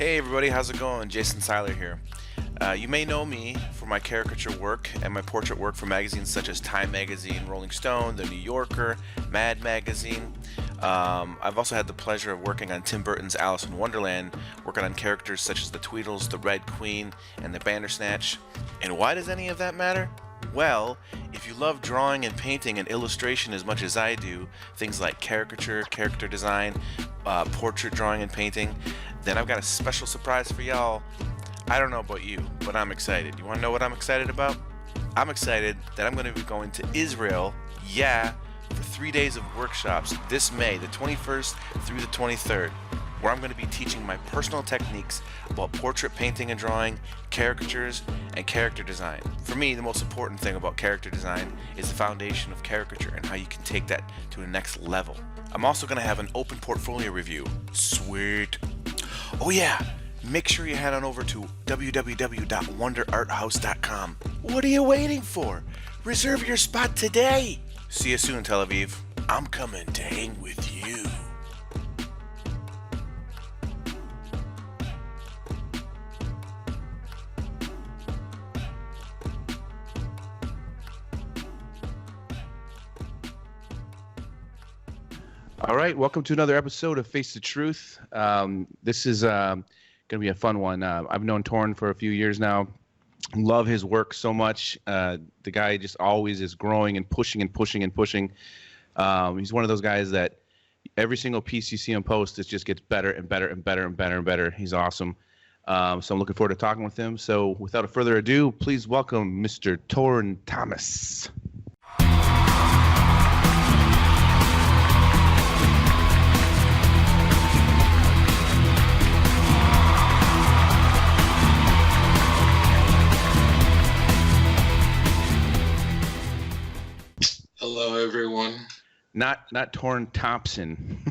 Hey everybody, how's it going? Jason Seiler here. You may know me for my caricature work and my portrait work for magazines such as Time Magazine, Rolling Stone, The New Yorker, Mad Magazine. I've also had the pleasure of working on Tim Burton's Alice in Wonderland, working on characters such as the Tweedles, the Red Queen, and the Bandersnatch. And why does any of that matter? Well, if you love drawing and painting and illustration as much as I do, things like caricature, character design, portrait drawing and painting, then I've got a special surprise for y'all. I don't know about you, but I'm excited. You want to know what I'm excited about? I'm excited that I'm going to be going to Israel, for 3 days of workshops this May, the 21st through the 23rd, where I'm going to be teaching my personal techniques about portrait painting and drawing, caricatures, and character design. For me, the most important thing about character design is the foundation of caricature and how you can take that to the next level. I'm also going to have an open portfolio review. Sweet. Oh yeah, make sure you head on over to www.wonderarthouse.com. What are you waiting for? Reserve your spot today. See you soon, Tel Aviv. I'm coming to hang with you. All right, welcome to another episode of Face the Truth. This is going to be a fun one. I've known Torren for a few years now. Love his work so much. The guy just always is growing and pushing and pushing and pushing. He's one of those guys that every single piece you see him post, it just gets better and better and better and better and better. He's awesome. So I'm looking forward to talking with him. So without further ado, please welcome Mr. Torren Thomas. Hello, everyone. Not Torren Thompson.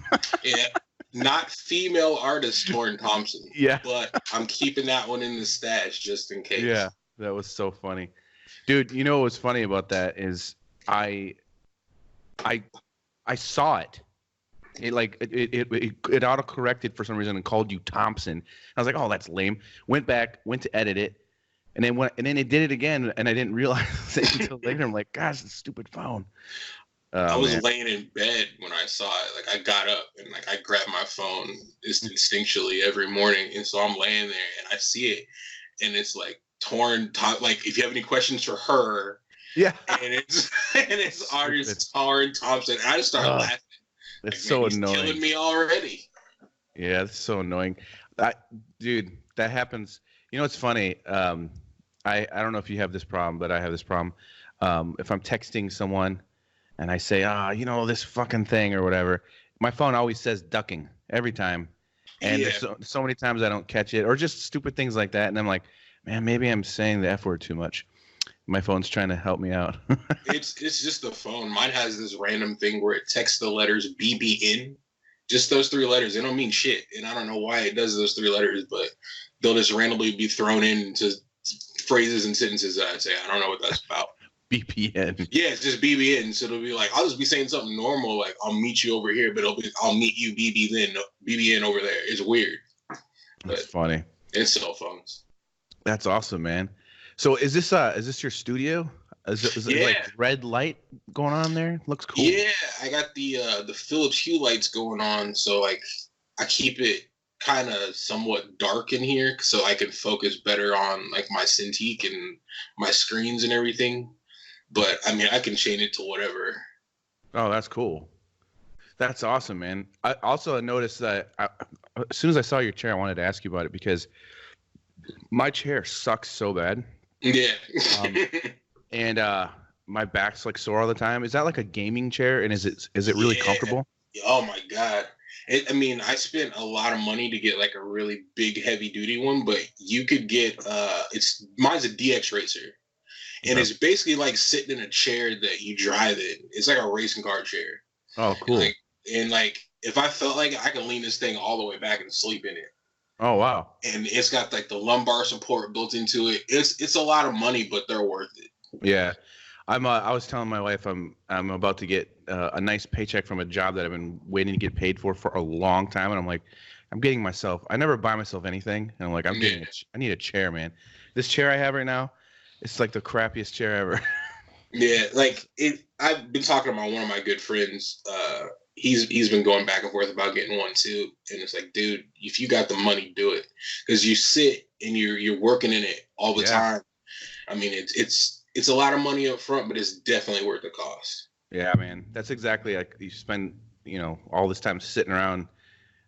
Yeah, not female artist Torren Thompson. Yeah. But I'm keeping that one in the stash just in case. Yeah, that was so funny. Dude, you know what's funny about that is I saw it. It auto-corrected for some reason and called you Thompson. I was like, oh, that's lame. Went to edit it, and then it did it again, and I didn't realize it until later. I'm like, gosh, this stupid phone. I was laying in bed when I saw it. Like, I got up and I grabbed my phone just instinctually every morning, and so I'm laying there and I see it, and it's like like, if you have any questions for her, yeah, and it's artist Torren Thompson, and I just started laughing. It's like, so he's annoying. Killing me already. Yeah, it's so annoying. Dude, that happens. You know, it's funny. I don't know if you have this problem, but I have this problem. If I'm texting someone and I say, this fucking thing or whatever, my phone always says ducking every time. And there's so many times I don't catch it, or just stupid things like that. And I'm like, man, maybe I'm saying the F word too much. My phone's trying to help me out. It's just the phone. Mine has this random thing where it texts the letters BBN. Just those three letters. They don't mean shit. And I don't know why it does those three letters, but they'll just randomly be thrown into phrases and sentences that I say. I don't know what that's about. BPN. Yeah, it's just BBN. So it'll be like, I'll just be saying something normal, like, I'll meet you over here, but I'll meet you BBN over there. It's weird. That's funny. It's cell phones. That's awesome, man. So is this your studio? Is it like red light going on there? Looks cool. Yeah, I got the Philips Hue lights going on, so like I keep it kind of somewhat dark in here so I can focus better on like my Cintiq and my screens and everything. But I mean, I can change it to whatever. Oh, that's cool. That's awesome, man. I also noticed that as soon as I saw your chair, I wanted to ask you about it because my chair sucks so bad. Yeah. And my back's like sore all the time. Is that like a gaming chair? And is it really comfortable? Oh my God. I mean, I spent a lot of money to get like a really big, heavy duty one, but you could get mine's a DX Racer. And it's basically like sitting in a chair that you drive in. It's like a racing car chair. Oh, cool. And if I felt like it, I can lean this thing all the way back and sleep in it. Oh, wow. And it's got like the lumbar support built into it. It's a lot of money, but they're worth it. Yeah. I was telling my wife I'm about to get a nice paycheck from a job that I've been waiting to get paid for a long time, and I'm like, I'm getting myself. I never buy myself anything, and I'm like, I need a chair, man. This chair I have right now, it's like the crappiest chair ever. Yeah, like I've been talking about one of my good friends. He's been going back and forth about getting one too, and it's like, dude, if you got the money, do it, because you sit and you're working in it all the time. I mean, it's a lot of money up front, but it's definitely worth the cost. Yeah, man, that's exactly like you spend all this time sitting around,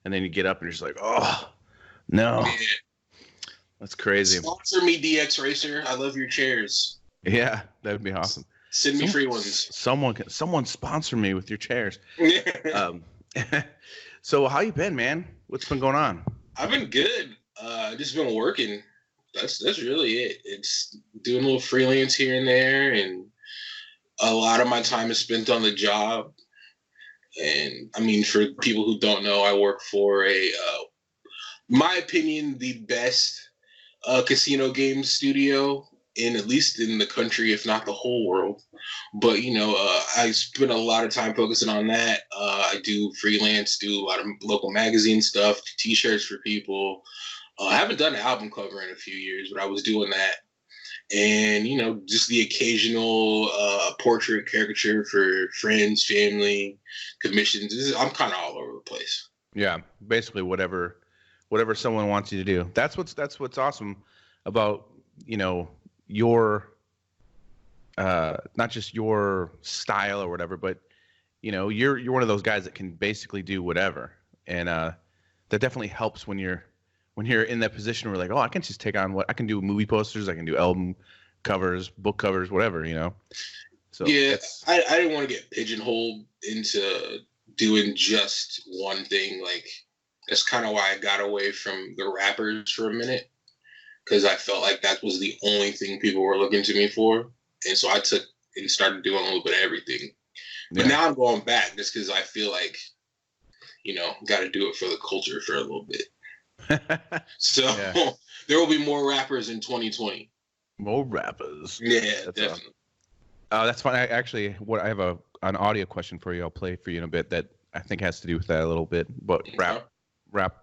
and then you get up and you're just like, oh no, man. That's crazy. Sponsor me, DX Racer. I love your chairs. Yeah, that would be awesome. Send me free ones. Someone sponsor me with your chairs. So how you been, man? What's been going on? I've been good. Just been working. That's really it. It's doing a little freelance here and there, and a lot of my time is spent on the job. And I mean, for people who don't know, I work for my opinion, the best casino game studio at least in the country, if not the whole world. But I spend a lot of time focusing on that. I do freelance, do a lot of local magazine stuff, T-shirts for people. I haven't done an album cover in a few years, but I was doing that. And just the occasional portrait caricature for friends, family, commissions. I'm kind of all over the place. Yeah, basically whatever someone wants you to do. That's what's awesome about your not just your style or whatever, but you're one of those guys that can basically do whatever, and that definitely helps when you're in that position where like, oh, I can just take on I can do movie posters, I can do album covers, book covers, whatever, So yeah, I didn't want to get pigeonholed into doing just one thing. Like that's kind of why I got away from the rappers for a minute, because I felt like that was the only thing people were looking to me for. And so I took and started doing a little bit of everything. But now I'm going back just because I feel like, got to do it for the culture for a little bit. So there will be more rappers in 2020. More rappers. Yeah, definitely. That's fine. I have an audio question for you. I'll play for you in a bit that I think has to do with that a little bit. But rap.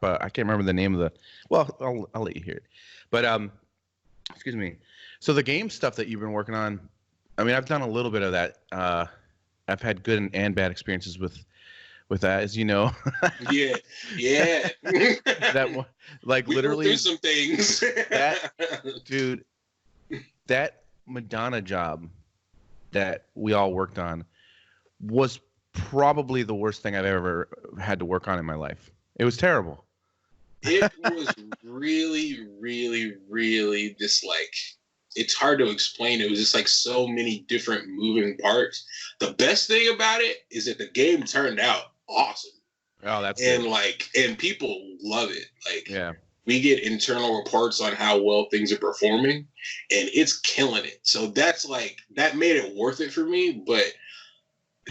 I can't remember the name of the. Well, I'll let you hear it. But excuse me. So the game stuff that you've been working on, I mean, I've done a little bit of that. I've had good and bad experiences with that, as you know. Yeah. That one, like we literally do some things. That Madonna job that we all worked on was probably the worst thing I've ever had to work on in my life. It was terrible. It was really, really, really just like, it's hard to explain. It was just like so many different moving parts. The best thing about it is that the game turned out awesome. Oh, that's and good. And people love it. Like, yeah, we get internal reports on how well things are performing, and it's killing it. So that's like, that made it worth it for me. But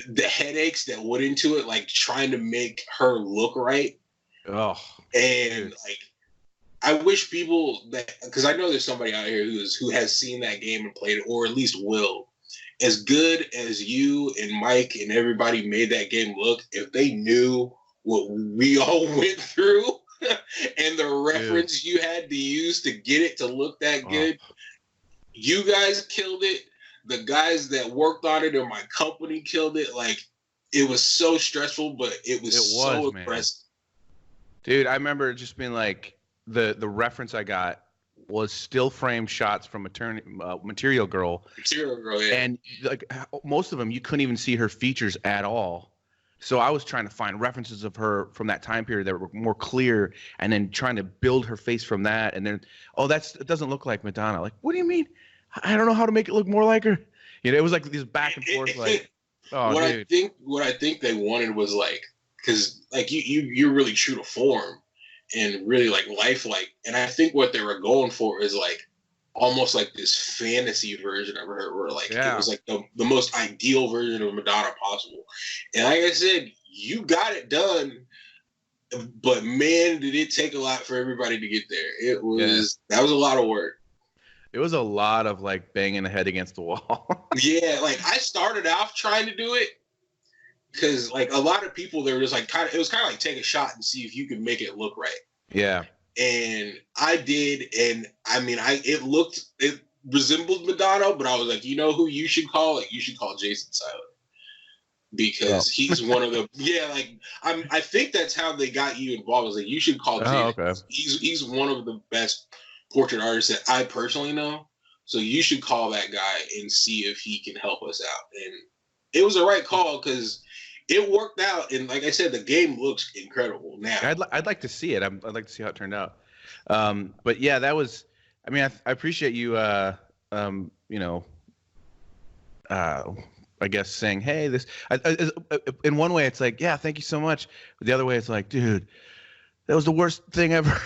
the headaches that went into it, like trying to make her look right. Oh, and dude. Like, I wish people because I know there's somebody out here who has seen that game and played it, or at least will. As good as you and Mike and everybody made that game look, if they knew what we all went through and the reference you had to use to get it to look that good, you guys killed it. The guys that worked on it or my company killed it. Like, it was so stressful, but it was so impressive. Dude, I remember just being like, the reference I got was still frame shots from Material Girl. Material Girl, yeah. And like most of them, you couldn't even see her features at all. So I was trying to find references of her from that time period that were more clear, and then trying to build her face from that. And then, it doesn't look like Madonna. Like, what do you mean? I don't know how to make it look more like her. It was like these back and forth. Like, dude. What I think they wanted was like, because like you're really true to form and really like lifelike. And I think what they were going for is like almost like this fantasy version of her, where like it was like the most ideal version of Madonna possible. And like I said, you got it done, but man, did it take a lot for everybody to get there. That was a lot of work. It was a lot of like banging the head against the wall. Yeah, like I started off trying to do it because like a lot of people they were just like it was kind of like take a shot and see if you could make it look right. Yeah. And I did, and I mean it resembled Madonna, but I was like, you know who you should call? Like you should call Jason Seiler. Because he's one of the I think that's how they got you involved. Was like you should call Jason. Okay. He's one of the best portrait artists that I personally know. So you should call that guy and see if he can help us out. And it was the right call because it worked out. And like I said, the game looks incredible now. I'd like to see it. I'd like to see how it turned out. But yeah, that was. I mean, I appreciate you. I guess saying, hey, this. In one way, it's like, yeah, thank you so much. But the other way, it's like, dude, that was the worst thing ever.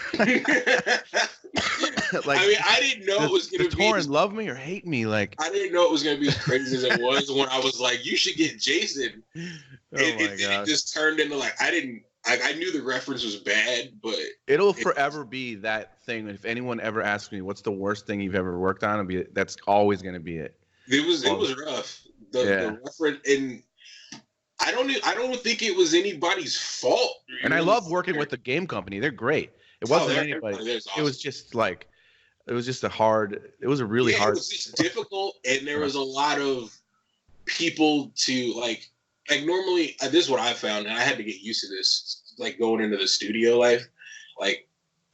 Like, I mean, I didn't know it was going to be. Torren love me or hate me. Like, I didn't know it was going to be as crazy as it was when I was like, you should get Jason. It just turned into like, I knew the reference was bad, but it'll forever be that thing. If anyone ever asks me, what's the worst thing you've ever worked on, that's always going to be it. It was rough. The reference, and I don't think it was anybody's fault. And I love working with the game company. They're great. It wasn't anybody. Awesome. It was just like, it was a really hard. It was just difficult, and there was a lot of people to like normally. This is what I found, and I had to get used to this. Like going into the studio life, like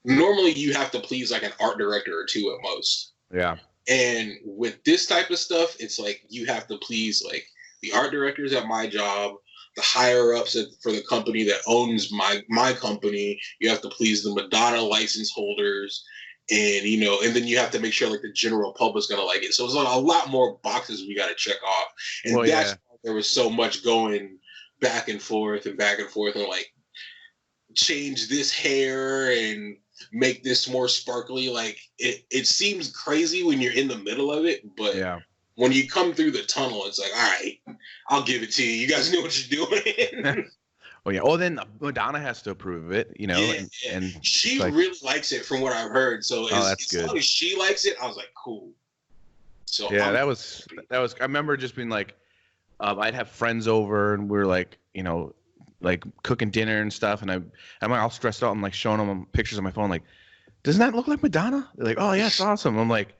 normally you have to please like an art director or two at most. Yeah. And with this type of stuff, it's like you have to please like the art directors at my job, the higher ups for the company that owns my company. You have to please the Madonna license holders, and and then you have to make sure like the general public's gonna like it. So it's like a lot more boxes we got to check off, and why there was so much going back and forth and like change this hair and make this more sparkly. Like it seems crazy when you're in the middle of it, but when you come through the tunnel, it's like, all right, I'll give it to you. You guys know what you're doing. Oh yeah. Oh, then Madonna has to approve of it, and she really likes it from what I've heard. So that's good. As long as she likes it, I was like, cool. So yeah, that was. I remember just being like, I'd have friends over, and we're like, like cooking dinner and stuff, and I'm all stressed out. I'm like showing them pictures on my phone, like, doesn't that look like Madonna? They're like, oh yeah, it's awesome. I'm like,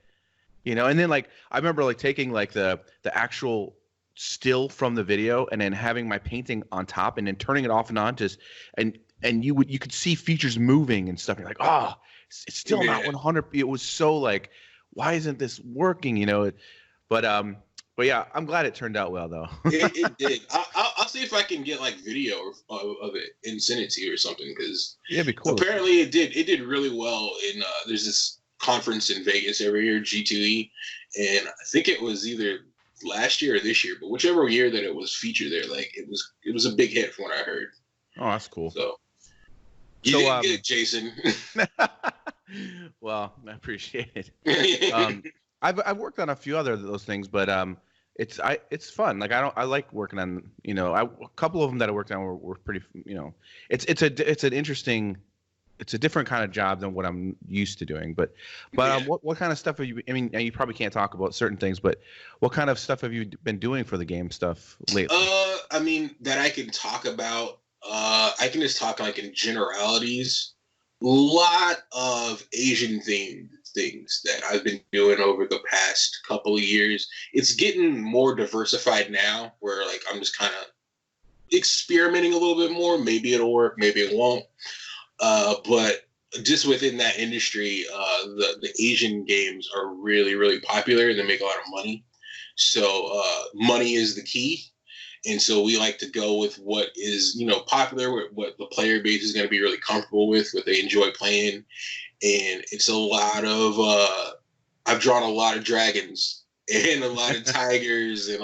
and then like I remember like taking like the actual still from the video and then having my painting on top and then turning it off and on and you could see features moving and stuff. You're like, oh, it's still not 100. It was so like, why isn't this working? But yeah, I'm glad it turned out well, though. It did. I'll see if I can get like video of it and send it to you or something, because it'd be cool. Apparently, it did really well. In there's this conference in Vegas every year, G2E, and I think it was either last year or this year, but whichever year that it was featured there, like it was a big hit from what I heard. Oh, that's cool. So you didn't get it, Jason. Well, I appreciate it. I've worked on a few other of those things, but it's fun. Like I like working on, a couple of them that I worked on were pretty, it's an interesting, it's a different kind of job than what I'm used to doing. But what kind of stuff have you, I mean, you probably can't talk about certain things, but what kind of stuff have you been doing for the game stuff lately? I mean, that I can talk about, I can just talk like in generalities. Lot of Asian themed things that I've been doing over the past couple of years. It's getting more diversified now, where like I'm just kind of experimenting a little bit more. Maybe it'll work, maybe it won't. But just within that industry, the Asian games are really, really popular and they make a lot of money. So money is the key. And so we like to go with what is, popular, what the player base is going to be really comfortable with, what they enjoy playing. And it's a lot of, I've drawn a lot of dragons and a lot of tigers and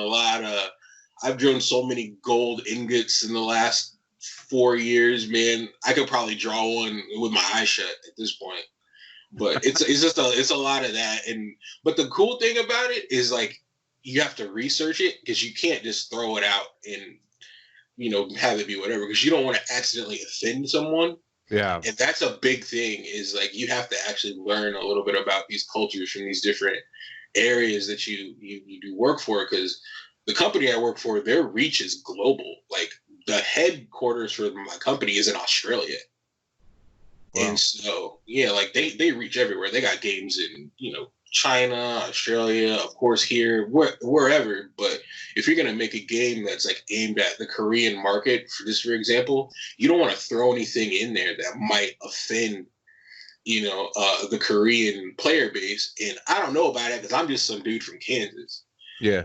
I've drawn so many gold ingots in the last 4 years, man. I could probably draw one with my eyes shut at this point. But it's a lot of that. But the cool thing about it is like, you have to research it, because you can't just throw it out and, have it be whatever, because you don't want to accidentally offend someone. Yeah. And that's a big thing, is like you have to actually learn a little bit about these cultures from these different areas that you do work for, because the company I work for, their reach is global. Like the headquarters for my company is in Australia. Wow. And so, yeah, like they reach everywhere. They got games in, China, Australia, of course, here, wherever. But if you're going to make a game that's like aimed at the Korean market, for example, you don't want to throw anything in there that might offend, the Korean player base. And I don't know about it because I'm just some dude from Kansas. Yeah.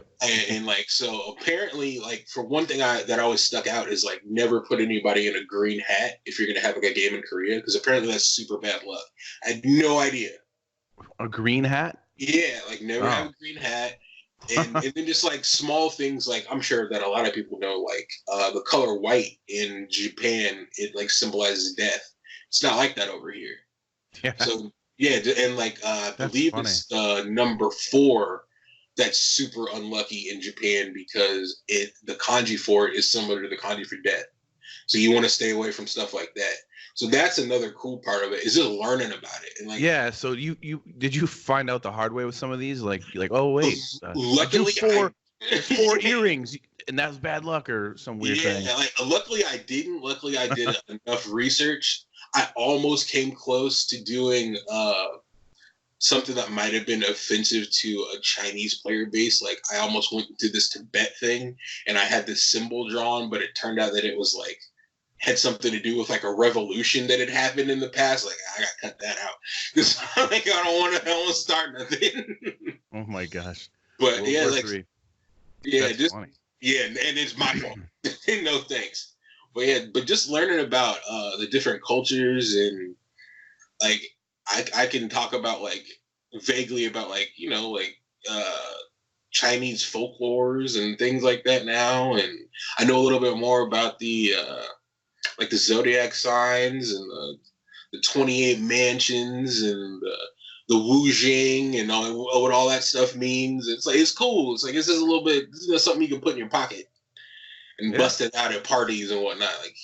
And like, so apparently, like, for one thing that always stuck out is like never put anybody in a green hat if you're going to have like a game in Korea, because apparently that's super bad luck. I had no idea. A green hat? Yeah, like never have a green hat. And then just like small things, like I'm sure that a lot of people know, like the color white in Japan, it like symbolizes death. It's not like that over here. Yeah. So yeah, and like I believe funny. It's number 4 that's super unlucky in Japan, because the kanji for it is similar to the kanji for death. So you want to stay away from stuff like that. So that's another cool part of it, is just learning about it. And like, yeah. So you did you find out the hard way with some of these? Like oh wait, luckily there's 4 earrings, and that's bad luck or some weird thing. Yeah, like luckily I didn't. Luckily I did enough research. I almost came close to doing something that might have been offensive to a Chinese player base. Like I almost went to this Tibet thing, and I had this symbol drawn, but it turned out that it was like had something to do with like a revolution that had happened in the past. Like I gotta cut that out, because like I don't want to start nothing. Oh my gosh! But World yeah, War like III. yeah, That's just funny. yeah, and it's my fault. No thanks. But yeah, but just learning about the different cultures, and like I can talk about like vaguely about like Chinese folklores and things like that now, and I know a little bit more about the like the zodiac signs and the 28 mansions and the Wu Jing and what all that stuff means. It's like it's cool. It's like this is a little bit something you can put in your pocket and bust it out at parties and whatnot. Like,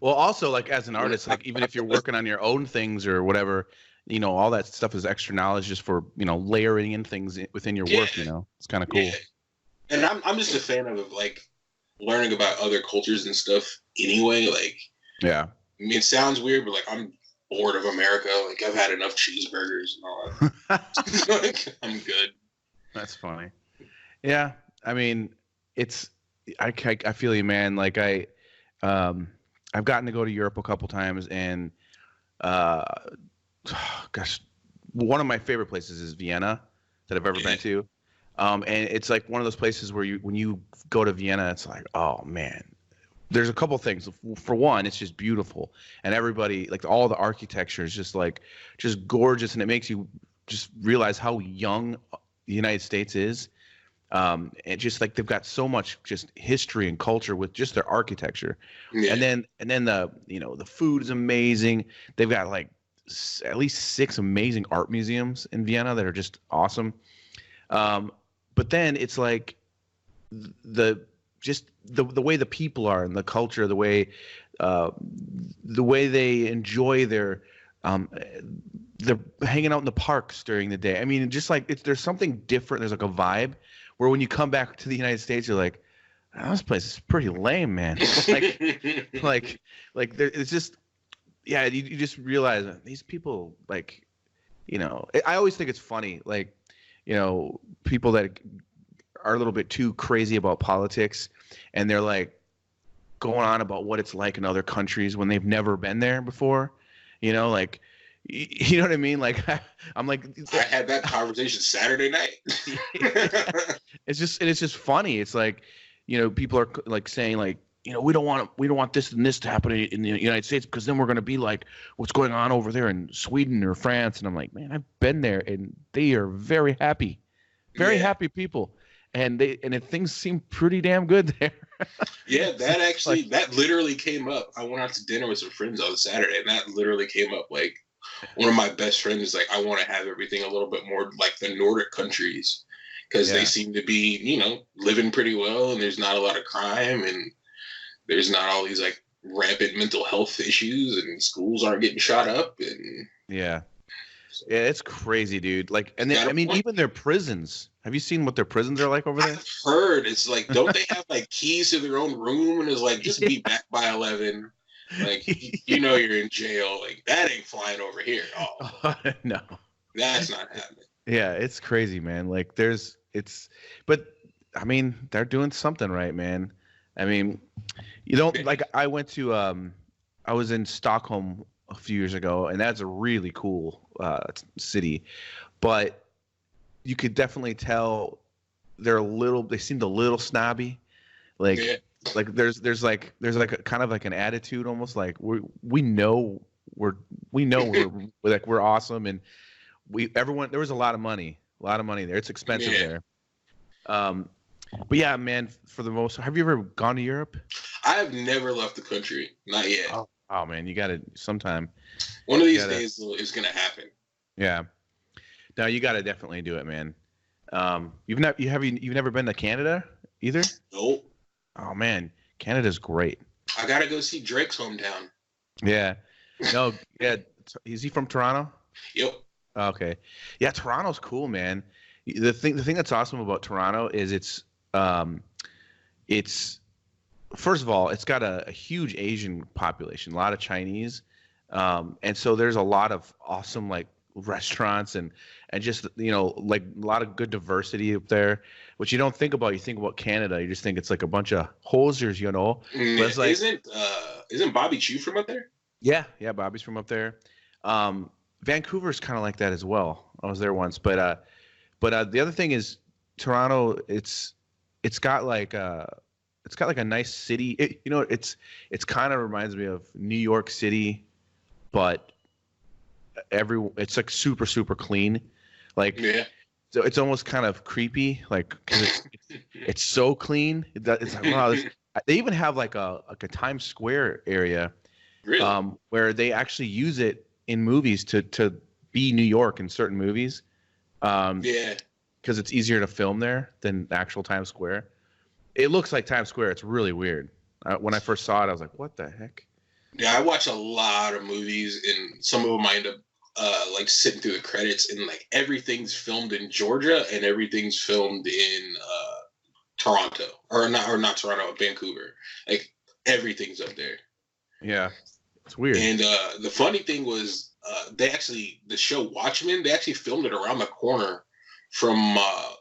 well, also like as an artist, like even if you're working on your own things or whatever, all that stuff is extra knowledge just for layering in things within your work. It's kind of cool. Yeah. And I'm just a fan of like learning about other cultures and stuff anyway. Like, yeah, I mean, it sounds weird, but like I'm bored of America. Like I've had enough cheeseburgers and all that. Like, I'm good. That's funny. Yeah, I mean, I feel you, man. Like I've gotten to go to Europe a couple times, and gosh, one of my favorite places is Vienna that I've ever been to. And it's like one of those places where when you go to Vienna, it's like, oh man, there's a couple things. For one, it's just beautiful, and everybody, like all the architecture is just gorgeous, and it makes you just realize how young the United States is. And just like they've got so much just history and culture with just their architecture. Yeah. And then the the food is amazing. They've got like at least 6 amazing art museums in Vienna that are just awesome. But then it's like the way the people are and the culture, the way they enjoy they're hanging out in the parks during the day. I mean, just like there's something different. There's like a vibe where when you come back to the United States, you're like, oh, this place is pretty lame, man. like it's just, yeah, you just realize that these people, like, I always think it's funny, like, people that are a little bit too crazy about politics, and they're like going on about what it's like in other countries when they've never been there before, like, you know what I mean? Like, I'm like, I had that conversation Saturday night. It's just funny. It's like, people are like saying like, we don't want this and this to happen in the United States, because then we're going to be like what's going on over there in Sweden or France. And I'm like, man, I've been there, and they are very happy happy people. And things seem pretty damn good there. Yeah, that literally came up. I went out to dinner with some friends on Saturday, and that literally came up. Like, one of my best friends is like, I want to have everything a little bit more like the Nordic countries, because they seem to be, living pretty well, and there's not a lot of crime, and there's not all these like rampant mental health issues, and schools aren't getting shot up, and Yeah. Yeah, it's crazy, dude. Like, and then, I mean, even their prisons. Have you seen what their prisons are like over there? I've heard it's like, don't they have like keys to their own room? And it's like, just be back by 11. Like, you know, you're in jail. Like, that ain't flying over here. Oh, no, that's not happening. Yeah, it's crazy, man. Like, but I mean, they're doing something right, man. I mean, you don't like. I went to, I was in Stockholm a few years ago, and that's a really cool city, but you could definitely tell they seemed a little snobby, like like there's like a kind of like an attitude, almost like we know we're like we're awesome, and everyone, there was a lot of money there. It's expensive there. But yeah, man, for the most, have you ever gone to Europe? I have never left the country, not yet. Oh man, you got to sometime. One of these days it's gonna happen. Yeah. No, you got to definitely do it, man. You've never been to Canada either? Nope. Oh man, Canada's great. I gotta go see Drake's hometown. Yeah. No. Yeah. Is he from Toronto? Yep. Okay. Yeah, Toronto's cool, man. The thing that's awesome about Toronto is it's first of all, it's got a huge Asian population, a lot of Chinese, and so there's a lot of awesome like restaurants and just, you know, like a lot of good diversity up there, which you don't think about. You think about Canada, you just think it's like a bunch of hosers, you know. But it's like, isn't Bobby Chiu from up there? Yeah, Bobby's from up there. Vancouver's kind of like that as well. I was there once, but the other thing is Toronto. It's got like a nice city. It's kind of reminds me of New York City, but it's like super clean. Like, so it's almost kind of creepy, like, because it's so clean. It's like, wow. They even have like a Times Square area, really? where they actually use it in movies to be New York in certain movies. Because it's easier to film there than actual Times Square. It looks like Times Square. It's really weird. When I first saw it, I was like, "What the heck?" Yeah, I watch a lot of movies, and some of them I end up like sitting through the credits, and like everything's filmed in Georgia and everything's filmed in Toronto, or not Toronto, Vancouver. Like everything's up there. Yeah, it's weird. And the funny thing was, the show Watchmen, they actually filmed it around the corner from my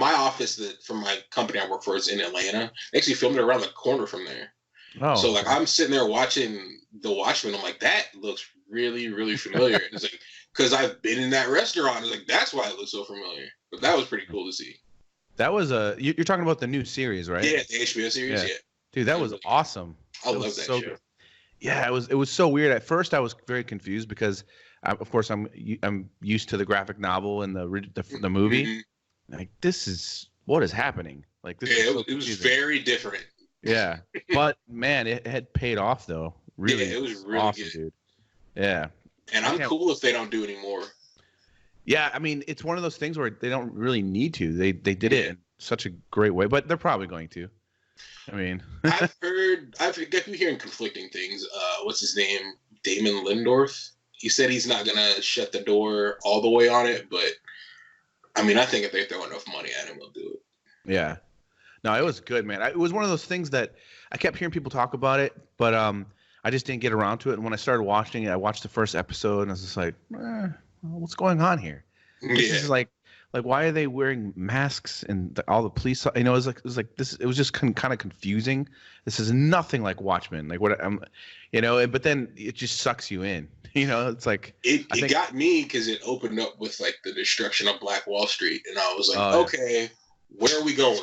office. From my company I work for is in Atlanta. They actually filmed it around the corner from there. Oh, so like I'm sitting there watching The Watchmen. I'm like, that looks really, really familiar. And it's like, because I've been in that restaurant. It's like, that's why it looks so familiar. But that was pretty cool to see. That was you're talking about the new series, right? Yeah, the HBO series. Yeah. Dude, that was awesome. I love that show. Good. Yeah, it was so weird. At first, I was very confused because, of course, I'm used to the graphic novel and the movie. Mm-hmm. Like, what is happening? Like, this. Yeah, it was very different. Yeah, but man, it had paid off though. Really, yeah, it was really awesome, good, dude. Yeah, and I'm cool if they don't do any more. Yeah, I mean, it's one of those things where they don't really need to. They did it in such a great way, but they're probably going to. I mean, I keep hearing conflicting things. What's his name? Damon Lindorf. He said he's not gonna shut the door all the way on it, but I mean, I think if they throw enough money at him, they'll do it. Yeah. No, it was good, man. It was one of those things that I kept hearing people talk about it, but I just didn't get around to it. And when I started watching it, I watched the first episode, and I was just like, what's going on here? This is like why are they wearing masks and all the police? You know, it was like this. It was just kind of confusing. This is nothing like Watchmen. Like what I'm, you know. But then it just sucks you in. You know, it's like it got me because it opened up with like the destruction of Black Wall Street, and I was like, okay, where are we going?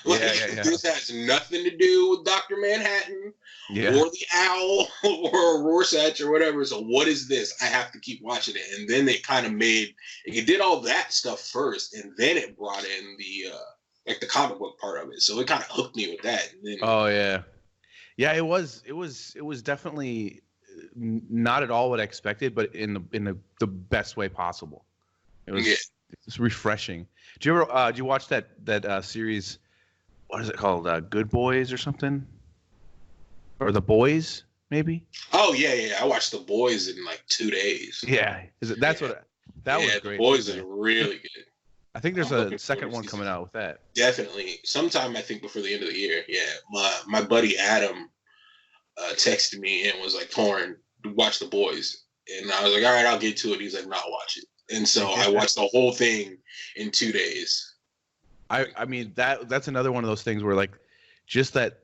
Like, this has nothing to do with Dr. Manhattan or the Owl or Rorschach or whatever. So what is this? I have to keep watching it. And then they kind of it did all that stuff first, and then it brought in the like the comic book part of it. So it kind of hooked me with that. And then, yeah, it was definitely not at all what I expected, but in the best way possible. It was refreshing. Do you ever do you watch that series? What is it called? Good Boys or something? or The Boys, maybe. Oh yeah. I watched The Boys in like 2 days. Yeah, that's Yeah. what that was The great. Boys too, is man. really good. I think there's I'm a looking second forward to one season coming out with that. Definitely. Sometime I think before the end of the year. Yeah. My buddy Adam texted me and was like, Torren, watch The Boys. And I was like, all right, I'll get to it. He's like, no, I'll watch it. And so I watched the whole thing in 2 days. I mean that's another one of those things where like just that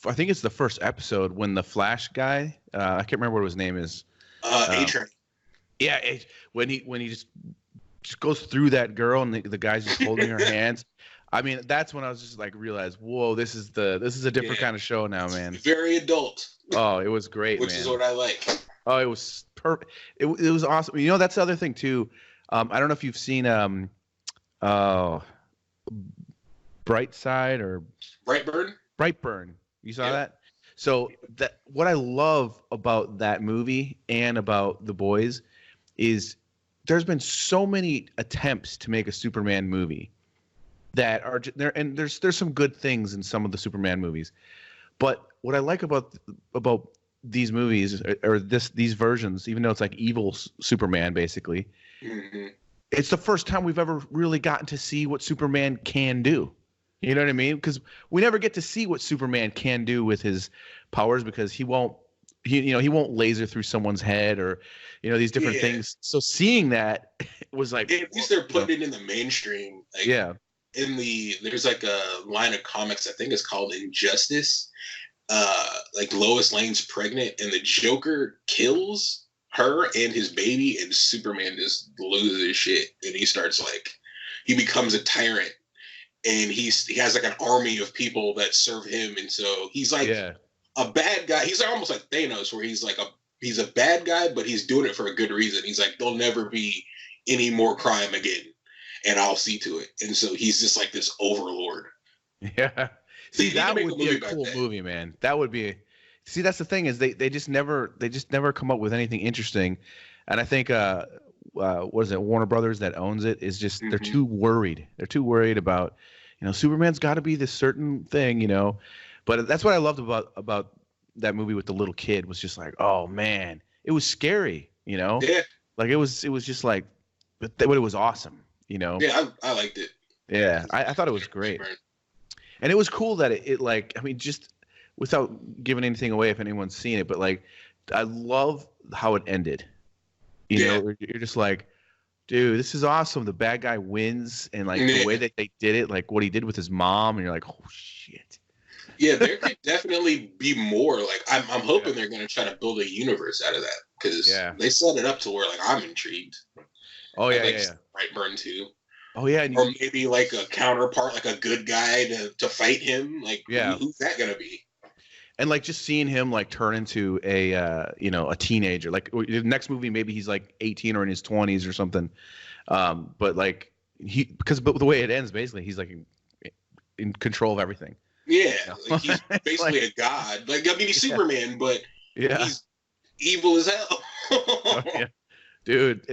I think it's the first episode when the Flash guy I can't remember what his name is. A-Train. Yeah, when he just goes through that girl and the guy's just holding her hands. I mean, that's when I was just like realized, whoa, this is a different kind of show now, man. Very adult. Oh, it was great, which man. is what I like. Oh, it was perfect. It was awesome. You know, that's the other thing too. I don't know if you've seen Bright Side or Brightburn. You saw that? So that what I love about that movie and about The Boys is there's been so many attempts to make a Superman movie that are there, and there's some good things in some of the Superman movies, but what I like about these movies or these versions, even though it's like evil Superman basically, it's the first time we've ever really gotten to see what Superman can do. You know what I mean? Because we never get to see what Superman can do with his powers because he won't laser through someone's head or these different things. So seeing that was like, at least they're putting it in the mainstream. Like, there's like a line of comics I think it's called Injustice. Like Lois Lane's pregnant and the Joker kills her and his baby and Superman just loses his shit and he becomes a tyrant and he has like an army of people that serve him, and so he's like a bad guy. He's almost like Thanos where he's a bad guy but he's doing it for a good reason. He's like, there'll never be any more crime again and I'll see to it. And so he's just like this overlord. Yeah. See, that would be a cool movie, man. That would be. See, that's the thing is they just never come up with anything interesting, and I think what is it, Warner Brothers that owns it is just they're too worried. They're too worried about Superman's got to be this certain thing, But that's what I loved about that movie with the little kid was just like, oh man, it was scary, Yeah. Like it was just like, but it was awesome, Yeah, I liked it. Yeah, I thought it was great. And it was cool that it like, I mean, just without giving anything away if anyone's seen it, but like, I love how it ended. You're just like, dude, this is awesome. The bad guy wins. And like the way that they did it, like what he did with his mom, and you're like, oh shit. Yeah, there could definitely be more. Like, I'm hoping they're going to try to build a universe out of that because they set it up to where like I'm intrigued. Oh yeah, Brightburn too. Oh yeah, or maybe like a counterpart, like a good guy to fight him. Like, who's that gonna be? And like just seeing him like turn into a teenager. Like the next movie, maybe he's like 18 or in his 20s or something. But like but the way it ends, basically, he's like in control of everything. Yeah, like he's basically a god. Like I mean, he's Superman, but he's evil as hell. Dude,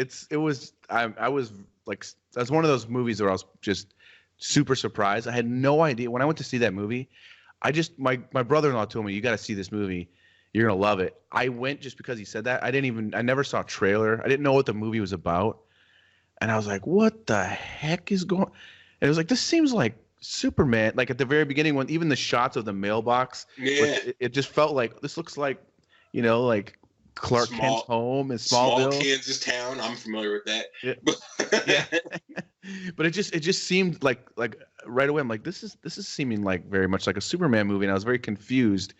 I was like, that's one of those movies where I was just super surprised. I had no idea when I went to see that movie. My brother-in-law told me, you got to see this movie. You're going to love it. I went just because he said that. I never saw a trailer. I didn't know what the movie was about. And I was like, what the heck is going on? And it was like, this seems like Superman. Like at the very beginning, when even the shots of the mailbox, it just felt like, this looks like, like Clark Kent's home in Smallville. Small Kansas town. I'm familiar with that. Yeah. But it just seemed like right away I'm like, this is seeming like very much like a Superman movie, and I was very confused.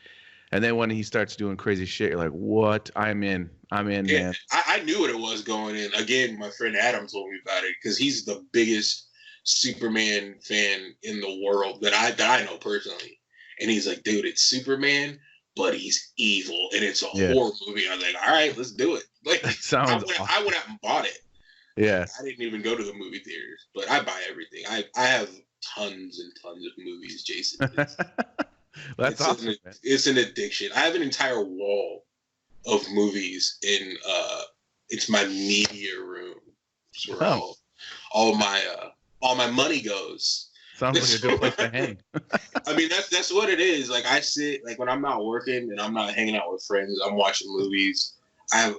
And then when he starts doing crazy shit, you're like, what? I'm in, man. I knew what it was going in. Again, my friend Adam told me about it because he's the biggest Superman fan in the world that I know personally. And he's like, dude, it's Superman, but he's evil, and it's a horror movie. I was like, all right, let's do it. Like, I went out and bought it. Yeah, I didn't even go to the movie theaters, but I buy everything. I have tons and tons of movies, Jason. That's awesome. It's an addiction. I have an entire wall of movies in it's my media room. It's where all my money goes. Sounds like a good place to hang. I mean, that's what it is. Like I sit, like when I'm not working and I'm not hanging out with friends, I'm watching movies. I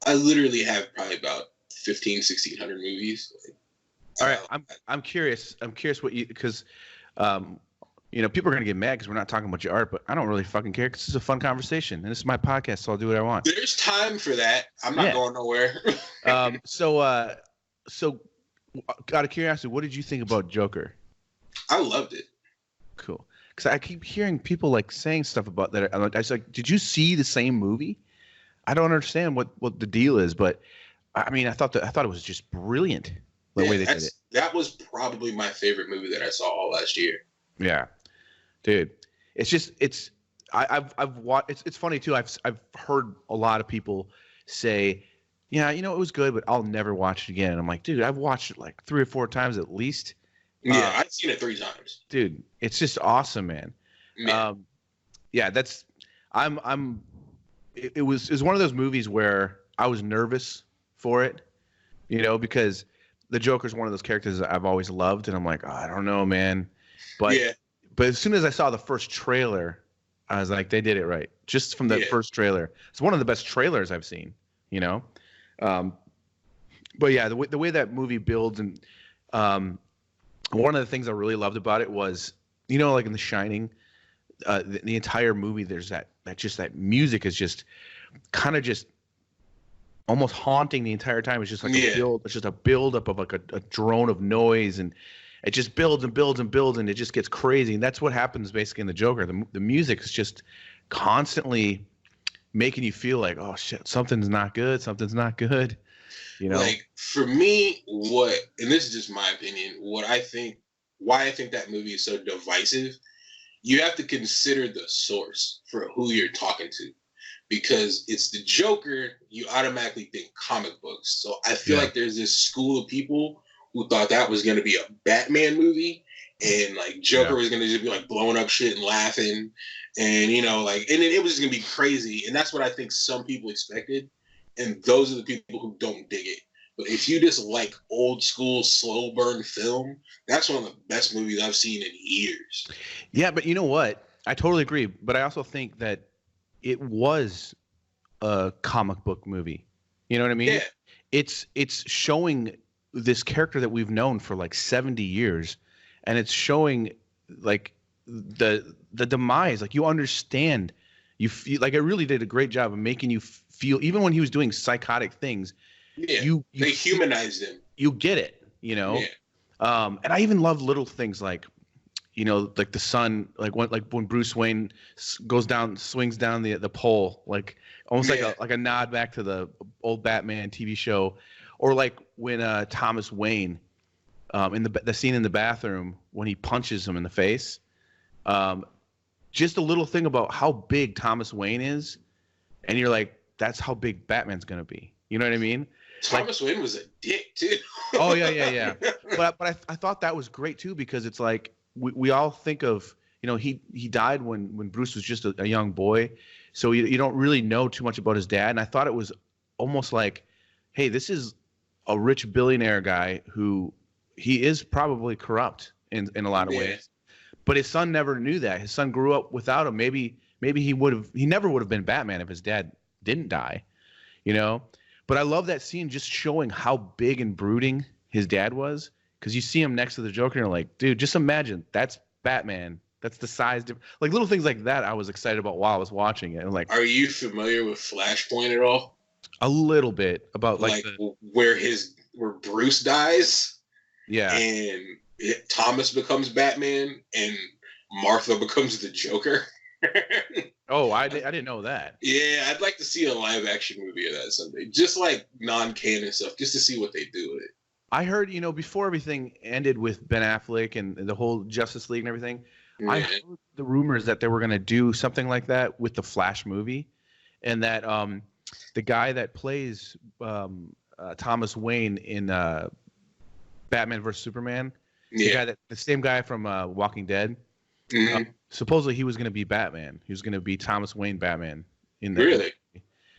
literally have probably about 1,600 movies. All right, I'm curious. I'm curious what you, because people are gonna get mad because we're not talking about your art, but I don't really fucking care because it's a fun conversation and this is my podcast, so I'll do what I want. There's time for that. I'm not going nowhere. So out of curiosity, what did you think about Joker? I loved it. Cool. Because I keep hearing people like saying stuff about that. I was like, did you see the same movie? I don't understand what the deal is, but I mean, I thought it was just brilliant the way they did it. That was probably my favorite movie that I saw all last year. Yeah, dude, I've watched. It's funny too. I've heard a lot of people say, yeah, it was good, but I'll never watch it again. And I'm like, dude, I've watched it like 3 or 4 times at least. Yeah, I've seen it 3 times. Dude, it's just awesome, man. It was one of those movies where I was nervous for it, because the Joker's one of those characters that I've always loved, and I'm like, I don't know, man. But as soon as I saw the first trailer, I was like, they did it right. Just from that first trailer. It's one of the best trailers I've seen, But yeah, the way that movie builds, and one of the things I really loved about it was, like in The Shining, the entire movie, there's that music is just kind of just almost haunting the entire time. It's just like it's just a buildup of like a drone of noise, and it just builds and builds and builds, and it just gets crazy. And that's what happens basically in the Joker. The music is just constantly making you feel like, oh shit, something's not good. Something's not good. Like for me, and this is just my opinion, why I think that movie is so divisive, you have to consider the source for who you're talking to, because it's the Joker. You automatically think comic books. So I feel like there's this school of people who thought that was going to be a Batman movie, and like Joker was going to just be like blowing up shit and laughing, and and it was just going to be crazy. And that's what I think some people expected. And those are the people who don't dig it. But if you just like old school slow burn film, that's one of the best movies I've seen in years. Yeah, but you know what? I totally agree. But I also think that it was a comic book movie. You know what I mean? Yeah. It's showing this character that we've known for like 70 years, and it's showing like the demise. Like you understand. You feel like it really did a great job of making you feel, even when he was doing psychotic things. Yeah, they humanized him. You get it, Yeah. And I even love little things like, like the sun, like when Bruce Wayne swings down the pole, like almost like a nod back to the old Batman TV show, or like when Thomas Wayne, in the scene in the bathroom when he punches him in the face. Just a little thing about how big Thomas Wayne is, and you're like, that's how big Batman's gonna be. You know what I mean? Thomas Wayne was a dick too. Oh yeah. But I thought that was great too, because it's like we all think of, he died when Bruce was just a young boy, so you don't really know too much about his dad. And I thought it was almost like, hey, this is a rich billionaire guy who he is probably corrupt in a lot of ways. But his son never knew that. His son grew up without him. Maybe he never would have been Batman if his dad didn't die, But I love that scene, just showing how big and brooding his dad was, because you see him next to the Joker and you're like, dude, just imagine that's Batman. That's the size difference. Like little things like that I was excited about while I was watching it. And like, are you familiar with Flashpoint at all? A little bit about where Bruce dies. Yeah. And Thomas becomes Batman and Martha becomes the Joker. Oh, I didn't know that. Yeah, I'd like to see a live action movie of that someday. Just like non-canon stuff, just to see what they do with it. I heard, before everything ended with Ben Affleck and the whole Justice League and everything, I heard the rumors that they were going to do something like that with the Flash movie, and that the guy that plays Thomas Wayne in Batman vs Superman, the same guy from Walking Dead. Mm-hmm. Supposedly he was going to be Batman. He was going to be Thomas Wayne Batman in the Really?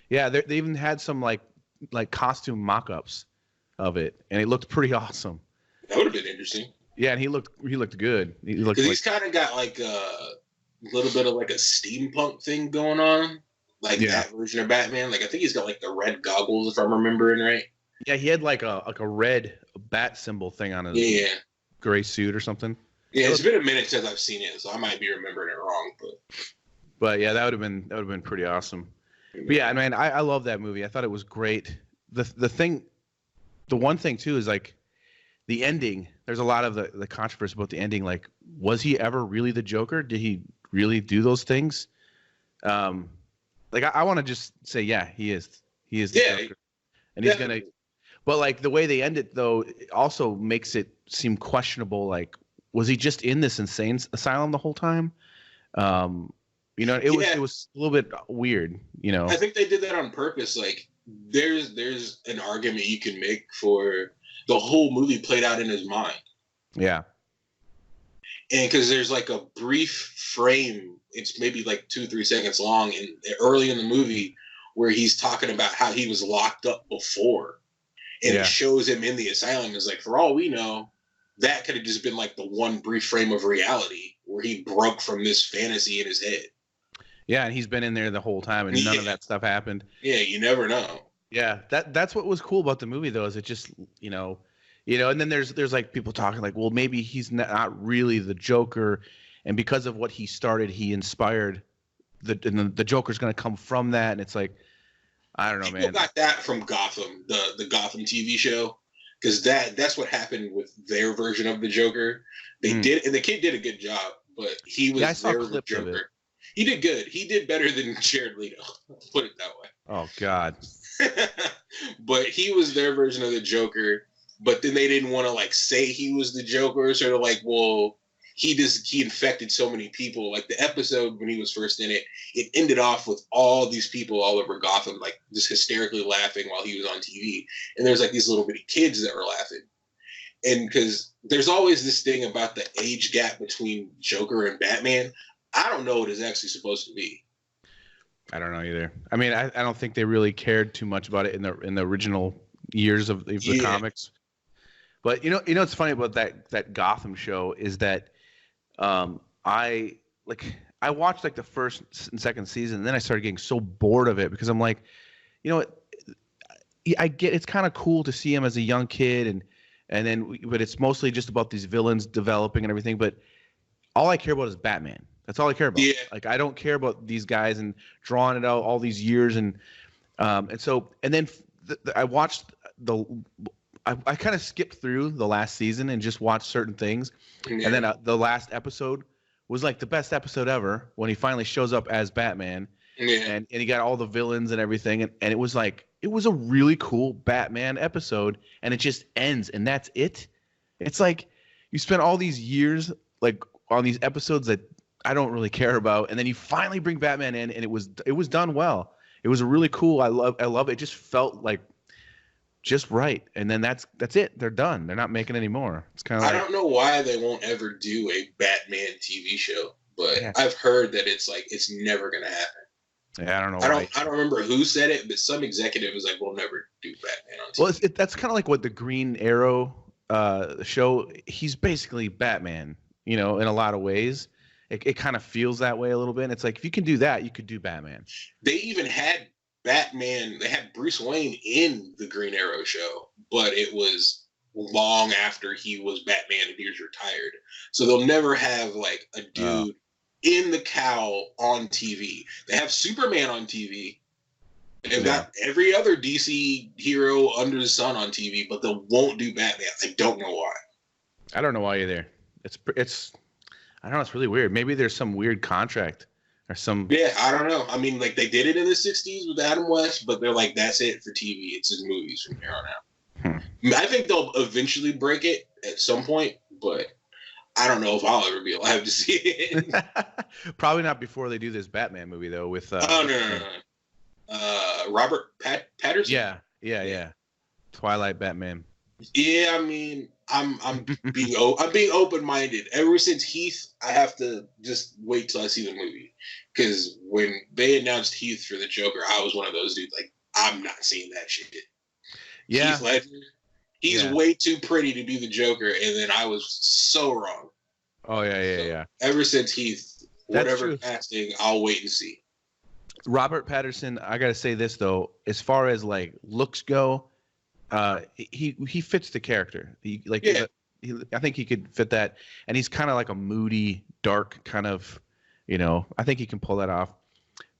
Yeah, they even had some like costume mock-ups of it, and it looked pretty awesome. That would have been interesting. Yeah, and he looked good. He looked because like, he's kind of got like a little bit of like a steampunk thing going on, like that version of Batman. Like I think he's got like the red goggles, if I'm remembering right. Yeah, he had like a red bat symbol thing on his gray suit or something. Yeah, it's been a minute since I've seen it, so I might be remembering it wrong. But yeah, that would have been pretty awesome. But yeah, man, I love that movie. I thought it was great. The one thing too is like the ending. There's a lot of the controversy about the ending. Like, was he ever really the Joker? Did he really do those things? Like I want to just say, yeah, he is. He is the Joker, and he's gonna. But like the way they end it, though, it also makes it seem questionable. Like, was he just in this insane asylum the whole time? You know, it was a little bit weird. You know, I think they did that on purpose. Like, there's an argument you can make for the whole movie played out in his mind. Yeah. And because there's like a brief frame, it's maybe like 2-3 seconds long, and early in the movie where he's talking about how he was locked up before, and it shows him in the asylum. Is like, for all we know, that could have just been like the one brief frame of reality where he broke from this fantasy in his head. Yeah, and he's been in there the whole time, and none of that stuff happened. Yeah, you never know. Yeah, that's what was cool about the movie, though, is it just, you know, and then there's like people talking like, well, maybe he's not really the Joker, and because of what he started, he inspired the Joker's going to come from that, and it's like, I don't know, man. People got that from Gotham, the Gotham TV show, because that's what happened with their version of the Joker. They did, and the kid did a good job, but he was their Joker. He did good. He did better than Jared Leto. Put it that way. Oh God. But he was their version of the Joker. But then they didn't want to like say he was the Joker. Sort of like, well, he infected so many people. Like the episode when he was first in it, it ended off with all these people all over Gotham, like just hysterically laughing while he was on TV. And there's like these little bitty kids that were laughing. And because there's always this thing about the age gap between Joker and Batman. I don't know what it's actually supposed to be. I don't know either. I mean, I don't think they really cared too much about it in the original years of the comics. But you know what's funny about that Gotham show is that I watched like the first and second season, and then I started getting so bored of it because I'm like, you know what? I get it's kind of cool to see him as a young kid, but it's mostly just about these villains developing and everything. But all I care about is Batman. That's all I care about. Yeah. Like I don't care about these guys and drawing it out all these years and then I watched I kind of skipped through the last season and just watched certain things, and then the last episode was like the best episode ever when he finally shows up as Batman, and he got all the villains and everything, and it was like it was a really cool Batman episode, and it just ends and that's it. It's like you spent all these years like on these episodes that I don't really care about, and then you finally bring Batman in, and it was done well. It was a really cool. I love it. It just felt like just right, and then that's it. They're done. They're not making any more. It's kind of I don't know why they won't ever do a Batman TV show, but I've heard that it's never gonna happen. Yeah, I don't know. I don't remember who said it, but some executive was like, "We'll never do Batman on TV." Well, that's kind of like what the Green Arrow show. He's basically Batman, in a lot of ways. It kind of feels that way a little bit. And it's like, if you can do that, you could do Batman. They even had Batman. They had Bruce Wayne in the Green Arrow show, but it was long after he was Batman and he was retired. So they'll never have like a dude in the cowl on TV. They have Superman on TV. They've got every other DC hero under the sun on TV, but they won't do Batman. I don't know why. I don't know why either. It's I don't know. It's really weird. Maybe there's some weird contract or some. Yeah, I don't know. I mean, like they did it in the '60s with Adam West, but they're like, that's it for TV. It's his movies from here on out. I think they'll eventually break it at some point, but I don't know if I'll ever be alive to see it. Probably not before they do this Batman movie though. With no. Robert Patterson. Yeah. Twilight Batman. Yeah, I mean, I'm being open-minded. Ever since Heath, I have to just wait till I see the movie, because when they announced Heath for the Joker, I was one of those dudes like, I'm not seeing that shit. Yeah, Heath Ledger, He's way too pretty to be the Joker, and then I was so wrong. Oh yeah. Ever since Heath, whatever casting, I'll wait and see. Robert Pattinson, I gotta say this though, as far as like looks go, he fits the character. I think he could fit that, and he's kind of like a moody, dark kind of, I think he can pull that off.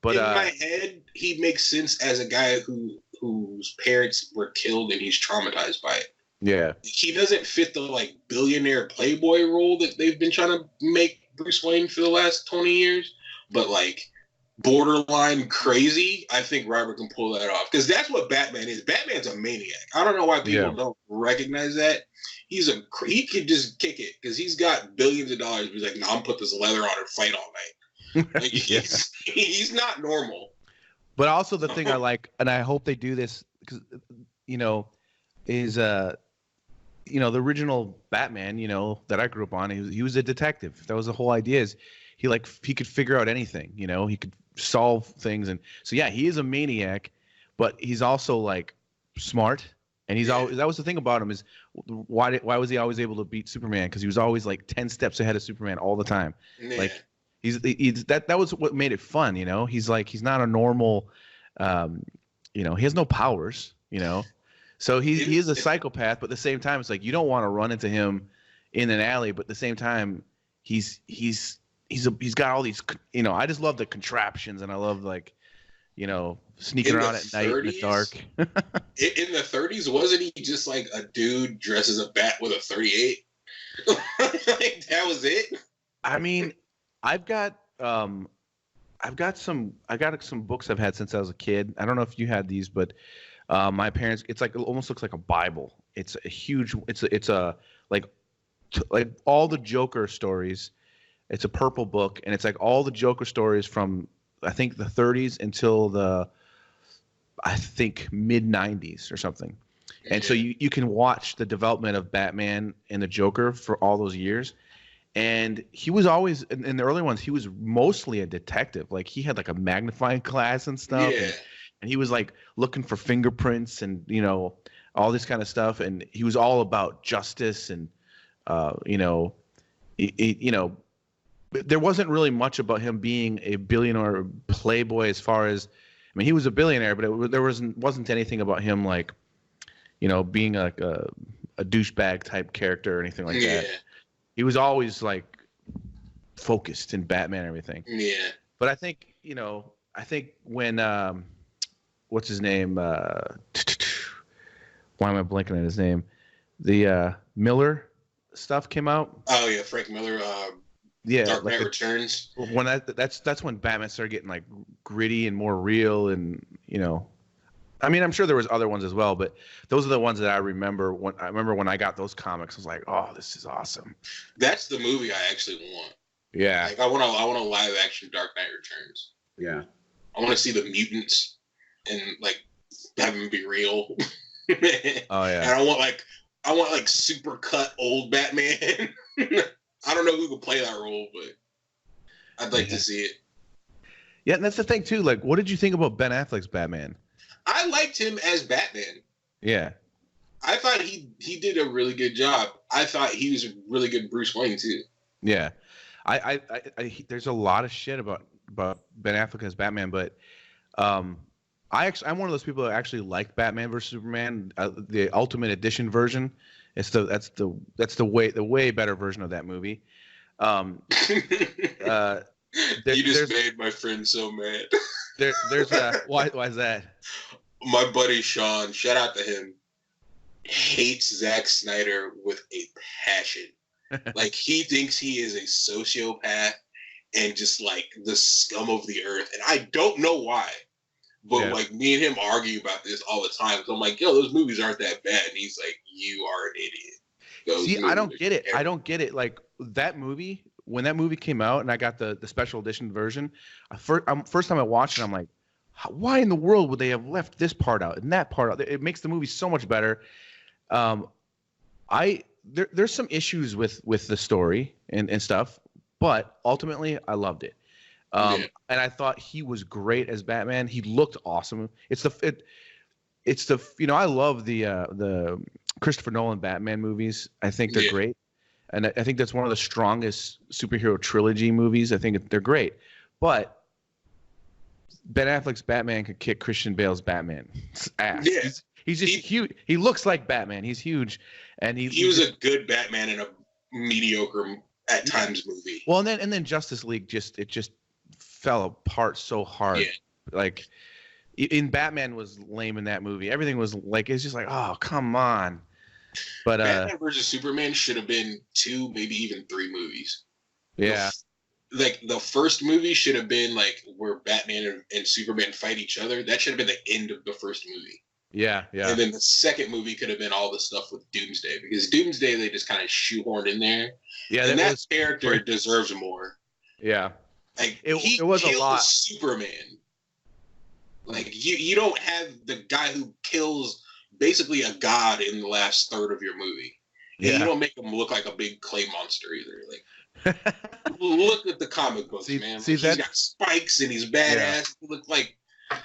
But in my head, he makes sense as a guy whose parents were killed and he's traumatized by it. Yeah, he doesn't fit the like billionaire playboy role that they've been trying to make Bruce Wayne for the last 20 years, but like borderline crazy. I think Robert can pull that off because that's what Batman is. Batman's a maniac. I don't know why people don't recognize that. He could just kick it because he's got billions of dollars. He's like, no, I'm put this leather on and fight all night. Like, he's not normal. But also the thing I like, and I hope they do this because is the original Batman, that I grew up on. He was a detective. That was the whole idea. Is he could figure out anything. He could solve things, and so he is a maniac, but he's also like smart. And he's always, that was the thing about him is why was he always able to beat Superman? Because he was always like 10 steps ahead of Superman all the time. Yeah. Like he's that was what made it fun. He's not a normal, he has no powers. So he is a psychopath, but at the same time, it's like you don't want to run into him in an alley. But at the same time, he's got all these. I just love the contraptions, and I love sneaking around at night in the dark. In the 30s, wasn't he just like a dude dressed as a bat with a 38? Like that was it. I mean, I've got some books I've had since I was a kid. I don't know if you had these, but my parents, it almost looks like a Bible. It's a huge. It's like all the Joker stories. It's a purple book, and it's like all the Joker stories from I think the 30s until the mid 90s or something. And so you can watch the development of Batman and the Joker for all those years. And he was always in the early ones, he was mostly a detective. Like he had like a magnifying glass and stuff. Yeah. And he was like looking for fingerprints and, all this kind of stuff. And he was all about justice and, there wasn't really much about him being a billionaire playboy as far as, he was a billionaire, but there wasn't anything about him like, being like a douchebag type character or anything like that. He was always like focused in Batman and everything. Yeah. But I think, when, what's his name? Why am I blanking on his name? The Miller stuff came out. Oh yeah, Frank Miller. Dark Knight Returns. When that's when Batman started getting like gritty and more real, and I'm sure there was other ones as well, but those are the ones that I remember. When I got those comics, I was like, oh, this is awesome. That's the movie I actually want. Yeah, like I want a live action Dark Knight Returns. Yeah, I want to see the mutants and like have them be real. Oh yeah, and I want like super cut old Batman. I don't know who could play that role, but I'd like to see it. Yeah, and that's the thing too. Like, what did you think about Ben Affleck's Batman? I liked him as Batman. Yeah, I thought he did a really good job. I thought he was a really good Bruce Wayne too. Yeah, I there's a lot of shit about Ben Affleck as Batman, but I'm one of those people that actually like Batman vs Superman, the Ultimate Edition version. That's the way better version of that movie. You just made my friend so mad. There's why is that? My buddy Sean, shout out to him, hates Zack Snyder with a passion. Like he thinks he is a sociopath and just like the scum of the earth, and I don't know why. But like me and him argue about this all the time. So I'm like, yo, those movies aren't that bad. And he's like, you are an idiot. See, I don't get it. I don't get it. Like that movie, when that movie came out and I got the special edition version, first time I watched it, I'm like, why in the world would they have left this part out and that part out? It makes the movie so much better. There's some issues with the story and stuff, but ultimately I loved it. And I thought he was great as Batman. He looked awesome. I love the Christopher Nolan Batman movies. I think they're great. And I think that's one of the strongest superhero trilogy movies. I think they're great. But Ben Affleck's Batman could kick Christian Bale's Batman ass. Yeah. He's just huge. He looks like Batman. He's huge. And he was a good Batman in a mediocre at times movie. Well, and then Justice League just fell apart so hard. Yeah. Like in Batman was lame in that movie. Everything was like, it's just like, oh, come on. But Batman versus Superman should have been 2, maybe even 3 movies. Yeah. Like the first movie should have been like where Batman and Superman fight each other. That should have been the end of the first movie. Yeah. And then the second movie could have been all the stuff with Doomsday, because Doomsday they just kind of shoehorned in there. Yeah, and that character deserves more. Yeah. Like it was a lot. Superman. Like you don't have the guy who kills basically a god in the last third of your movie. And you don't make him look like a big clay monster either. Like look at the comic books, man. He's got spikes and he's badass. Yeah. He looks like a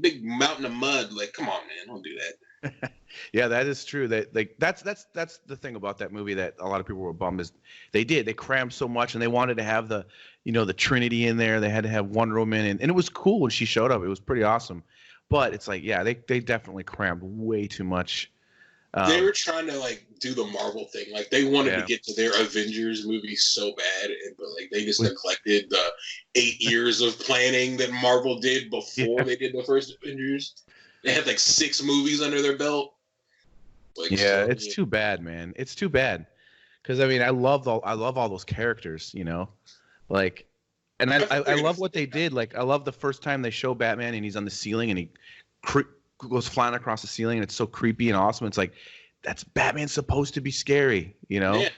big mountain of mud. Like, come on, man, don't do that. Yeah, that is true. That like that's the thing about that movie that a lot of people were bummed is they crammed so much, and they wanted to have the Trinity in there. They had to have Wonder Woman, and it was cool when she showed up. It was pretty awesome. But it's like, yeah, they definitely crammed way too much. They were trying to like do the Marvel thing. Like they wanted to get to their Avengers movie so bad, but like they just neglected the 8 years of planning that Marvel did before they did the first Avengers. They had like 6 movies under their belt. Like, it's too bad, man. It's too bad. Because I mean, I love all those characters, like, and I love what they did. Like, I love the first time they show Batman and he's on the ceiling and he goes flying across the ceiling and it's so creepy and awesome. It's like, that's Batman's supposed to be scary, Yeah.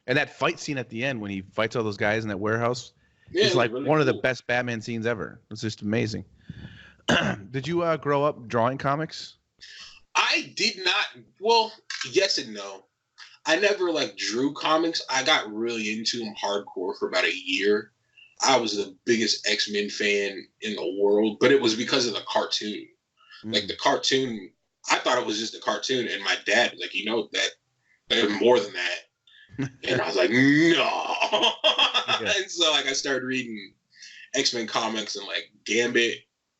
And that fight scene at the end when he fights all those guys in that warehouse is like really one of the best Batman scenes ever. It's just amazing. Did you grow up drawing comics? I did not. Well, yes and no. I never like drew comics. I got really into them hardcore for about a year. I was the biggest X-Men fan in the world, but it was because of the cartoon. Like the cartoon, I thought it was just a cartoon, and my dad was like, that there's more than that. And I was like, no. And so like I started reading X-Men comics, and like Gambit,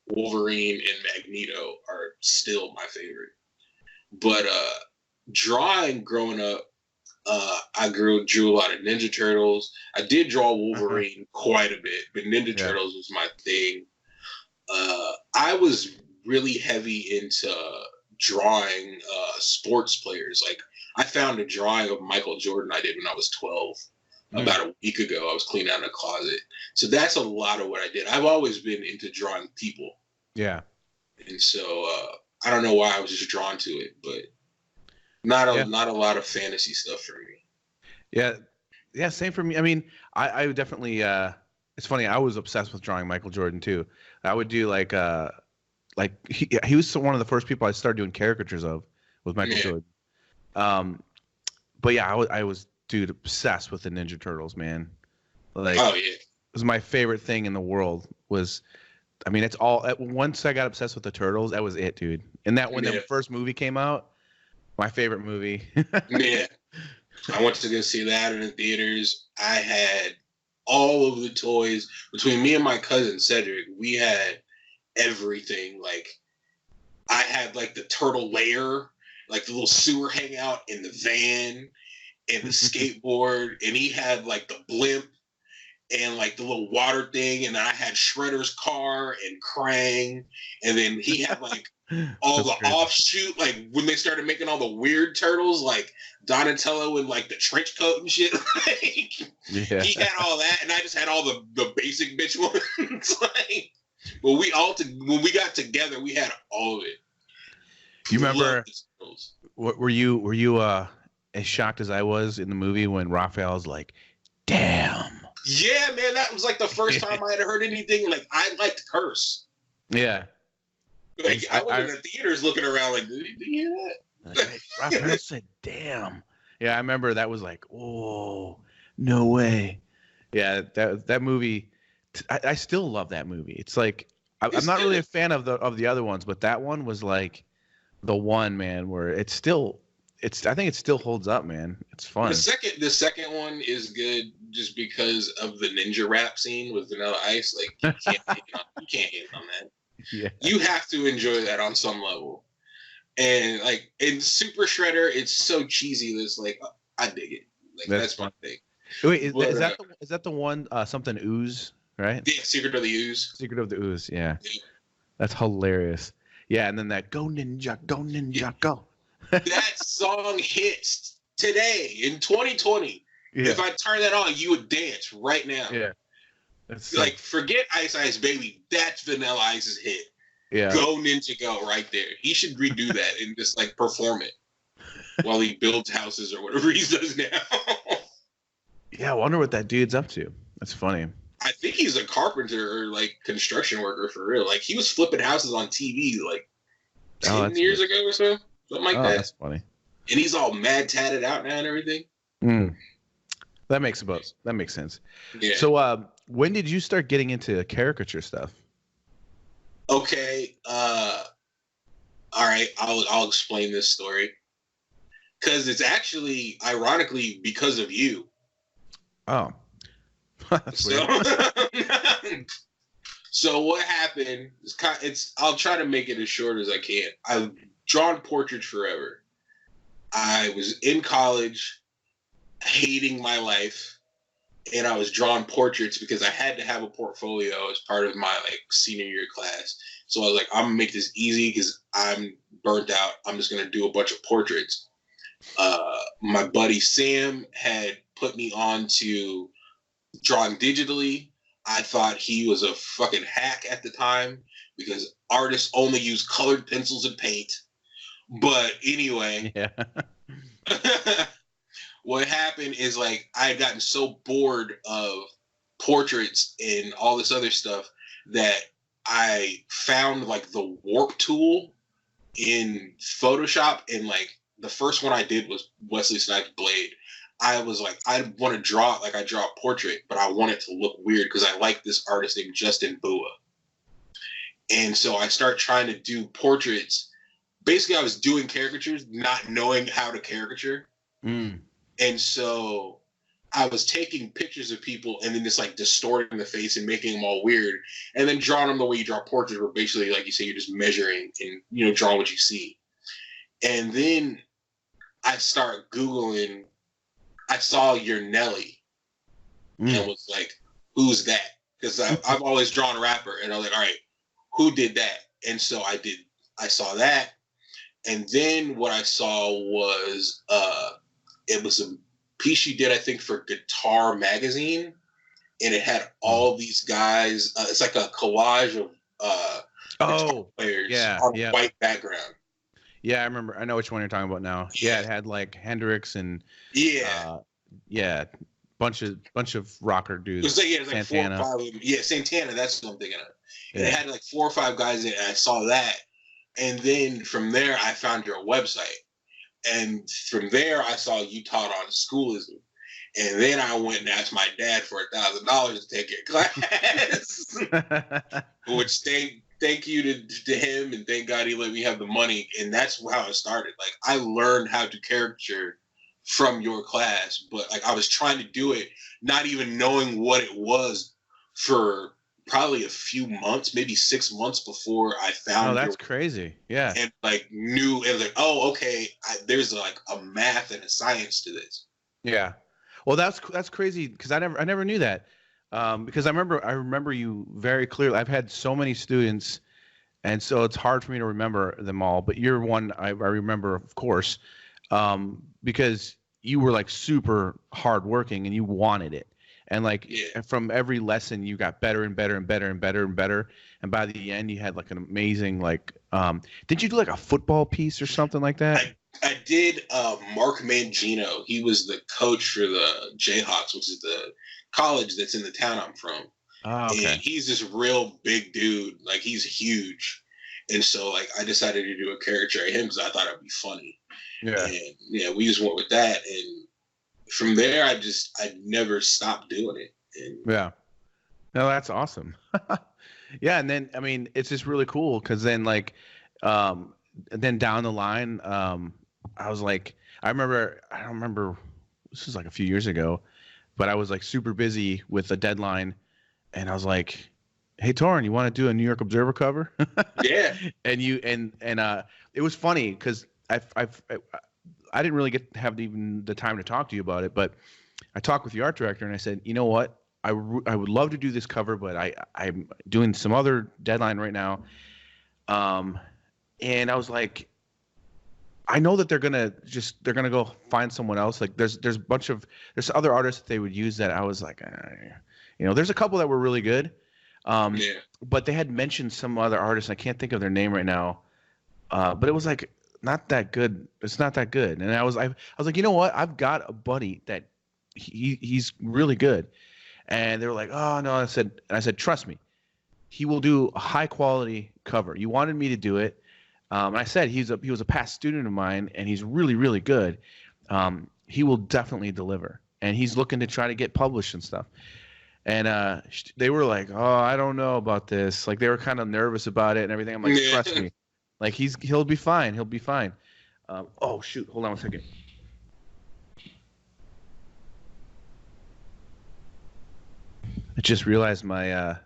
Wolverine, and Magneto are still my favorite. But drawing growing up, I drew a lot of Ninja Turtles. I did draw Wolverine quite a bit, but Ninja Turtles was my thing. I was really heavy into drawing sports players. Like I found a drawing of Michael Jordan I did when I was 12. About a week ago. I was cleaning out a closet. So that's a lot of what I did. I've always been into drawing people. Yeah. And so I don't know why I was just drawn to it, but not a lot of fantasy stuff for me. Yeah. Yeah, same for me. I mean, I would definitely it's funny, I was obsessed with drawing Michael Jordan too. I would do like he was one of the first people I started doing caricatures of, was Michael Jordan. But yeah, I was dude, obsessed with the Ninja Turtles, man. Like, it was my favorite thing in the world. I mean, it's all. Once I got obsessed with the Turtles, that was it, dude. And that when the first movie came out, my favorite movie. Yeah, I went to go see that in the theaters. I had all of the toys. Between me and my cousin Cedric, we had everything. Like, I had like the turtle lair, like the little sewer hangout in the van, and the skateboard, and he had like the blimp and like the little water thing, and I had Shredder's car and Krang, and then he had like all the offshoot, like when they started making all the weird turtles, like Donatello in like the trench coat and shit. He had all that, and I just had all the basic bitch ones. Like, but when we got together, we had all of it. You remember? Were you as shocked as I was in the movie when Raphael's like, damn. Yeah, man, that was like the first time I had heard anything. Like, I liked curse. Yeah. Like, I was in the theaters looking around like, did you hear that? Raphael said, damn. Yeah, I remember that was like, oh, no way. Yeah, that movie, I still love that movie. It's like, I'm not really a fan of the other ones, but that one was like the one, man, where it's still I think it still holds up, man. It's fun. The second one is good just because of the ninja rap scene with Vanilla Ice. Like you can't hate on that. Yeah. You have to enjoy that on some level. And like in Super Shredder, it's so cheesy that it's like I dig it. Like that's my thing. Wait, is that the one something ooze, right? Yeah, Secret of the Ooze. Secret of the Ooze, yeah. That's hilarious. Yeah, and then that go ninja, go. That song hits today in 2020. Yeah. If I turn that on, you would dance right now. Yeah. That's like forget Ice Ice Baby. That's Vanilla Ice's hit. Yeah. Go Ninja Go right there. He should redo that and just like perform it while he builds houses or whatever he does now. Yeah, I wonder what that dude's up to. That's funny. I think he's a carpenter or like construction worker for real. Like he was flipping houses on TV like 10 years ago or so. Something like that. That's funny. And he's all mad tatted out now and everything. That makes sense. Yeah. So when did you start getting into caricature stuff? Okay. All right. I'll explain this story. Because it's actually, ironically, because of you. Oh. That's weird. So what happened, I'll try to make it as short as I can. I've drawn portraits forever. I was in college, hating my life, and I was drawing portraits because I had to have a portfolio as part of my like senior year class. So I was like, I'm gonna make this easy because I'm burnt out. I'm just gonna do a bunch of portraits. My buddy Sam had put me on to drawing digitally. I thought he was a fucking hack at the time because artists only use colored pencils and paint. But anyway, yeah. What happened is like I had gotten so bored of portraits and all this other stuff that I found like the warp tool in Photoshop, and like the first one I did was Wesley Snipes' Blade. I was like, I want to draw it like I draw a portrait, but I want it to look weird because I like this artist named Justin Bua. And so I start trying to do portraits. Basically, I was doing caricatures, not knowing how to caricature. And so I was taking pictures of people and then just like distorting the face and making them all weird, and then drawing them the way you draw portraits, where basically, like you say, you're just measuring and, you know, drawing what you see. And then I start Googling. I saw your Nelly and was like, who's that? Because I've always drawn a rapper, and I was like, all right, who did that? And so I saw that. And then what I saw was, it was a piece you did, I think, for Guitar Magazine. And it had all these guys. It's like a collage of guitar players on a white background. Yeah, I remember. I know which one you're talking about now. Yeah, it had like Hendrix and bunch of rocker dudes. It was like Santana. 4 or 5 of them. Yeah, Santana. That's what I'm thinking of. And it had like 4 or 5 guys in it, and I saw that. And then from there, I found your website. And from there, I saw you taught on schoolism. And then I went and asked my dad for $1,000 to take your class. Which thank you to him, and thank God he let me have the money. And that's how it started. Like, I learned how to caricature from your class, but like I was trying to do it, not even knowing what it was, for probably a few months, maybe 6 months before I found. Oh, that's crazy. Yeah. And like knew, and like, oh, okay, there's like a math and a science to this. Yeah. Well, that's crazy because I never knew that. Because I remember you very clearly. I've had so many students, and so it's hard for me to remember them all. But you're one I remember, of course, because you were like super hardworking and you wanted it. And like from every lesson, you got better and better and better and better and better. And by the end, you had like an amazing like. Did you do like a football piece or something like that? I did. Mark Mangino. He was the coach for the Jayhawks, which is the college that's in the town I'm from. Oh, okay. And he's this real big dude. Like, he's huge. And so like I decided to do a caricature of him because I thought it'd be funny. Yeah. And yeah, we just went with that, and from there I never stopped doing it. And yeah. No, that's awesome. Yeah, and then I mean it's just really cool because then like then down the line I was like I don't remember. This was like a few years ago, but I was like super busy with a deadline, and I was like, "Hey, Torren, you want to do a New York Observer cover?" Yeah. And it was funny because I didn't really have even the time to talk to you about it, but I talked with the art director and I said, you know what, I would love to do this cover, but I'm doing some other deadline right now, and I was like, I know that they're gonna go find someone else. Like there's other artists that they would use that I was like, there's a couple that were really good, Yeah. but they had mentioned some other artists. I can't think of their name right now, but it was like not that good. It's not that good. And I was like, you know what? I've got a buddy that he's really good. And they were like, oh no. I said, trust me, he will do a high quality cover. You wanted me to do it. And I said he was a past student of mine, and he's really, really good. He will definitely deliver, and he's looking to try to get published and stuff. And they were like, "Oh, I don't know about this." Like they were kind of nervous about it and everything. I'm like, "Trust me, like he'll be fine. He'll be fine." Oh shoot, hold on one second. I just realized my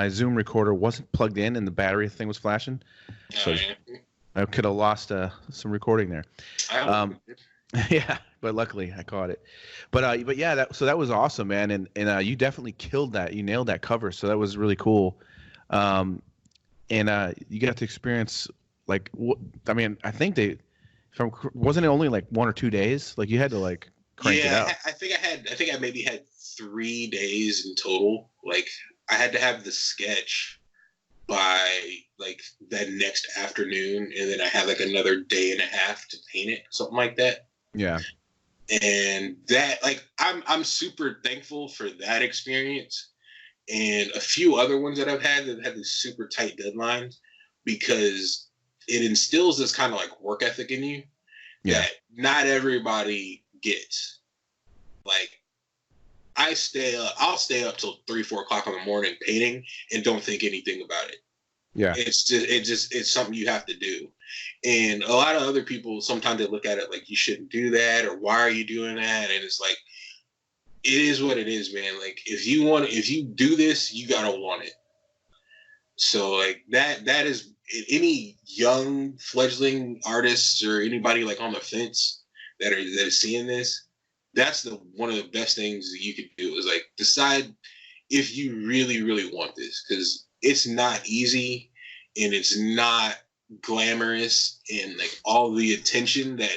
Zoom recorder wasn't plugged in, and the battery thing was flashing. So I could have lost some recording there. Yeah, but luckily I caught it. But yeah, that was awesome, man, and you definitely killed that. You nailed that cover, so that was really cool. And you got to experience like I mean, I think wasn't it only like 1 or 2 days? Like you had to like crank it out. I think I maybe had 3 days in total. Like I had to have the sketch by like that next afternoon, and then I had like another day and a half to paint it, something like that. Yeah. And that, like, I'm super thankful for that experience and a few other ones that I've had that had these super tight deadlines, because it instills this kind of like work ethic in you that not everybody gets. Like I'll stay up till 3-4 o'clock in the morning painting and don't think anything about it. Yeah. It's something you have to do. And a lot of other people, sometimes they look at it like you shouldn't do that, or why are you doing that? And it's like, it is what it is, man. Like if you do this, you gotta want it. So like that is any young fledgling artists or anybody like on the fence that is seeing this, that's one of the best things that you could do is like decide if you really, really want this, because it's not easy and it's not glamorous, and like all the attention that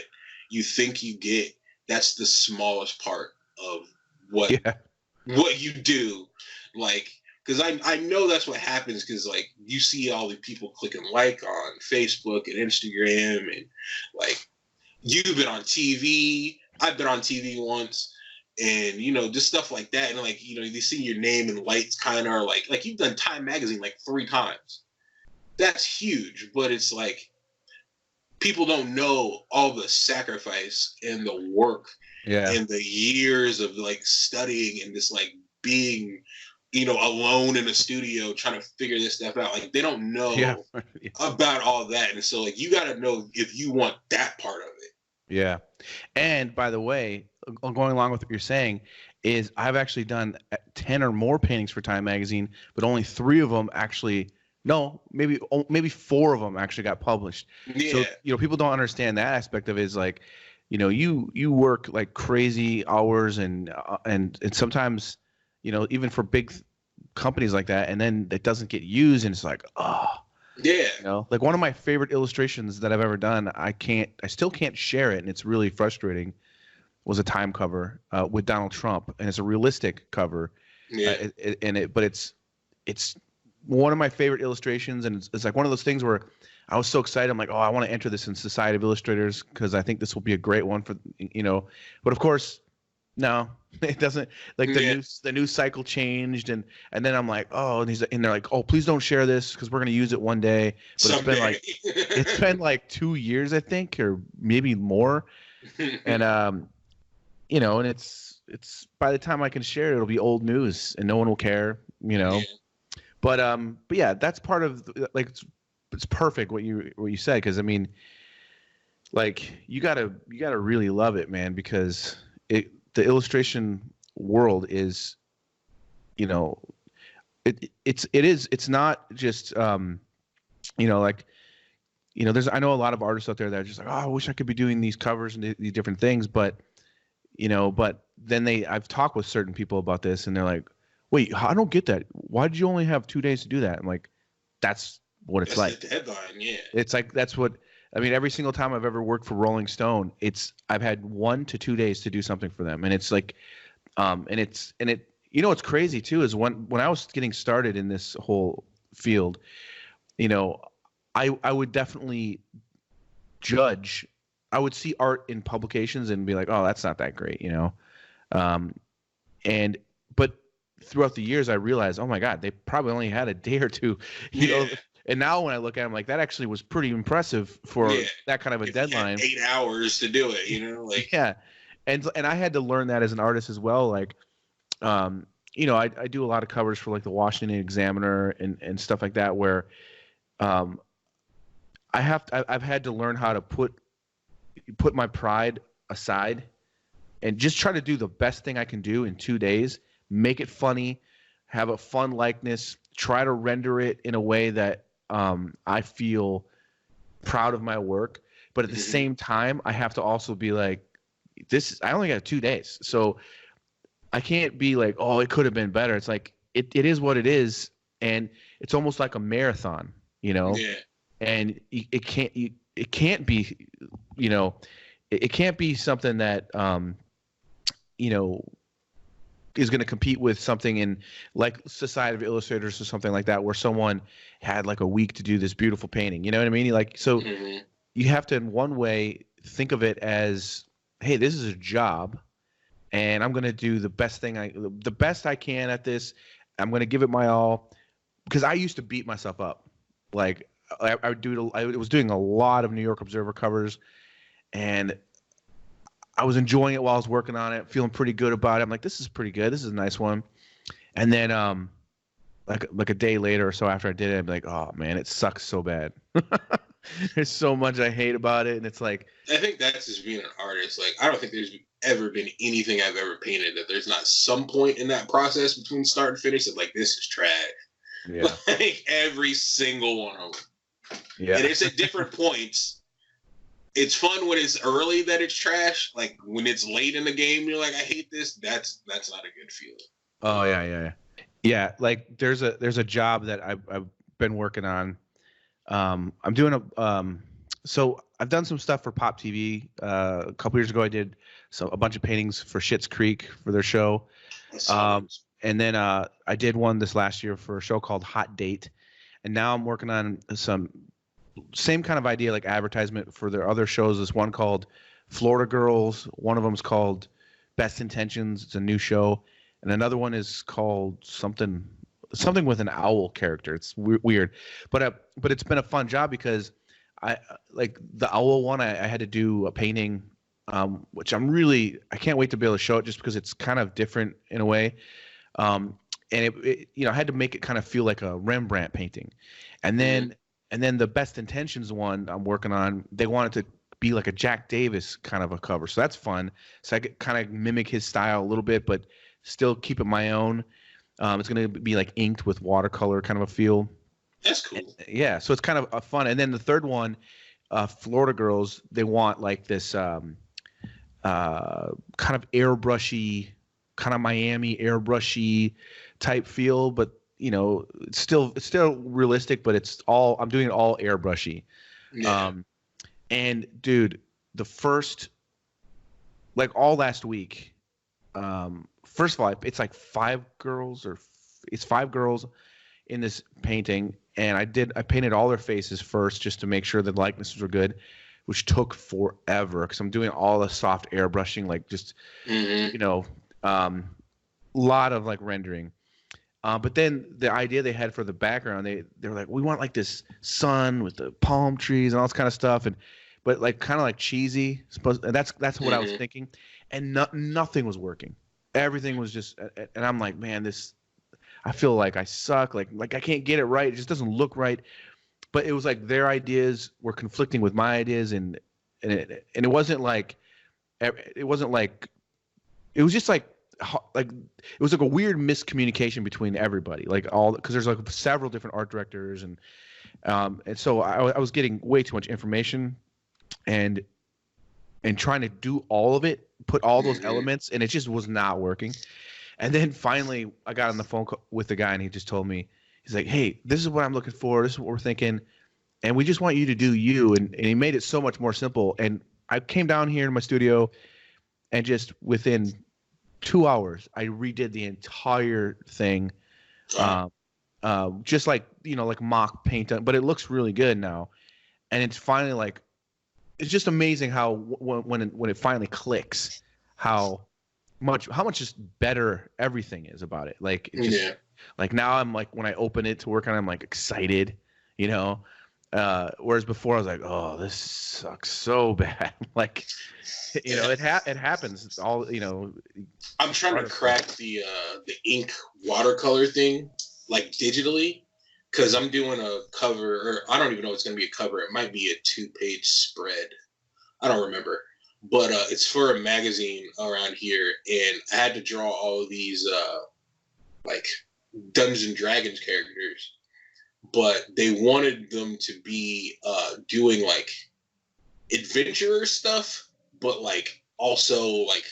you think you get, that's the smallest part of what you do. Like, because I know that's what happens, because like you see all the people clicking like on Facebook and Instagram, and like you've been on TV, I've been on TV once, and just stuff like that, and like they see your name in lights kind of, like you've done Time magazine like 3 times. That's huge, but it's like people don't know all the sacrifice and the work and the years of like studying and just like being alone in a studio trying to figure this stuff out. Like they don't know about all that, and so like you got to know if you want that part of it. Yeah. And by the way, going along with what you're saying, is I've actually done 10 or more paintings for Time magazine, but only 3 of them actually, no, maybe 4 of them actually got published. Yeah. So, people don't understand that aspect of it, is like, you work like crazy hours and sometimes, even for big companies like that, and then it doesn't get used, and it's like, oh. Yeah. Like one of my favorite illustrations that I've ever done, I still can't share it, and it's really frustrating, was a Time cover with Donald Trump, and it's a realistic cover. Yeah. But it's one of my favorite illustrations, and it's like one of those things where I was so excited. I'm like, oh, I want to enter this in Society of Illustrators because I think this will be a great one for But of course, no, it doesn't. Like the news cycle changed, and then I'm like, oh, and they're like, oh, please don't share this because we're gonna use it one day. But someday. it's been like 2 years, I think, or maybe more, and and it's by the time I can share it, it'll be old news, and no one will care, Yeah. But yeah, that's part of like it's perfect what you said, because I mean, like you gotta really love it, man, because the illustration world is, you know, it's not just like, there's, I know a lot of artists out there that are just like, oh, I wish I could be doing these covers and these different things, but then I've talked with certain people about this, and they're like, wait, I don't get that. Why did you only have 2 days to do that? I'm like, that's what it's like. The deadline, yeah. It's like, that's what, I mean, every single time I've ever worked for Rolling Stone, I've had 1 to 2 days to do something for them. And it's like, it's crazy too, is when I was getting started in this whole field, I would definitely judge. I would see art in publications and be like, oh, that's not that great, but throughout the years, I realized, oh my God, they probably only had a day or two, you know. And now when I look at them, like, that actually was pretty impressive for that kind of a deadline. 8 hours to do it, like. Yeah, and I had to learn that as an artist as well. Like, I do a lot of covers for like the Washington Examiner and stuff like that, where I've had to learn how to put my pride aside and just try to do the best thing I can do in 2 days. Make it funny, have a fun likeness, try to render it in a way that I feel proud of my work. But at the same time, I have to also be like, I only got 2 days. So I can't be like, oh, it could have been better. It's like, it is what it is. And it's almost like a marathon, Yeah. And it can't be, it can't be something that, is going to compete with something in like Society of Illustrators or something like that, where someone had like a week to do this beautiful painting. You know what I mean? Like, so you have to, in one way, think of it as, hey, this is a job, and I'm going to do the best I can at this. I'm going to give it my all, because I used to beat myself up. Like, I was doing a lot of New York Observer covers, and I was enjoying it while I was working on it, feeling pretty good about it. I'm like, this is pretty good. This is a nice one. And then like a day later or so after I did it, I'm like, oh man, it sucks so bad. There's so much I hate about it. And it's like, I think that's just being an artist. Like, I don't think there's ever been anything I've ever painted that there's not some point in that process between start and finish that, like, this is trash. Yeah. Like, every single one of them. Yeah. And it's at different points. It's fun when it's early that it's trash. Like, when it's late in the game, you're like, I hate this. That's not a good feeling. Oh yeah. Like, there's a job that I've been working on. I'm doing so I've done some stuff for Pop TV. A couple years ago, I did a bunch of paintings for Schitt's Creek for their show. And then I did one this last year for a show called Hot Date. And now I'm working on some same kind of idea, like advertisement for their other shows. This one called Florida Girls. One of them is called Best Intentions. It's a new show. And another one is called something with an owl character. It's weird. But it's been a fun job, because I like the owl one. I had to do a painting, which I can't wait to be able to show it, just because it's kind of different in a way. And it I had to make it kind of feel like a Rembrandt painting. And then the Best Intentions one I'm working on, they wanted to be like a Jack Davis kind of a cover. So that's fun. So I could kind of mimic his style a little bit, but still keep it my own. It's going to be like inked with watercolor kind of a feel. That's cool. Yeah. So it's kind of a fun. And then the third one, Florida Girls, they want like this kind of airbrushy, kind of Miami airbrushy type feel, but it's still realistic, but I'm doing it all airbrushy. Yeah. And dude, the first, like, all last week, first of all, it's like 5 girls in this painting. And I painted all their faces first, just to make sure the likenesses were good, which took forever, because I'm doing all the soft airbrushing, like just, lot of like rendering. But then the idea they had for the background, they were like, we want like this sun with the palm trees and all this kind of stuff, but like kind of like cheesy. That's what I was thinking, and nothing was working. Everything was just, and I'm like, man, I feel like I suck. Like I can't get it right. It just doesn't look right. But it was like their ideas were conflicting with my ideas, and it wasn't like it wasn't like it was just like it was like a weird miscommunication between everybody, like all because there's like several different art directors and so I was getting way too much information and trying to do all of it, put all those elements, and it just was not working. And then finally I got on the phone with the guy and he just told me, he's like, hey, this is what I'm looking for, this is what we're thinking, and we just want you to do you. And he made it so much more simple. And I came down here in my studio and just within 2 hours I redid the entire thing. Just like, like mock paint, but it looks really good now. And it's finally like, it's just amazing how when it finally clicks, how much just better everything is about it. Like, it just, like now I'm like, when I open it to work on it, I'm like excited, whereas before I was like, oh, this sucks so bad. Like, it happens. It's all, I'm trying to crack the ink watercolor thing, like digitally, because I'm doing a cover, or I don't even know if it's going to be a cover. It might be a 2-page spread. I don't remember. But it's for a magazine around here, and I had to draw all of these like Dungeons and Dragons characters, but they wanted them to be doing like adventurer stuff, but like also like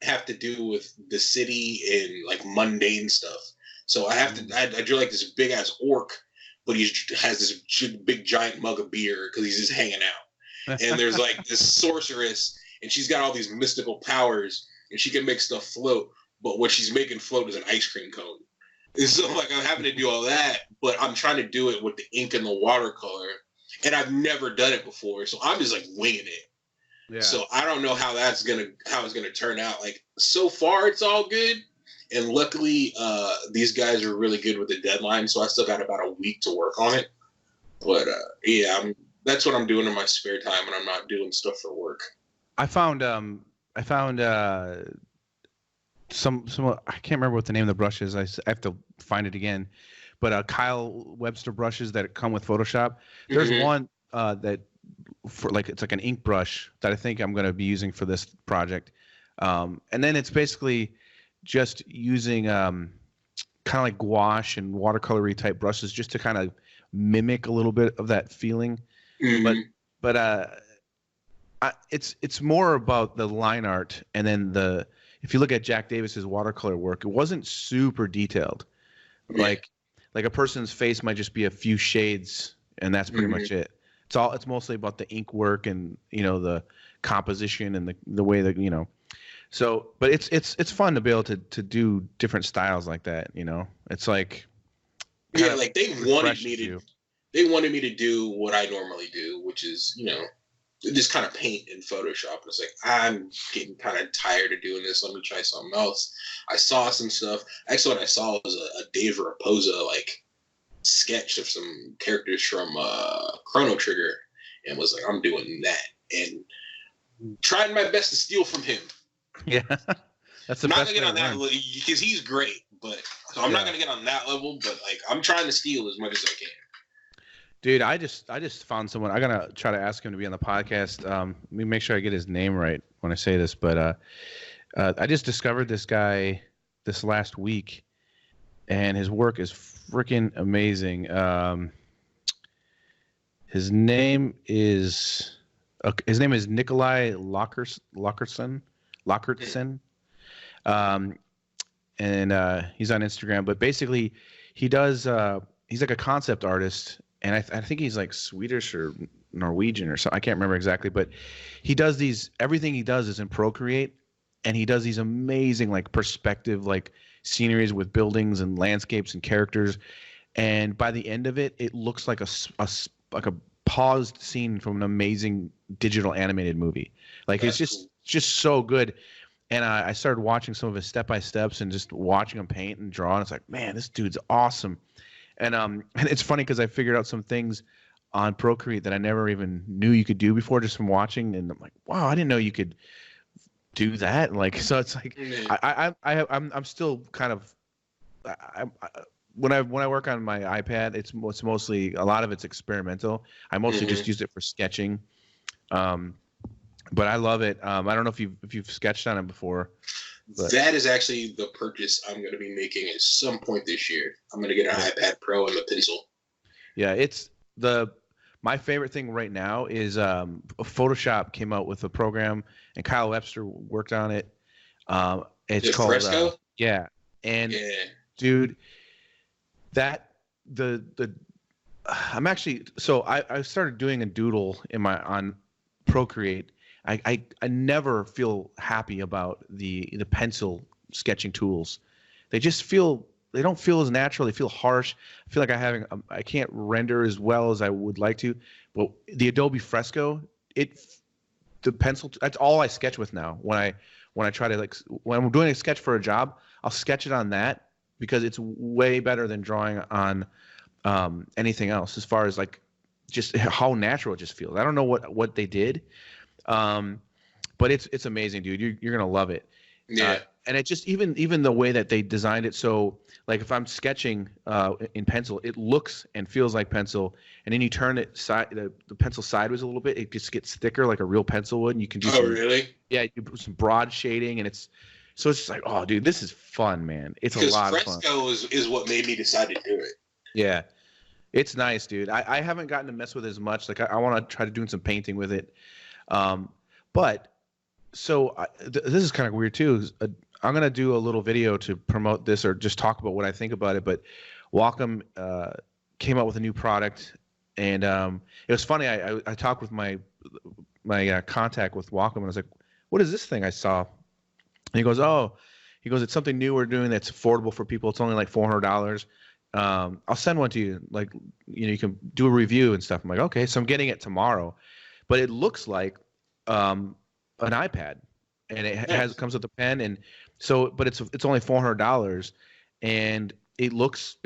have to do with the city and like mundane stuff. So I have to, I drew like this big ass orc, but he has this big giant mug of beer because he's just hanging out. And there's like this sorceress, and she's got all these mystical powers, and she can make stuff float. But what she's making float is an ice cream cone. And so like I'm having to do all that, but I'm trying to do it with the ink and the watercolor, and I've never done it before, so I'm just like winging it. Yeah. So I don't know how it's gonna turn out. Like so far, it's all good. And luckily, these guys are really good with the deadline, so I still got about a week to work on it. But that's what I'm doing in my spare time when I'm not doing stuff for work. I found some I can't remember what the name of the brush is. I have to find it again. But Kyle Webster brushes that come with Photoshop. There's one that for like it's like an ink brush that I think I'm going to be using for this project. And then it's basically just using kind of like gouache and watercolory type brushes just to kind of mimic a little bit of that feeling. But it's more about the line art, and then if you look at Jack Davis's watercolor work, it wasn't super detailed. Like a person's face might just be a few shades, and that's pretty much it. It's mostly about the ink work and the composition and the way that So, but it's fun to be able to do different styles like that. It's like like they wanted me to do what I normally do, which is just kind of paint in Photoshop. And it's like I'm getting kind of tired of doing this. Let me try something else. I saw some stuff. Actually, what I saw was a Dave Raposa like sketch of some characters from Chrono Trigger, and was like, I'm doing that and trying my best to steal from him. Yeah, that's the I'm not best gonna get on that level because he's great, but so I'm not gonna get on that level. But like, I'm trying to steal as much as I can. Dude, I just found someone. I'm gonna try to ask him to be on the podcast. Let me make sure I get his name right when I say this. But I just discovered this guy this last week, and his work is freaking amazing. His name is Nikolai Lockertson. And he's on Instagram, but basically he does he's like a concept artist, and I think he's like Swedish or Norwegian or something. I can't remember exactly, but he does everything he does is in Procreate, and he does these amazing like perspective like sceneries with buildings and landscapes and characters, and by the end of it, it looks like a paused scene from an amazing digital animated movie. Like That's it's just so good. And I started watching some of his step-by-steps and just watching him paint and draw. And it's like, man, this dude's awesome. And it's funny because I figured out some things on Procreate that I never even knew you could do before just from watching. And I'm like, wow, I didn't know you could do that. And like, so it's like, I'm still kind of, when I work on my iPad, it's mostly, a lot of it's experimental. I mostly just use it for sketching. but I love it. I don't know if you've sketched on it before. But that is actually the purchase I'm going to be making at some point this year. I'm going to get an iPad Pro and a pencil. Yeah, my favorite thing right now is Photoshop came out with a program, and Kyle Webster worked on it. It's called Fresco. Yeah, and dude, I'm actually I started doing a doodle on Procreate. I never feel happy about the pencil sketching tools. They don't feel as natural. They feel harsh. I feel like I can't render as well as I would like to. But the Adobe Fresco, the pencil, that's all I sketch with now. When I try to when I'm doing a sketch for a job, I'll sketch it on that because it's way better than drawing on anything else as far as like just how natural it just feels. I don't know what they did, but it's amazing, dude. You're gonna love it. Yeah. And it just even the way that they designed it, so like if I'm sketching in pencil, it looks and feels like pencil, and then you turn it the pencil sideways a little bit, it just gets thicker like a real pencil would, and you can do really? Yeah, you put some broad shading, and it's just like, oh dude, this is fun, man. It's a lot of fun. Fresco is what made me decide to do it. Yeah. It's nice, dude. I haven't gotten to mess with it as much. Like I want to try to do some painting with it. But this is kind of weird too. I'm going to do a little video to promote this or just talk about what I think about it. But Wacom came out with a new product, and it was funny. I talked with my contact with Wacom, and I was like, what is this thing I saw? And he goes, it's something new we're doing that's affordable for people. It's only like $400. I'll send one to you. Like, you can do a review and stuff. I'm like, okay. So I'm getting it tomorrow, but it looks like an iPad, and it comes with a pen, and so, but it's only $400, and it looks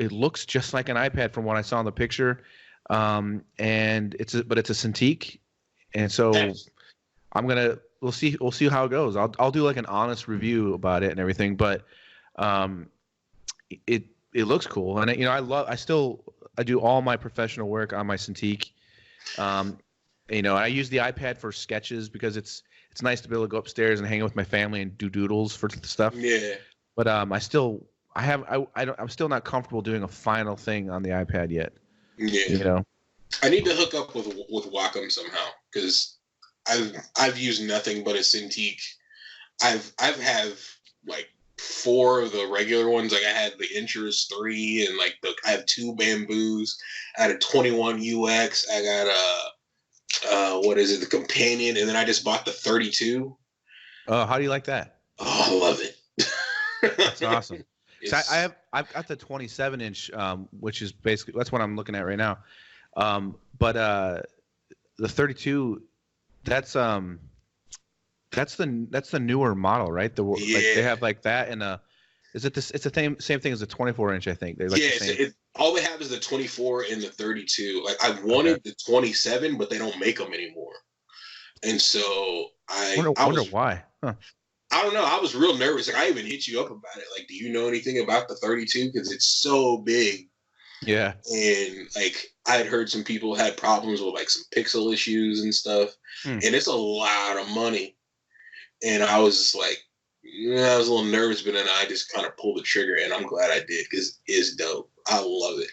just like an iPad from what I saw in the picture, and it's a Cintiq, and so we'll see how it goes. I'll do like an honest review about it and everything, but it looks cool, and I do all my professional work on my Cintiq. I use the iPad for sketches because it's nice to be able to go upstairs and hang out with my family and do doodles for stuff. Yeah. But I'm still not comfortable doing a final thing on the iPad yet. Yeah. I need to hook up with Wacom somehow because I've used nothing but a Cintiq. I've have like 4 of the regular ones. Like I had the Inturus 3 and I have 2 Bamboos. I had a 21 UX. I got the Companion, and then I just bought the 32. How do you like that? Oh, I love it. That's awesome. So I've got the 27-inch, which is basically that's what I'm looking at right now. But the 32, that's the newer model, right? Like they have like that, and is it this? It's the same thing as the 24-inch, I think. They're like the same. All they have is the 24 and the 32. Like I wanted the 27, but they don't make them anymore. And so I wonder why. Huh. I don't know. I was real nervous. Like I even hit you up about it. Like, do you know anything about the 32? Because it's so big. Yeah. And like I had heard some people had problems with like some pixel issues and stuff. And it's a lot of money. And I was just like, I was a little nervous, but then I just kind of pulled the trigger, and I'm glad I did because it's dope. I love it.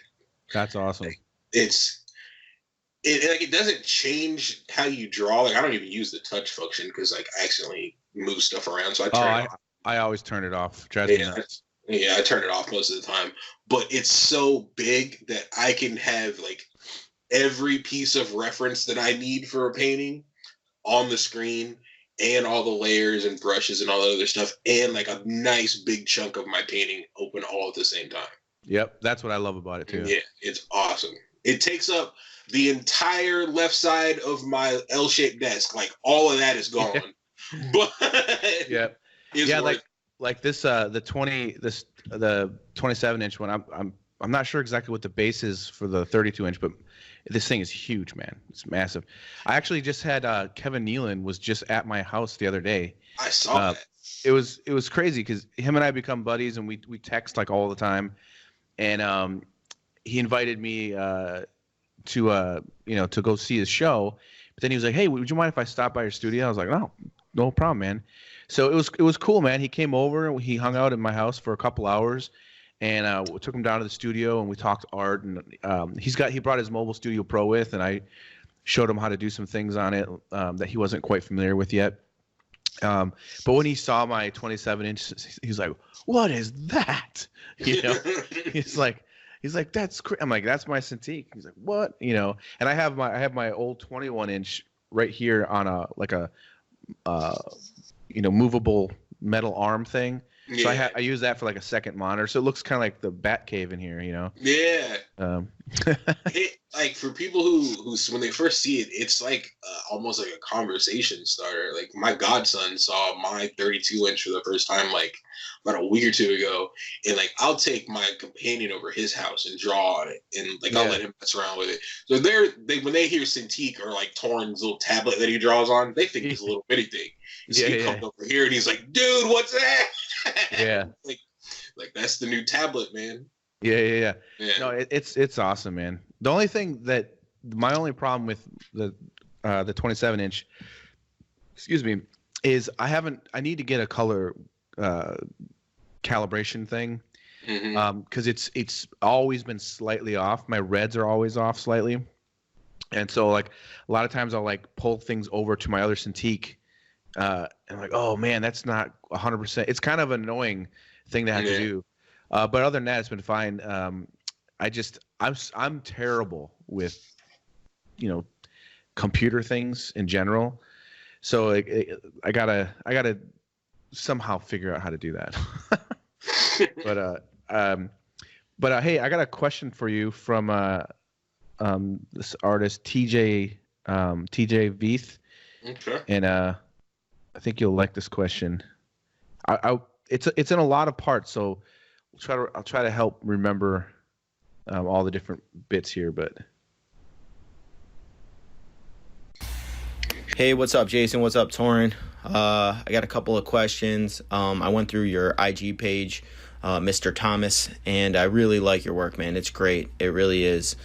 That's awesome. Like, it doesn't change how you draw. Like I don't even use the touch function because like I accidentally move stuff around, so I turn it off. I always turn it off. Drives me nuts. I turn it off most of the time. But it's so big that I can have like every piece of reference that I need for a painting on the screen, and all the layers and brushes and all that other stuff, and like a nice big chunk of my painting open all at the same time. Yep, that's what I love about it too. Yeah, it's awesome. It takes up the entire left side of my L-shaped desk. Like all of that is gone. But like this the 27-inch one. I'm not sure exactly what the base is for the 32-inch, but this thing is huge, man. It's massive. I actually just had Kevin Nealon was just at my house the other day. I saw that. It was crazy because him and I become buddies, and we text like all the time. And he invited me to go see his show But then he was like, "Hey, would you mind if I stop by your studio?" I was like, "No, no problem, man." So it was cool, man. He came over and he hung out at my house for a couple hours, and we took him down to the studio and we talked art. And he brought his Mobile Studio Pro with, and I showed him how to do some things on it that he wasn't quite familiar with yet. But when he saw my 27-inch, he was like, "What is that?" You know, he's like, "That's I'm like, "That's my Cintiq." He's like, "What?" You know, and I have my old 21-inch right here on a movable metal arm thing. So I use that for like a second monitor. So it looks kind of like the Bat Cave in here, you know? Yeah. Like for people who when they first see it, it's like almost like a conversation starter. Like my godson saw my 32-inch for the first time like about a week or two ago, and like I'll take my companion over his house and draw on it, and like I'll let him mess around with it. So when they hear Cintiq or like Torren's little tablet that he draws on, they think it's a little bitty thing. So he comes over here and he's like, "Dude, what's that?" Yeah. like that's the new tablet, man. Yeah. No, it's awesome, man. The only thing my only problem with the 27-inch, excuse me, is I need to get a color calibration thing, because it's always been slightly off. My reds are always off slightly, and so like a lot of times I'll like pull things over to my other Cintiq, and I'm like, oh man, that's not 100%. It's kind of an annoying thing to have to do. But other than that, it's been fine. I'm terrible with, computer things in general. So I gotta somehow figure out how to do that. But hey, I got a question for you from this artist TJ Veith. Okay. And I think you'll like this question. It's in a lot of parts, so I'll try to help remember all the different bits here. But hey, what's up, Jason? What's up, Torren? I got a couple of questions. I went through your IG page, Mr. Thomas, and I really like your work, man. It's great. It really is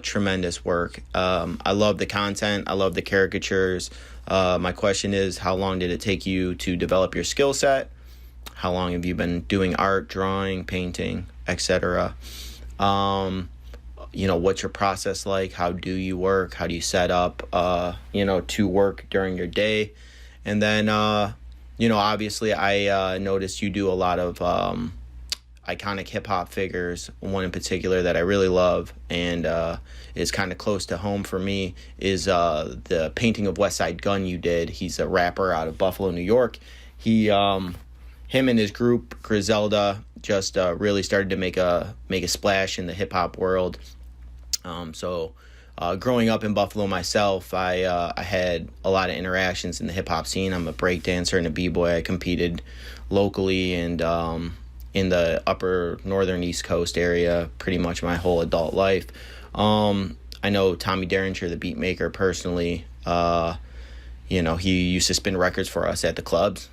tremendous work. I love the content. I love the caricatures. My question is, how long did it take you to develop your skill set? How long have you been doing art, drawing, painting, etc.? What's your process like? How do you work? How do you set up, to work during your day? And then, obviously I noticed you do a lot of iconic hip hop figures. One in particular that I really love and is kind of close to home for me is the painting of West Side Gun you did. He's a rapper out of Buffalo, New York. Him and his group Griselda just really started to make a splash in the hip hop world. So growing up in Buffalo myself, I had a lot of interactions in the hip hop scene. I'm a break dancer and a b-boy. I competed locally and in the upper northern East Coast area pretty much my whole adult life. I know Tommy Derringer, the beat maker, personally. He used to spin records for us at the clubs,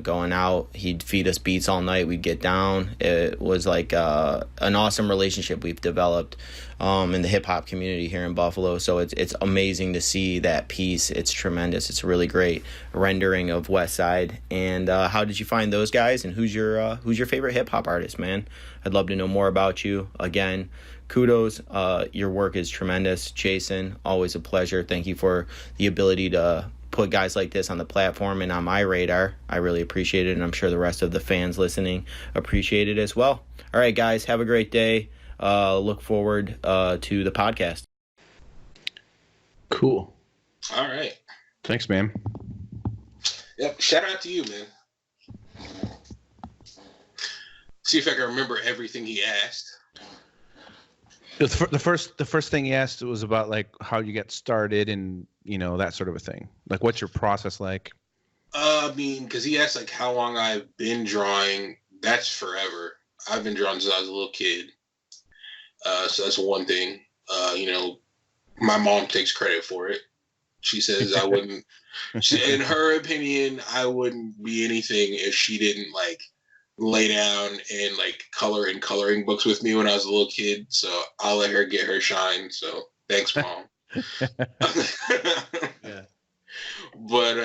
going out. He'd feed us beats all night. We'd get down. It was like an awesome relationship we've developed in the hip-hop community here in Buffalo. So it's amazing to see that piece. It's tremendous. It's a really great rendering of West Side. And how did you find those guys? And who's your favorite hip-hop artist, man? I'd love to know more about you. Again, kudos. Your work is tremendous. Jason, always a pleasure. Thank you for the ability to put guys like this on the platform and on my radar. I really appreciate it, and I'm sure the rest of the fans listening appreciate it as well. All right, guys, have a great day. Look forward to the podcast. Cool. All right. Thanks, man. Yep. Shout out to you, man. See if I can remember everything he asked. The first thing he asked was about like how you get started and that sort of a thing. Like, what's your process like? Because he asked like how long I've been drawing. That's forever. I've been drawing since I was a little kid. So that's one thing. My mom takes credit for it. She says I wouldn't. In her opinion, I wouldn't be anything if she didn't like lay down and like color in coloring books with me when I was a little kid. So I'll let her get her shine. So thanks, Mom. Yeah. But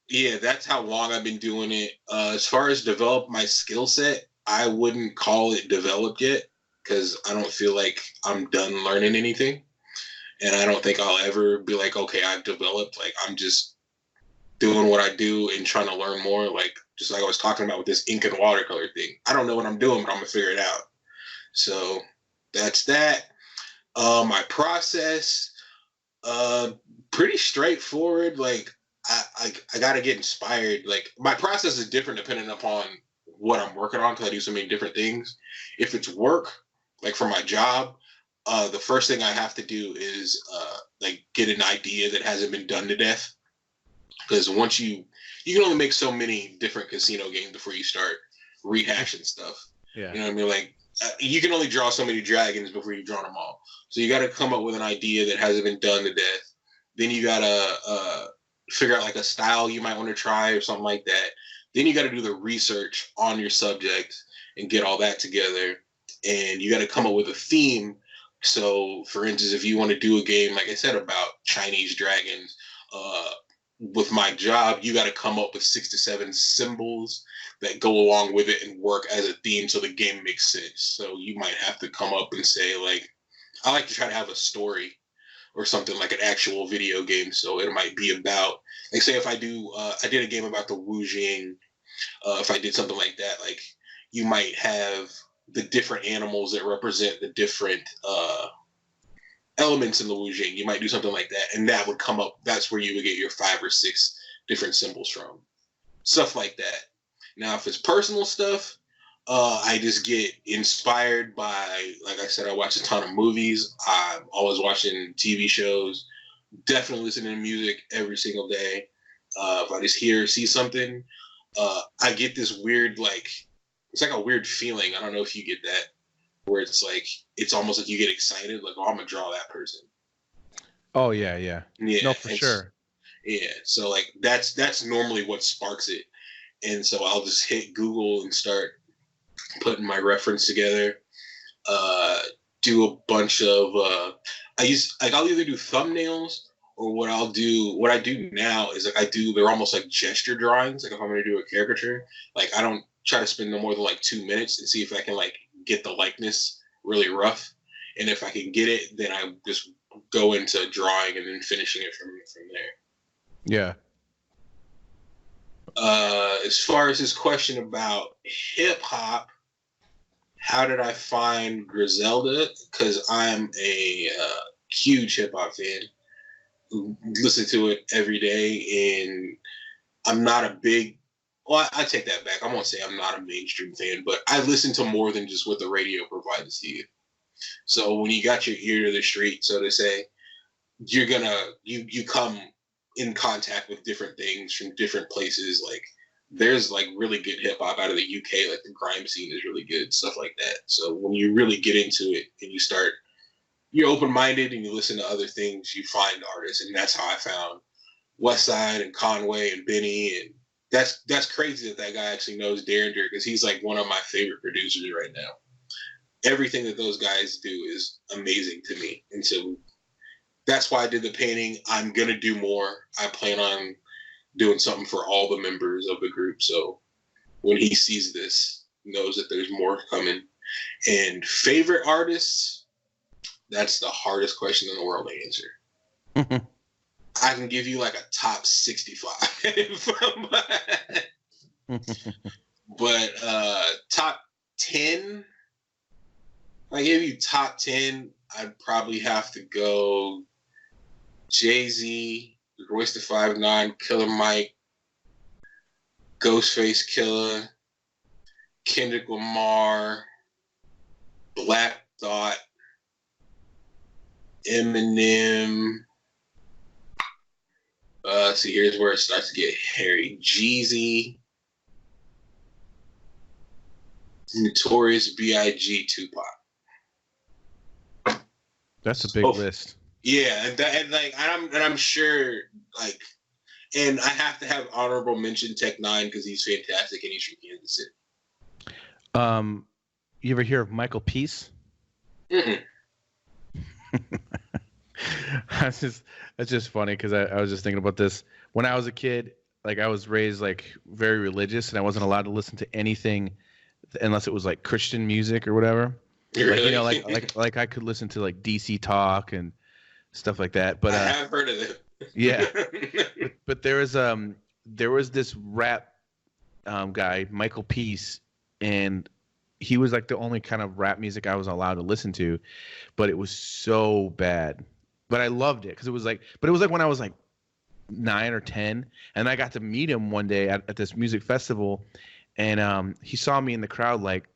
yeah, that's how long I've been doing it. As far as develop my skill set, I wouldn't call it developed yet because I don't feel like I'm done learning anything. And I don't think I'll ever be like, okay, I've developed. Like, I'm just doing what I do and trying to learn more. Like, just like I was talking about with this ink and watercolor thing. I don't know what I'm doing, but I'm going to figure it out. So that's that. My process, pretty straightforward. Like, I got to get inspired. Like, my process is different depending upon what I'm working on because I do so many different things. If it's work, like for my job, the first thing I have to do is like get an idea that hasn't been done to death. Because once you can only make so many different casino games before you start rehashing stuff. Yeah. You know what I mean? Like you can only draw so many dragons before you've drawn them all. So you got to come up with an idea that hasn't been done to death. Then you got to figure out like a style you might want to try or something like that. Then you got to do the research on your subject and get all that together. And you got to come up with a theme. So, for instance, if you want to do a game, like I said, about Chinese dragons, with my job, you got to come up with 6 to 7 symbols that go along with it and work as a theme so the game makes sense. So you might have to come up and say, like, I like to try to have a story or something like an actual video game. So it might be about, like, say if I did a game about the Wu Jing, if I did something like that, like, you might have the different animals that represent the different elements in the Wu Jing. You might do something like that, and that would come up. That's where you would get your 5 or 6 different symbols from. Stuff like that. Now, if it's personal stuff, I just get inspired by, like I said, I watch a ton of movies. I'm always watching TV shows. Definitely listening to music every single day. If I just hear or see something, I get this weird, like, it's like a weird feeling. I don't know if you get that, where it's like, it's almost like you get excited, like, oh, I'm going to draw that person. Oh, yeah, yeah. Yeah. No, for sure. Yeah. So, like, that's normally what sparks it. And so I'll just hit Google and start putting my reference together. Do a bunch of, I'll either do thumbnails or what I do now is like they're almost like gesture drawings. Like if I'm going to do a caricature, like I don't try to spend no more than like 2 minutes and see if I can like get the likeness really rough. And if I can get it, then I just go into drawing and then finishing it from there. Yeah. As far as his question about hip hop, how did I find Griselda? Because I'm a huge hip hop fan. Listen to it every day, and I'm not a big. Well, I take that back. I won't say I'm not a mainstream fan, but I listen to more than just what the radio provides to you. So when you got your ear to the street, so to say, you're gonna you come in contact with different things from different places. Like there's like really good hip hop out of the UK, like the grime scene is really good, stuff like that. So when you really get into it and you're open-minded and you listen to other things, you find artists, and that's how I found Westside and Conway and Benny, and that's crazy that guy actually knows Derringer because he's like one of my favorite producers right now. Everything that those guys do is amazing to me, and so that's why I did the painting. I'm gonna do more. I plan on doing something for all the members of the group, so when he sees this, knows that there's more coming. And favorite artists, that's the hardest question in the world to answer. I can give you like a top 65. But top 10, if I give you top 10, I'd probably have to go Jay-Z, Royce the 5'9", Killer Mike, Ghostface Killer, Kendrick Lamar, Black Thought, Eminem. See, here's where it starts to get hairy. Jeezy, Notorious B.I.G., Tupac. That's a big list. Yeah, I'm sure, like, and I have to have honorable mention Tech Nine because he's fantastic and he's from Kansas City. You ever hear of Michael Peace? Mm-mm. That's just funny because I was just thinking about this when I was a kid. Like I was raised like very religious, and I wasn't allowed to listen to anything unless it was like Christian music or whatever. Really? Like like I could listen to like DC Talk and stuff like that. But I have heard of it. yeah, but there was this rap guy, Michael Peace, and he was like the only kind of rap music I was allowed to listen to, but it was so bad. But I loved it because it was like when I was like 9 or 10, and I got to meet him one day at this music festival, and he saw me in the crowd like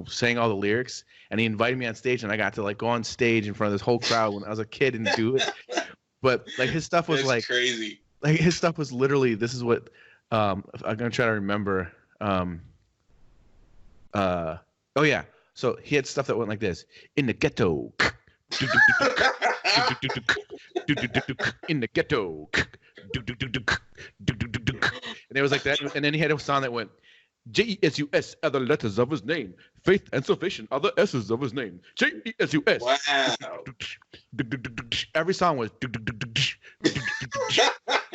saying all the lyrics, and he invited me on stage, and I got to like go on stage in front of this whole crowd when I was a kid and do it. But like his stuff was That's like crazy. Like his stuff was literally, this is what I'm gonna try to remember. Oh yeah, so he had stuff that went like this: in the ghetto, in the ghetto, and it was like that. And then he had a song that went J-E-S-U-S are the letters of his name. Faith and salvation are the S's of his name. J-E-S-U-S. Wow. Every song was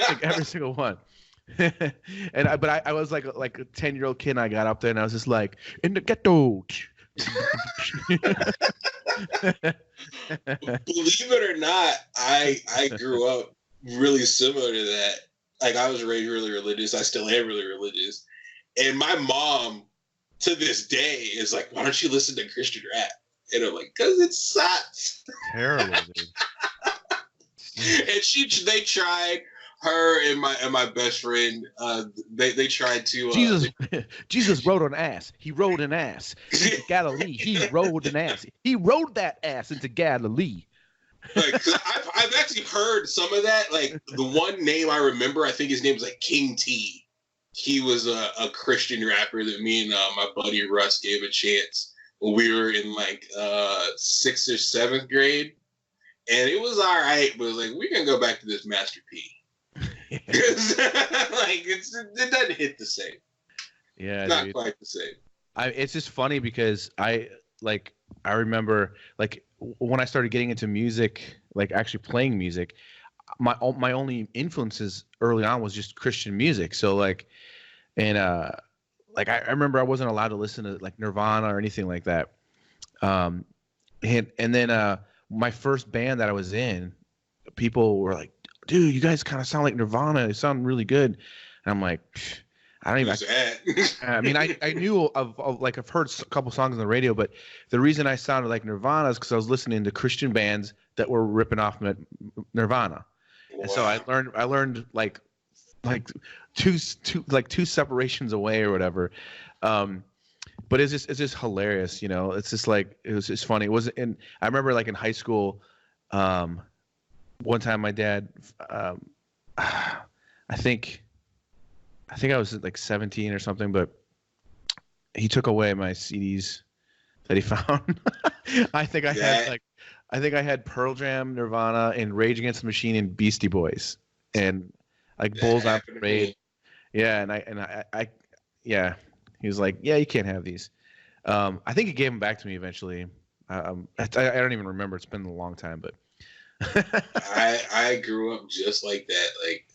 like every single one. But I was like a 10-year-old kid, and I got up there and I was just like, in the ghetto. Believe it or not, I grew up really similar to that. Like I was raised really religious. I still am really religious. And my mom, to this day, is like, "Why don't you listen to Christian rap?" And I'm like, "Cause it sucks." Terrible, dude. And they tried. Her and my best friend, they tried to. Jesus rode an ass. He rode an ass into Galilee. He rode an ass. He rode that ass into Galilee. Like, I've actually heard some of that. Like the one name I remember, I think his name was like King T. He was a Christian rapper that me and my buddy Russ gave a chance when we were in like 6th or 7th grade, and it was all right. But it was like, we're gonna go back to this Master P. Like it doesn't hit the same. Yeah, it's not dude. quite the same. It's just funny because I remember like when I started getting into music, like actually playing music, my only influences early on was just Christian music. So like, and like I remember I wasn't allowed to listen to like Nirvana or anything like that. And then my first band that I was in, people were like, "Dude, you guys kind of sound like Nirvana. You sound really good." And I'm like, I don't even. I mean, I knew of like I've heard a couple songs on the radio, but the reason I sounded like Nirvana is because I was listening to Christian bands that were ripping off Nirvana, and so I learned like two separations away or whatever. But it's just hilarious, you know. It's just like it was just funny. It was I remember like in high school. One time my dad, I think I was like 17 or something, but he took away my CDs that he found. I think I had Pearl Jam, Nirvana, and Rage Against the Machine and Beastie Boys, and like Bulls on Parade. Yeah, and I yeah, he was like, "Yeah, you can't have these." I think he gave them back to me eventually. I don't even remember. It's been a long time, but. I grew up just like that. Like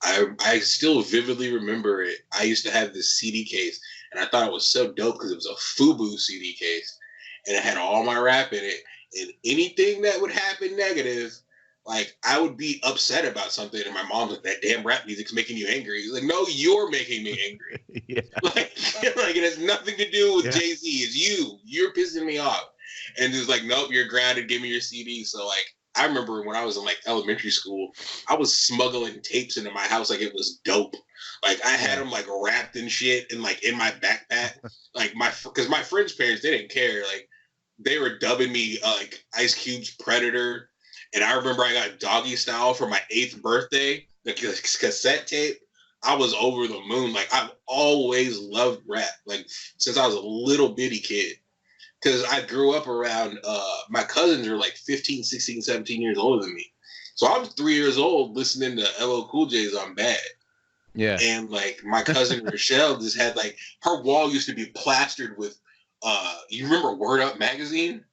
I still vividly remember it. I used to have this CD case, and I thought it was so dope because it was a FUBU CD case, and it had all my rap in it. And anything that would happen negative, like I would be upset about something, and my mom's like, "That damn rap music's making you angry." Like, no, you're making me angry. Yeah. Like it has nothing to do with Jay-Z. It's you. You're pissing me off. And it's like, nope, you're grounded. Give me your CD. So like. I remember when I was in like elementary school, I was smuggling tapes into my house like it was dope. Like I had them like wrapped in shit and like in my backpack. Like because my friends' parents, they didn't care. Like they were dubbing me like Ice Cube's Predator. And I remember I got Doggy Style for my 8th birthday, the cassette tape. I was over the moon. Like I've always loved rap, like since I was a little bitty kid. Because I grew up around, my cousins are like 15, 16, 17 years older than me. So I was 3 years old listening to LL Cool J's on Bad. Yeah. And like my cousin Rochelle just had like, her wall used to be plastered with, you remember Word Up magazine?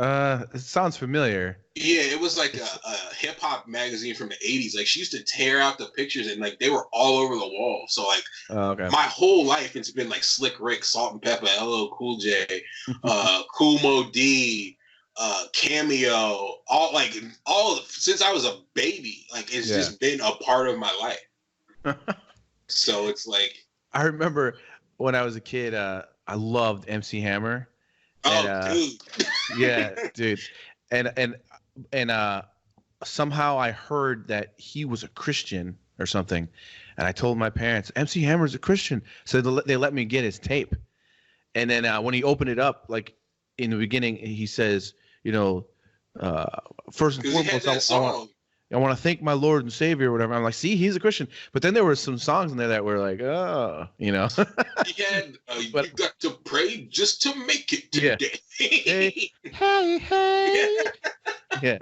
It sounds familiar. Yeah, it was like a hip hop magazine from the 80s. Like she used to tear out the pictures and like they were all over the wall. So like Okay. my whole life it's been like Slick Rick, Salt and Pepper, LL Cool J, Kool Moe D, Cameo, all since I was a baby. Like it's just been a part of my life. So it's like I remember when I was a kid, I loved MC Hammer. Dude. Yeah, dude. And somehow I heard that he was a Christian or something, and I told my parents MC Hammer's a Christian, so they let me get his tape. And then when he opened it up, like in the beginning, he says, first and foremost, I want to thank my Lord and Savior or whatever. I'm like, see, he's a Christian. But then there were some songs in there that were like, oh, He had, you got to pray just to make it today. Yeah. hey. Yeah.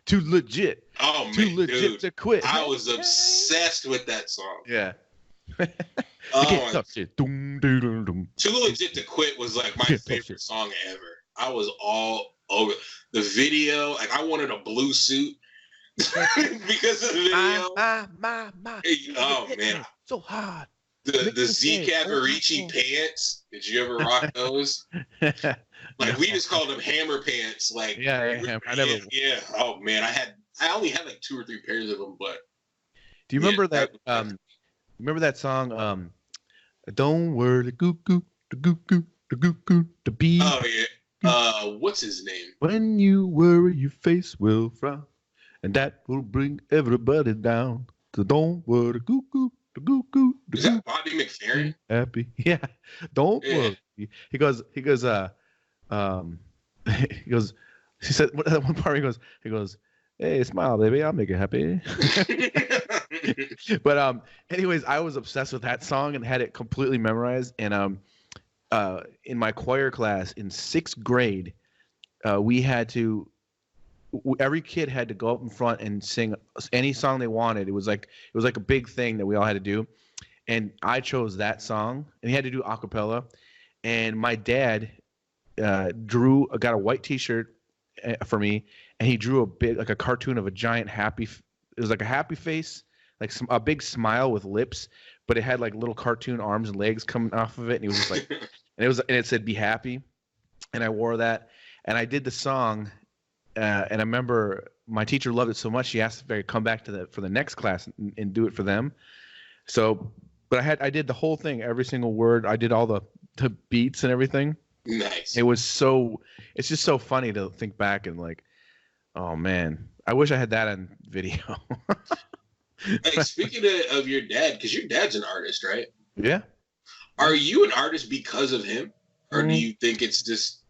Too legit. Oh, man, Too legit dude. to quit. I was obsessed with that song. Yeah. Too Legit to Quit was like my favorite song ever. I was all over the video. Like I wanted a blue suit because of the video. Oh man, so hard. The Z Cavaricci pants. Did you ever rock those? Like we just called them hammer pants. Like yeah. I never. Yeah. Oh man, I only had like 2 or 3 pairs of them. But do you remember that? Remember that song? Don't worry, the goo goo, the bee. Oh yeah. What's his name? When you worry, your face will frown, and that will bring everybody down. So don't worry, goo goo, the goo goo. Is that Bobby McFerrin? Happy, yeah. Don't worry. He goes. He said at one part he goes, hey, smile, baby, I'll make you happy. But anyways, I was obsessed with that song and had it completely memorized. And in my choir class in 6th grade, every kid had to go up in front and sing any song they wanted. It was like a big thing that we all had to do. And I chose that song, and he had to do a cappella. And my dad got a white T-shirt for me, and he drew a cartoon of a giant happy. It was like a happy face, like a big smile with lips, but it had like little cartoon arms and legs coming off of it, and he was just like, and it said "Be happy," and I wore that, and I did the song, and I remember my teacher loved it so much she asked if I could come back for the next class and do it for them. So, but I did the whole thing, every single word. I did all the beats and everything. Nice. It's just so funny to think back and like, oh man, I wish I had that on video. Hey, speaking of your dad, because your dad's an artist, right? Yeah. Are you an artist because of him, or do you think it's just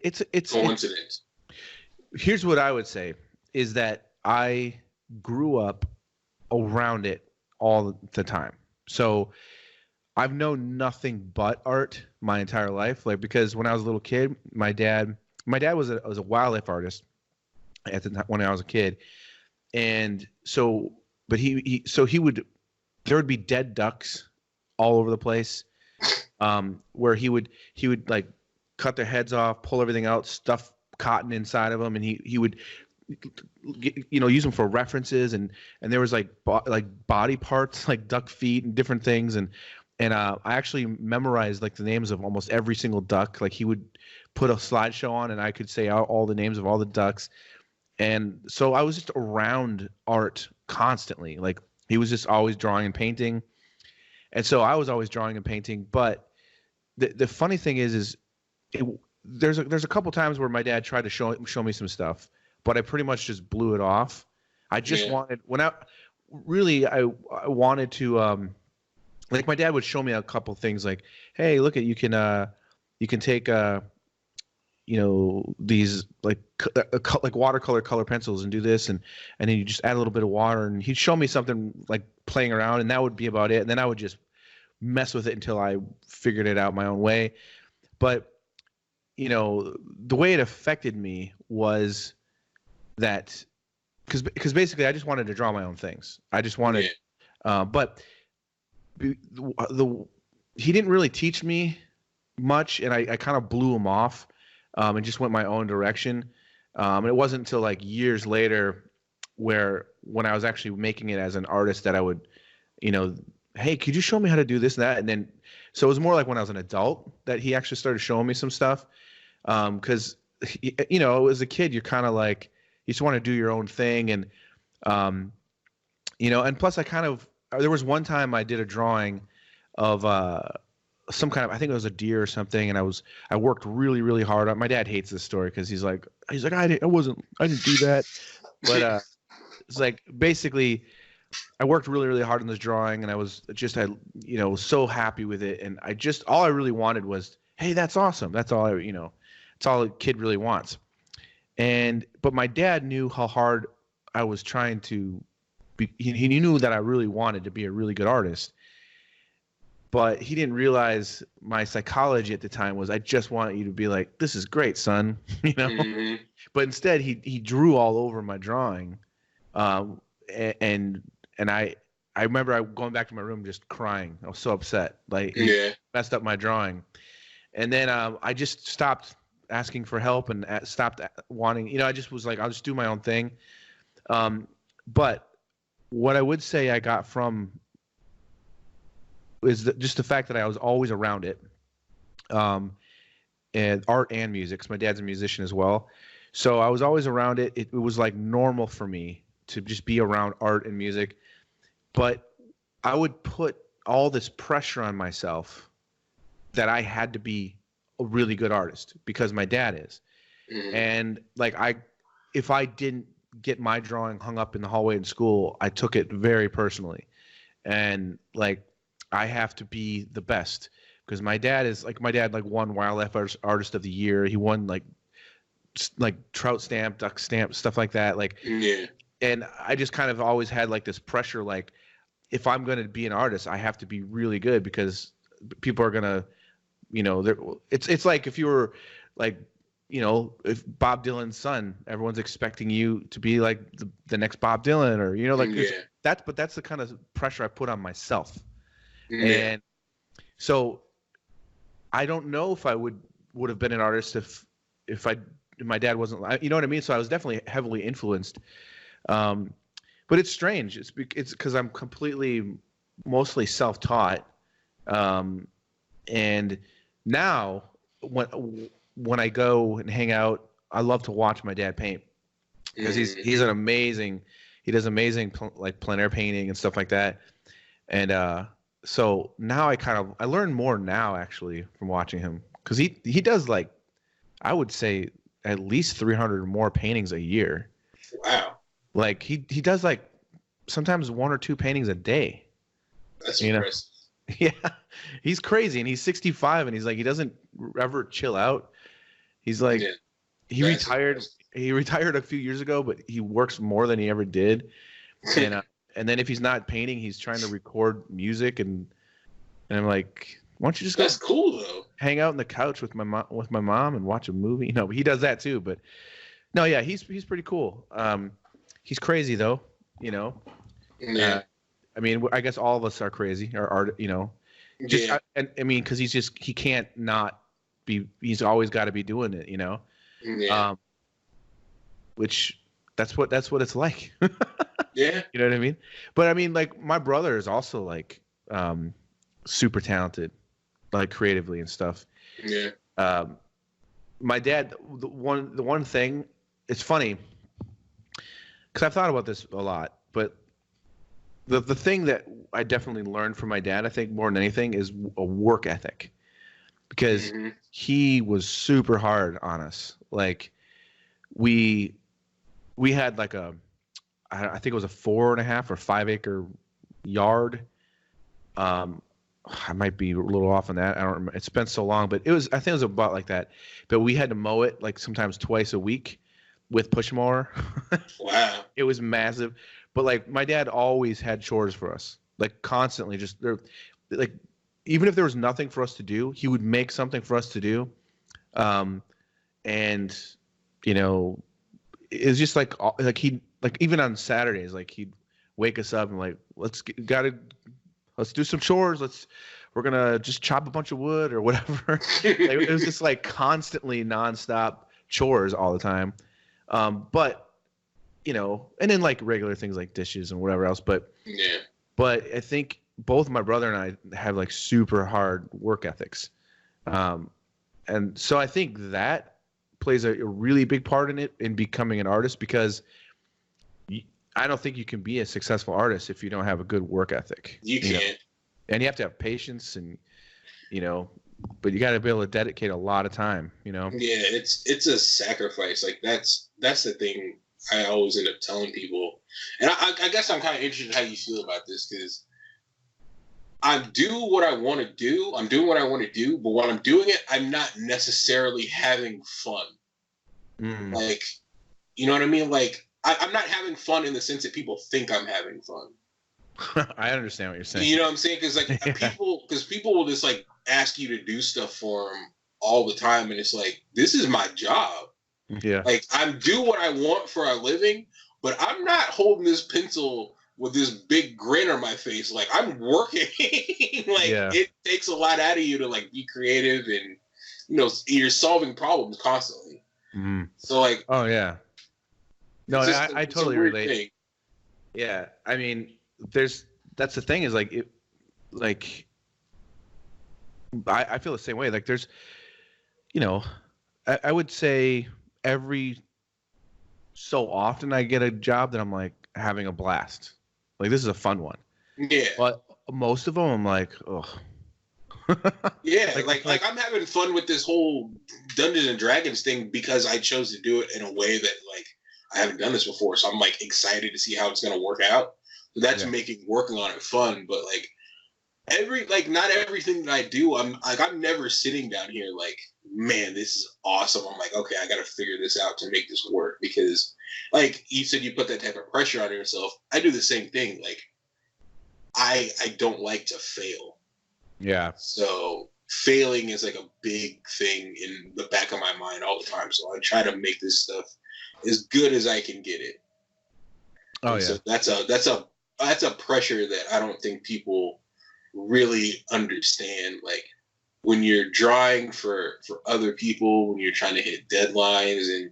it's coincidence? Here's what I would say is that I grew up around it all the time. So I've known nothing but art my entire life. Like, because when I was a little kid, my dad was a wildlife artist at the time when I was a kid. And so, but there would be dead ducks all over the place, where he would like cut their heads off, pull everything out, stuff cotton inside of them, and he would use them for references, and there was like body parts, like duck feet and different things, and I actually memorized like the names of almost every single duck. Like he would put a slideshow on, and I could say all the names of all the ducks. And so I was just around art constantly. Like he was just always drawing and painting. And so I was always drawing and painting. But the funny thing is there's a couple times where my dad tried to show me some stuff, but I pretty much just blew it off. I just wanted I wanted to like my dad would show me a couple things like, hey, look at you can take these like watercolor color pencils and do this, and then you just add a little bit of water, and he'd show me something like playing around, and that would be about it. And then I would just mess with it until I figured it out my own way. But the way it affected me was that because basically I just wanted to draw my own things. I just wanted, but he didn't really teach me much, and I kind of blew him off. and just went my own direction. And it wasn't until like years later where when I was actually making it as an artist that I would, hey, could you show me how to do this and that? And then, so it was more like when I was an adult that he actually started showing me some stuff. Because, as a kid, you're kind of like, you just want to do your own thing. And, and plus there was one time I did a drawing of some kind of, I think it was a deer or something. And I worked really, really hard on. My dad hates this story because he's like, I didn't do that. But it's like, basically, I worked really, really hard on this drawing, and I was just, so happy with it. And all I really wanted was, hey, that's awesome. That's all it's all a kid really wants. But my dad knew how hard I was trying to be. He knew that I really wanted to be a really good artist, but he didn't realize my psychology at the time was, I just want you to be like, this is great, son, Mm-hmm. But instead he drew all over my drawing. And I remember going back to my room just crying. I was so upset. Like, he messed up my drawing. And then I just stopped asking for help and stopped wanting, I just was like, I'll just do my own thing. But what I would say I got from is just the fact that I was always around it, and art and music, 'cause my dad's a musician as well. So I was always around it. It was like normal for me to just be around art and music. But I would put all this pressure on myself that I had to be a really good artist because my dad is. Mm-hmm. And like, if I didn't get my drawing hung up in the hallway in school, I took it very personally. And like, I have to be the best because my dad won Wildlife Artist of the Year. He won like trout stamp, duck stamp, stuff like that. Like, and I just kind of always had like this pressure, like, if I'm going to be an artist, I have to be really good because people are going to, it's like if you were like, if Bob Dylan's son, everyone's expecting you to be like the next Bob Dylan or, but that's the kind of pressure I put on myself. Yeah. And so I don't know if I would have been an artist if my dad wasn't, you know what I mean? So I was definitely heavily influenced. But it's strange. It's because I'm mostly self-taught. And now when I go and hang out, I love to watch my dad paint because he does amazing like plein air painting and stuff like that. And so now I learn more now actually from watching him because he does like, I would say at least 300 or more paintings a year. Wow. Like he does like sometimes 1 or 2 paintings a day. That's impressive. Yeah, he's crazy, and he's 65, and he's like he doesn't ever chill out. He's like he retired. Impressive. He retired a few years ago, but he works more than he ever did. And then if he's not painting, he's trying to record music, and I'm like, why don't you just go? That's cool though. Hang out on the couch with my mom and watch a movie. But he does that too. But no, yeah, he's pretty cool. He's crazy though, Yeah. I mean, I guess all of us are crazy, or art, Just, yeah. I mean, because he can't not be. He's always got to be doing it, Yeah. Which that's what it's like. Yeah. You know what I mean? But I mean, like my brother is also like super talented, like creatively and stuff. Yeah. My dad, the one thing, it's funny. Because I've thought about this a lot, but the thing that I definitely learned from my dad, I think more than anything, is a work ethic. Because he was super hard on us. Like we had like I think it was a 4.5 or 5 acre yard. I might be a little off on that. I don't remember. It's been so long, but I think it was about like that. But we had to mow it like sometimes twice a week with push mower. Wow. It was massive. But like my dad always had chores for us, like constantly. Just like even if there was nothing for us to do, he would make something for us to do. And it's just like he like even on Saturdays, like he'd wake us up and like let's do some chores. we're gonna just chop a bunch of wood or whatever. It was just like constantly nonstop chores all the time. But you know, and then like regular things like dishes and whatever else. But I think both my brother and I have like super hard work ethics. And so I think that plays a really big part in it, in becoming an artist, because I don't think you can be a successful artist if you don't have a good work ethic. You can't. Know? And you have to have patience, and, you know, but you got to be able to dedicate a lot of time, you know? Yeah, it's a sacrifice. Like that's the thing I always end up telling people. And I guess I'm kind of interested in how you feel about this, because I'm doing what I want to do. I'm doing what I want to do, but when I'm doing it, I'm not necessarily having fun. Like, you know what I mean? Like, I'm not having fun in the sense that people think I'm having fun. I understand what you're saying. You know what I'm saying? Because like people will just like ask you to do stuff for them all the time, and it's like, this is my job. Yeah. Like, I'm do what I want for a living, but I'm not holding this pencil with this big grin on my face. Like, I'm working. Like, it takes a lot out of you to like be creative, and you know, you're solving problems constantly. So like, oh yeah, no, I totally relate. Thing. Yeah, I mean, that's the thing, is like it, like I feel the same way. Like there's, you know, I would say every so often I get a job that I'm like having a blast. Like, this is a fun one. Yeah. But most of them, I'm like, oh. Yeah, like I'm having fun with this whole Dungeons and Dragons thing because I chose to do it in a way that like I haven't done this before. So I'm like excited to see how it's gonna work out. So that's making working on it fun. But like not everything that I do, I'm never sitting down here like, man, this is awesome. I'm like, okay, I gotta figure this out to make this work, because like you said, you put that type of pressure on yourself. I do the same thing. Like I don't like to fail. Yeah. So failing is like a big thing in the back of my mind all the time. So I try to make this stuff as good as I can get it. Oh, and yeah. So that's a pressure that I don't think people really understand. Like when you're drawing for other people, when you're trying to hit deadlines, and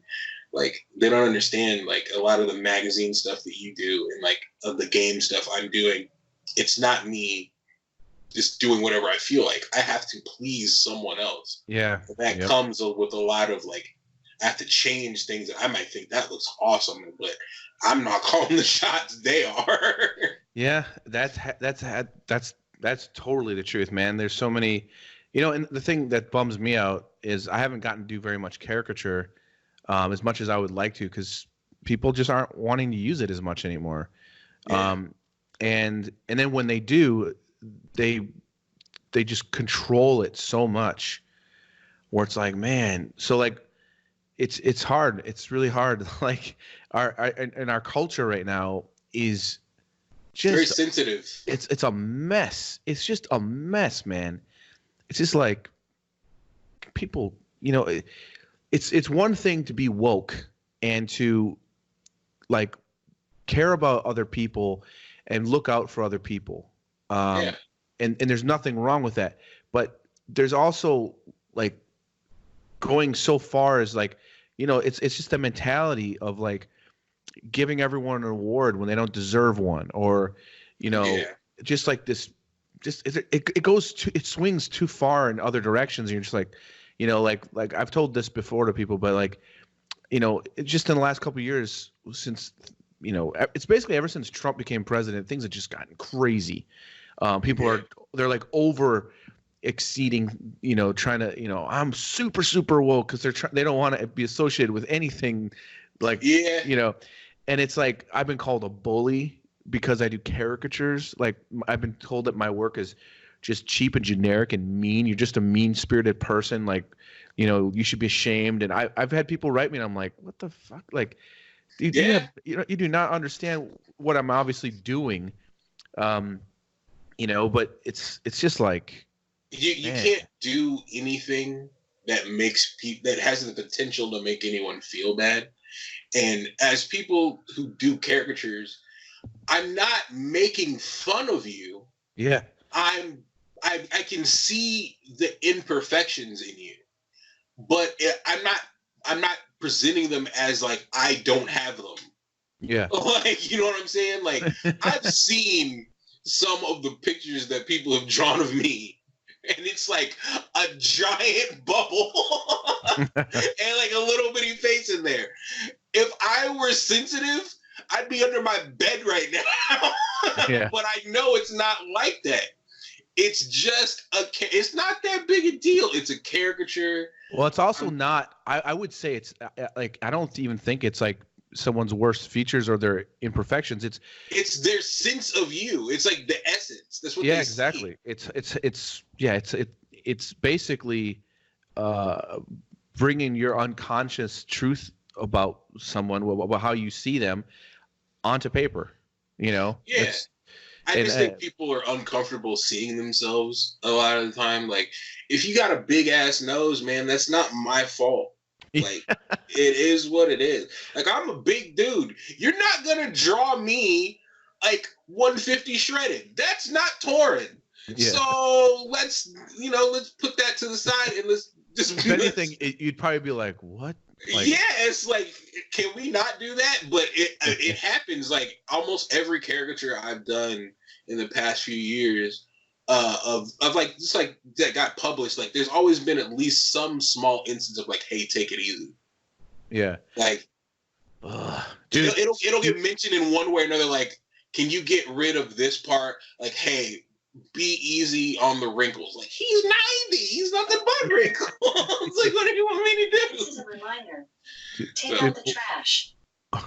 like they don't understand like a lot of the magazine stuff that you do, and like of the game stuff I'm doing, it's not me just doing whatever I feel like. I have to please someone else. Yeah. And that comes with a lot of like, I have to change things that I might think that looks awesome, but I'm not calling the shots. They are. Yeah, that's totally the truth, man. There's so many, you know, and the thing that bums me out is I haven't gotten to do very much caricature, as much as I would like to, because people just aren't wanting to use it as much anymore. Yeah. And then when they do, they just control it so much, where it's like, man, so like it's hard. It's really hard. Like our culture right now is just very sensitive. It's a mess. It's just a mess, man. It's just like people, you know, it's one thing to be woke and to like care about other people and look out for other people. And there's nothing wrong with that, but there's also like going so far as like, you know, it's just a mentality of like giving everyone an award when they don't deserve one, or, you know, just like this, just it swings too far in other directions. And you're just like, you know, like I've told this before to people, but like, you know, just in the last couple of years, since, you know, it's basically ever since Trump became president, things have just gotten crazy. People they're like over exceeding, you know, trying to, you know, I'm super woke, because they don't want to be associated with anything like, you know, and it's like, I've been called a bully because I do caricatures. Like I've been told that my work is just cheap and generic and mean. You're just a mean-spirited person. Like, you know, you should be ashamed. And I've had people write me and I'm like, what the fuck? Like, you do not understand what I'm obviously doing. You know, but it's just like, you can't do anything that makes that has the potential to make anyone feel bad. And as people who do caricatures, I'm not making fun of you. Yeah. I'm I can see the imperfections in you, but I'm not presenting them as like I don't have them. Yeah. Like, you know what I'm saying? Like, I've seen some of the pictures that people have drawn of me, and it's like a giant bubble and like a little bitty face in there. If I were sensitive, I'd be under my bed right now. Yeah. But I know it's not like that. It's just it's not that big a deal. It's a caricature. Well, it's also not. I would say it's like I don't even think it's like someone's worst features or their imperfections. It's their sense of you. It's like the essence. That's what. Yeah, they exactly. See. It's basically bringing your unconscious truth about someone, about how you see them, onto paper. You know. Yeah. I just think people are uncomfortable seeing themselves a lot of the time. Like, if you got a big ass nose, man, that's not my fault. Like, it is what it is. Like, I'm a big dude. You're not gonna draw me like 150 shredded. That's not Torren. Yeah. So let's put that to the side and let's just. If anything, you'd probably be like, "What?" Like, yeah, it's like, can we not do that? But it happens. Like, almost every caricature I've done in the past few years of like just like that got published, like there's always been at least some small instance of like, hey, take it easy. Yeah. Like, dude, it'll get mentioned in one way or another. Like, can you get rid of this part? Like, hey, be easy on the wrinkles. Like, he's 90. He's nothing but wrinkles. It's like, what do you want me to do? This is a reminder. Take out the trash.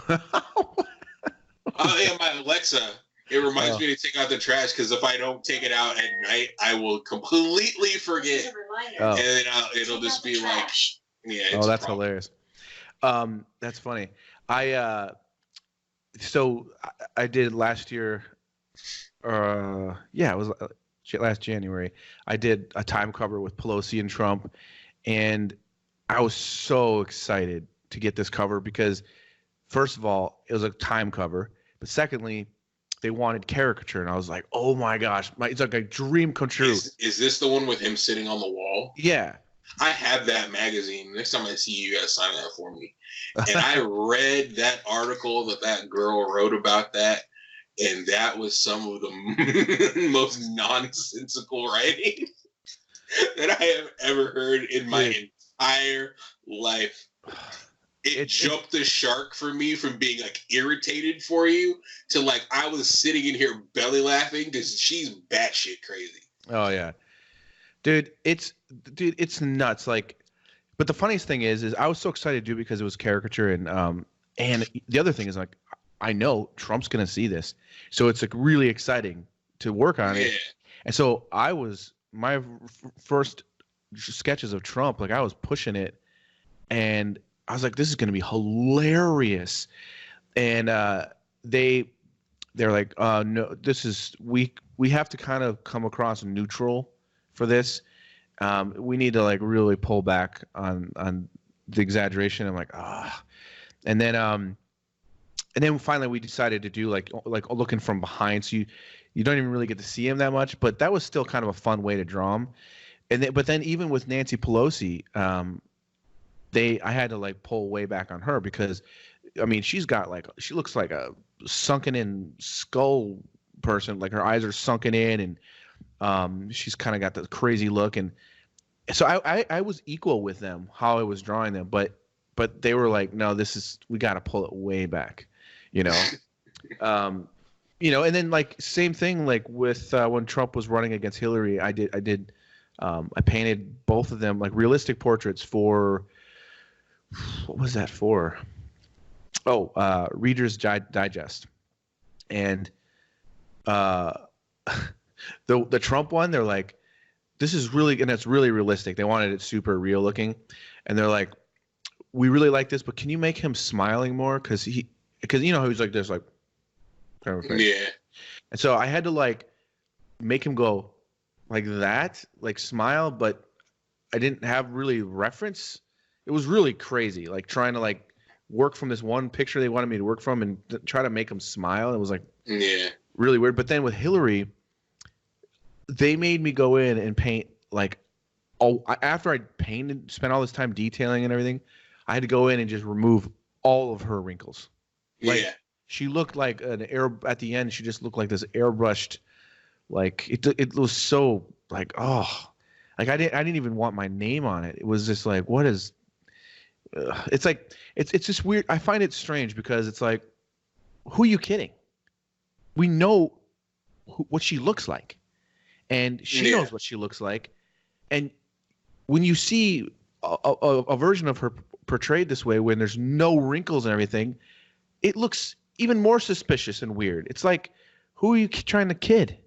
Yeah, my Alexa. It reminds me to take out the trash because if I don't take it out at night, I will completely forget. And then it'll just be like, yeah. Oh, that's hilarious. That's funny. So I did last year. It was last January. I did a time cover with Pelosi and Trump, and I was so excited to get this cover because, first of all, it was a time cover, but secondly, they wanted caricature, and I was like, "Oh my gosh, it's like a dream come true." Is this the one with him sitting on the wall? Yeah. I have that magazine. Next time I see you, you gotta sign that for me. And I read that article that girl wrote about that, and that was some of the most nonsensical writing that I have ever heard in my entire life. It jumped the shark for me from being like irritated for you to like I was sitting in here belly laughing because she's batshit crazy. Oh yeah, dude, it's nuts. Like, but the funniest thing is I was so excited to do it because it was caricature and the other thing is like I know Trump's gonna see this, so it's like really exciting to work on it. And so my first sketches of Trump, like I was pushing it, and I was like, this is going to be hilarious. And they're like, no, this is we have to kind of come across neutral for this. We need to like really pull back on the exaggeration. I'm like, and then finally we decided to do like looking from behind, so you don't even really get to see him that much. But that was still kind of a fun way to draw him. But then even with Nancy Pelosi, I had to like pull way back on her because, I mean, she looks like a sunken in skull person. Like her eyes are sunken in, and she's kind of got the crazy look. And so I was equal with them how I was drawing them, but they were like, no, we got to pull it way back, you know. And then like same thing like with when Trump was running against Hillary, I painted both of them like realistic portraits for. What was that for? Reader's Digest. And the Trump one, they're like, this is really, and it's really realistic. They wanted it super real looking. And they're like, we really like this, but can you make him smiling more? Because you know, he was like this, like, kind of face. Yeah. And so I had to like make him go like that, like smile, but I didn't have really reference. It was really crazy, like trying to like work from this one picture they wanted me to work from and try to make him smile. It was like really weird. But then with Hillary, they made me go in and paint like, after I painted, spent all this time detailing and everything, I had to go in and just remove all of her wrinkles. Like, Yeah. she looked like an air at the end. She just looked like this airbrushed, like it was so like, oh, like I didn't even want my name on it. It was just like, what is? It's like it's just weird. I find it strange because it's like, who are you kidding? We know what she looks like, and she knows what she looks like, and when you see a version of her portrayed this way, when there's no wrinkles and everything, it looks even more suspicious and weird. It's like, who are you trying to kid?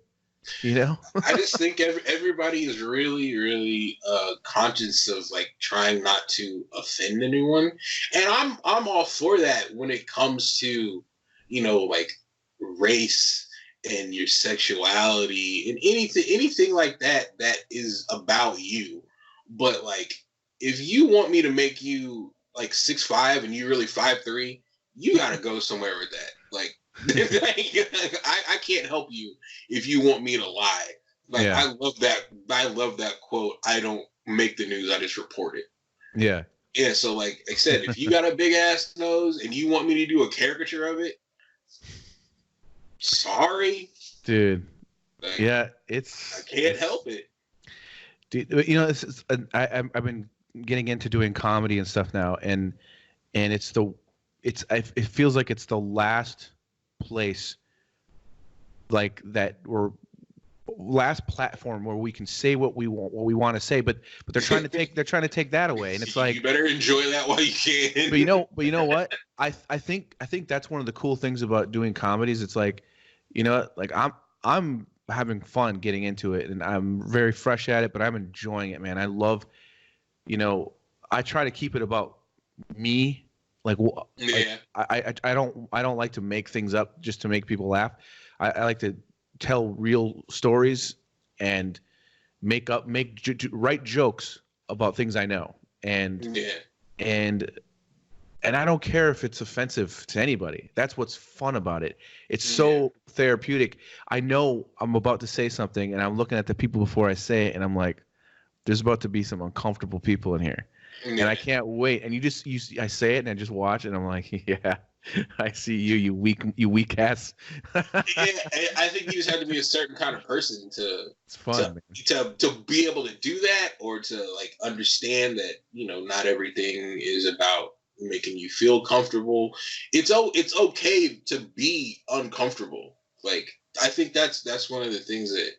You know? I just think everybody is really, really conscious of like trying not to offend anyone, and I'm all for that when it comes to, you know, like race and your sexuality and anything like that is about you. But like, if you want me to make you like 6'5" and you really 5'3", you gotta go somewhere with that. Like, I can't help you if you want me to lie. Like, yeah. I love that quote. I don't make the news, I just report it. Yeah. Yeah. So like I said, if you got a big ass nose and you want me to do a caricature of it, sorry, dude. Like, yeah, I can't help it. Dude, you know, I've been getting into doing comedy and stuff now, and it feels like it's the last place like that, or last platform where we can say what we want to say, but they're trying to take that away, and it's like, you better enjoy that while you can. But you know what? I think that's one of the cool things about doing comedies. It's like, you know, like I'm having fun getting into it, and I'm very fresh at it, but I'm enjoying it, man. I love, you know, I try to keep it about me. Like, yeah. I don't like to make things up just to make people laugh. I like to tell real stories and write jokes about things I know, and I don't care if it's offensive to anybody. That's what's fun about it. It's so therapeutic. I know I'm about to say something, and I'm looking at the people before I say it, and I'm like, there's about to be some uncomfortable people in here. And I can't wait. And I say it, and I just watch, and I'm like, yeah, I see you weak ass. Yeah, I think you just have to be a certain kind of person it's fun, to be able to do that, or to like understand that, you know, not everything is about making you feel comfortable. It's okay to be uncomfortable. Like, I think that's one of the things that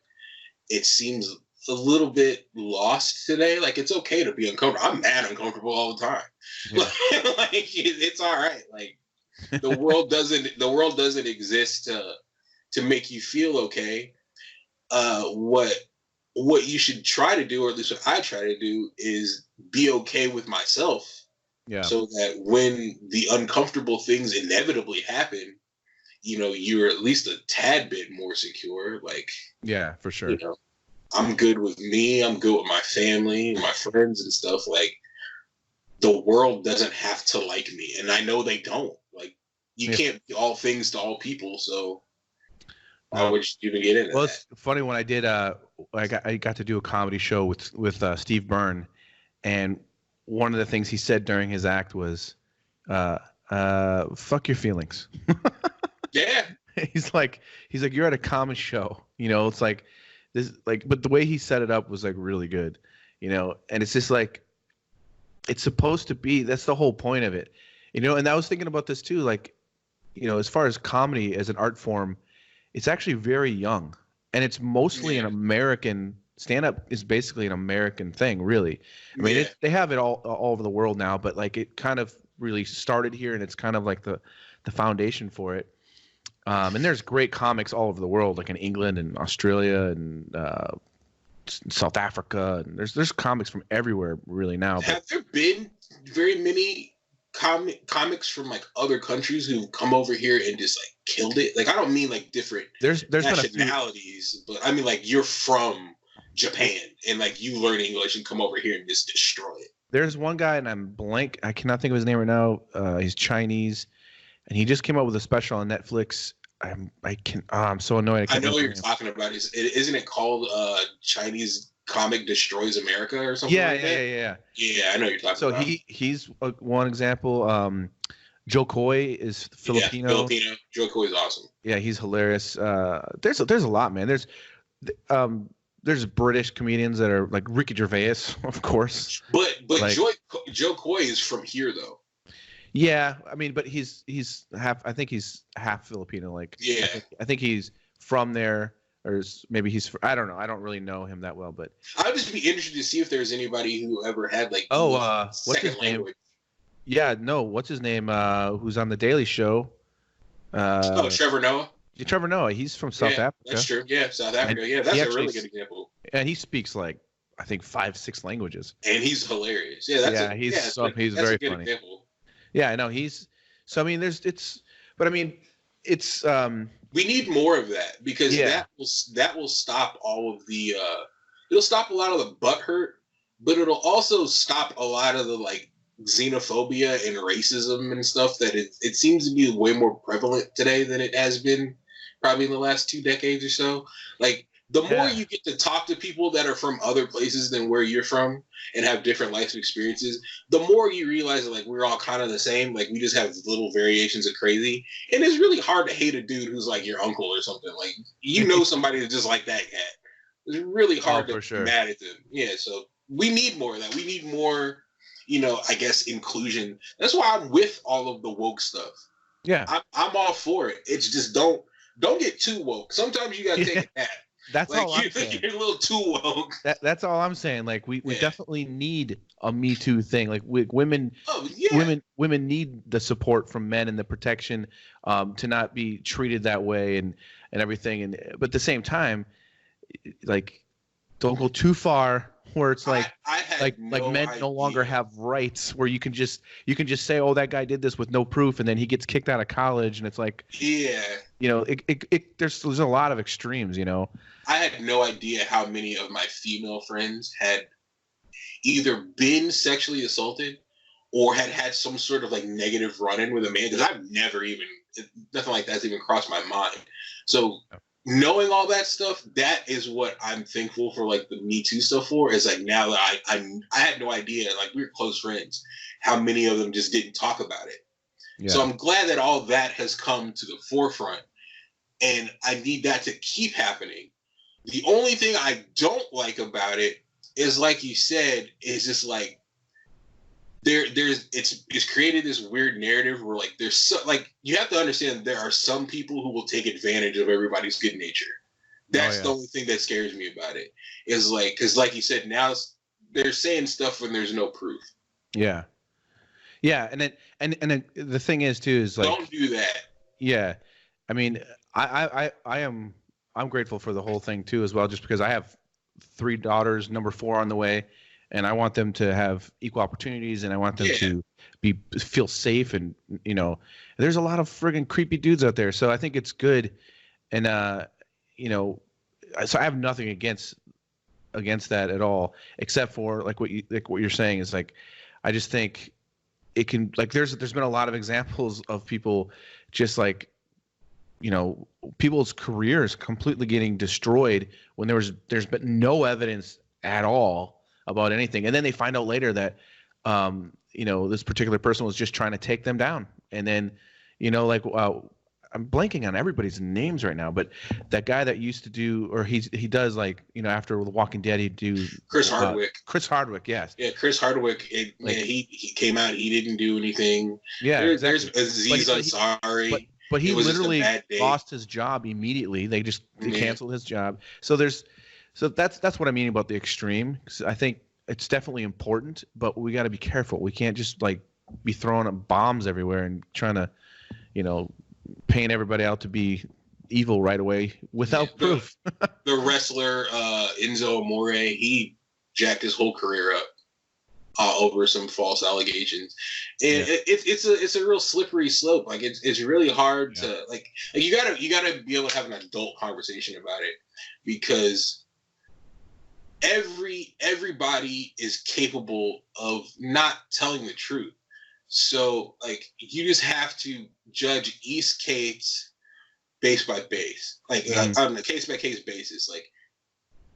it seems a little bit lost today. Like, it's okay to be uncomfortable. I'm mad uncomfortable all the time. Yeah. Like, it's all right. Like, the world doesn't exist to make you feel okay. What you should try to do, or at least what I try to do, is be okay with myself. Yeah. So that when the uncomfortable things inevitably happen, you know, you're at least a tad bit more secure. Like, yeah, for sure. You know, I'm good with me. I'm good with my family, my friends and stuff. Like, the world doesn't have to like me, and I know they don't. Like, you can't be all things to all people. So why would you even get into that? Well, it's funny, when I did I got to do a comedy show with Steve Byrne, and one of the things he said during his act was, fuck your feelings. Yeah. He's like, you're at a comedy show, you know, it's like this, like, but the way he set it up was like really good, you know, and it's just like, it's supposed to be, that's the whole point of it, you know. And I was thinking about this too, like, you know, as far as comedy as an art form, it's actually very young, and it's mostly an American. Stand-up is basically an American thing, really. I mean, they have it all over the world now, but like, it kind of really started here, and it's kind of like the foundation for it. And there's great comics all over the world, like in England and Australia and South Africa, and there's comics from everywhere really now. Have there been very many comics from like other countries who've come over here and just like killed it? Like, I don't mean like different there's nationalities, but I mean like you're from Japan and like you learn English and come over here and just destroy it. There's one guy, and I'm blank. I cannot think of his name right now. He's Chinese, and he just came out with a special on Netflix. I'm so annoyed. I know what you're remember talking about. Isn't it called Chinese Comic Destroys America or something like that? Yeah. Yeah, I know what you're talking about. So he's one example. Joe Coy is Filipino. Yeah, Filipino. Joe Coy is awesome. Yeah, he's hilarious. There's a lot, man. There's British comedians that are like Ricky Gervais, of course. But like, Joe Coy is from here though. Yeah, I mean, but he's half. I think he's half Filipino. Like, yeah, I think he's from there, or maybe he's. I don't know. I don't really know him that well, but I'd just be interested to see if there's anybody who ever had like what's his name? Yeah, no, what's his name? Who's on the Daily Show? Trevor Noah. Yeah, Trevor Noah. He's from South Africa. That's true. Yeah, South Africa. Yeah, that's a really good example. And he speaks like I think 5-6 languages. And he's hilarious. Yeah, he's very funny. Example. Yeah, I know he's. So I mean, it's we need more of that because that will stop all of the. It'll stop a lot of the butt hurt, but it'll also stop a lot of the like xenophobia and racism and stuff that it seems to be way more prevalent today than it has been probably in the last 2 decades or so. Like the more you get to talk to people that are from other places than where you're from and have different life experiences, the more you realize that like we're all kind of the same. Like we just have little variations of crazy. And it's really hard to hate a dude who's like your uncle or something. Like somebody that's just like that cat. It's really hard to be mad at them. Yeah, so we need more of that. We need more, I guess inclusion. That's why I'm with all of the woke stuff. Yeah. I'm all for it. It's just don't get too woke. Sometimes you gotta take a nap. That's all I'm saying. You're a little too woke. That's all I'm saying. Like we definitely need a Me Too thing. Like women need the support from men and the protection to not be treated that way and everything. But at the same time, like don't go too far where it's like men no longer have rights where you can just say, oh, that guy did this with no proof, and then he gets kicked out of college, and it's like there's a lot of extremes. I had no idea how many of my female friends had either been sexually assaulted or had some sort of like negative run-in with a man, because I've never even nothing like that's even crossed my mind. So knowing all that stuff, that is what I'm thankful for, like the Me Too stuff for, is like now that I had no idea, like we were close friends, how many of them just didn't talk about it. Yeah. So I'm glad that all that has come to the forefront, and I need that to keep happening. The only thing I don't like about it is, like you said, is just like it's created this weird narrative where like you have to understand there are some people who will take advantage of everybody's good nature. That's the only thing that scares me about it, is like, because like you said, now they're saying stuff when there's no proof. Yeah, and the thing is too is like, don't do that. Yeah, I mean, I'm grateful for the whole thing too as well, just because I have 3 daughters, number 4 on the way. And I want them to have equal opportunities, and I want them to feel safe. And there's a lot of friggin' creepy dudes out there. So I think it's good. And so I have nothing against that at all, except for like what you're saying is like, I just think it can, like there's been a lot of examples of people just like, people's careers completely getting destroyed when there's been no evidence at all about anything, and then they find out later that this particular person was just trying to take them down. And then I'm blanking on everybody's names right now, but that guy that used to do, or he does, like, after The Walking Dead, he'd do Chris Hardwick. Chris Hardwick, yes. Yeah, Chris Hardwick. He came out. He didn't do anything. Yeah, exactly. There's Aziz Ansari. But he literally lost his job immediately. They canceled his job. So that's what I mean about the extreme. I think it's definitely important, but we got to be careful. We can't just like be throwing up bombs everywhere and trying to, paint everybody out to be evil right away without proof. The wrestler Enzo Amore, he jacked his whole career up over some false allegations, and it's a real slippery slope. Like it's really hard to like you gotta be able to have an adult conversation about it, because everybody is capable of not telling the truth. So like you just have to judge each case base by base, like on a case by case basis. Like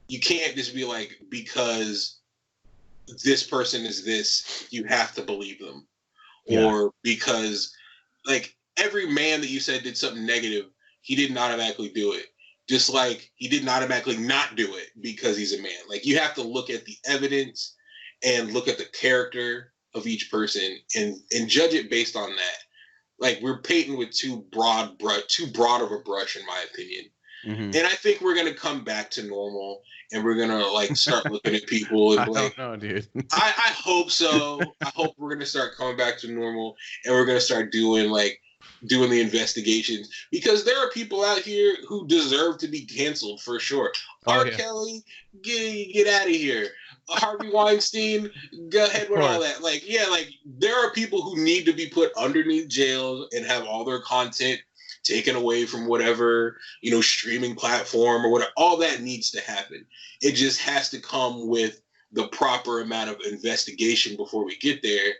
you can't just be like, because this person is this, you have to believe them, or because like every man that you said did something negative, he didn't automatically do it. Just like he didn't automatically not do it because he's a man. Like you have to look at the evidence and look at the character of each person and judge it based on that. Like we're painting with too broad of a brush, in my opinion. Mm-hmm. And I think we're gonna come back to normal, and we're gonna like start looking at people and like, I don't know, dude. I hope so. I hope we're gonna start coming back to normal, and we're gonna start doing the investigations, because there are people out here who deserve to be canceled for sure. R. Kelly, get out of here. Harvey Weinstein, go ahead with all that. Like, yeah, like there are people who need to be put underneath jails and have all their content taken away from whatever, streaming platform or whatever. All that needs to happen. It just has to come with the proper amount of investigation before we get there.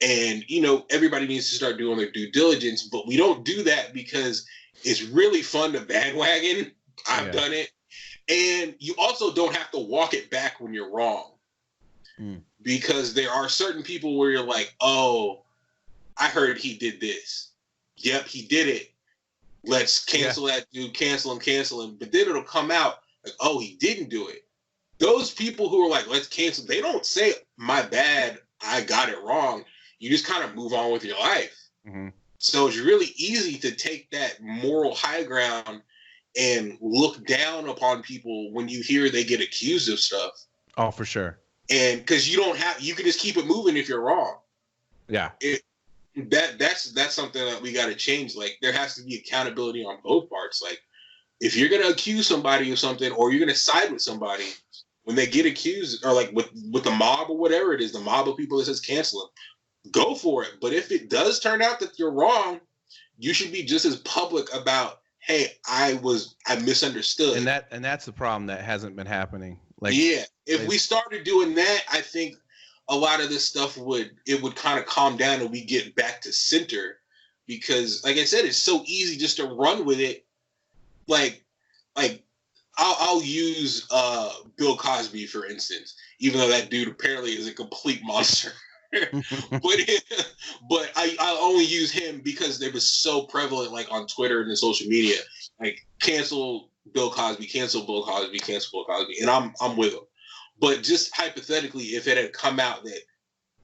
And, everybody needs to start doing their due diligence, but we don't do that because it's really fun to bandwagon. I've done it. And you also don't have to walk it back when you're wrong. Because there are certain people where you're like, oh, I heard he did this. Yep, he did it. Let's cancel that dude, cancel him. But then it'll come out like, oh, he didn't do it. Those people who are like, let's cancel, they don't say, my bad, I got it wrong. You just kind of move on with your life. Mm-hmm. So it's really easy to take that moral high ground and look down upon people when you hear they get accused of stuff. Oh, for sure. And because you can just keep it moving if you're wrong. Yeah. That's something that we got to change. Like there has to be accountability on both parts. Like if you're going to accuse somebody of something, or you're going to side with somebody when they get accused, or like with the mob or whatever it is, the mob of people that says cancel them, go for it. But if it does turn out that you're wrong, you should be just as public about, hey, I misunderstood. And that's the problem that hasn't been happening. Like, yeah, if we started doing that, I think a lot of this stuff would kind of calm down and we get back to center. Because, like I said, it's so easy just to run with it. Like I'll use Bill Cosby for instance, even though that dude apparently is a complete monster. but I only use him because it was so prevalent, like on Twitter and in social media, like cancel Bill Cosby, cancel Bill Cosby, cancel Bill Cosby, and I'm with him. But just hypothetically, if it had come out that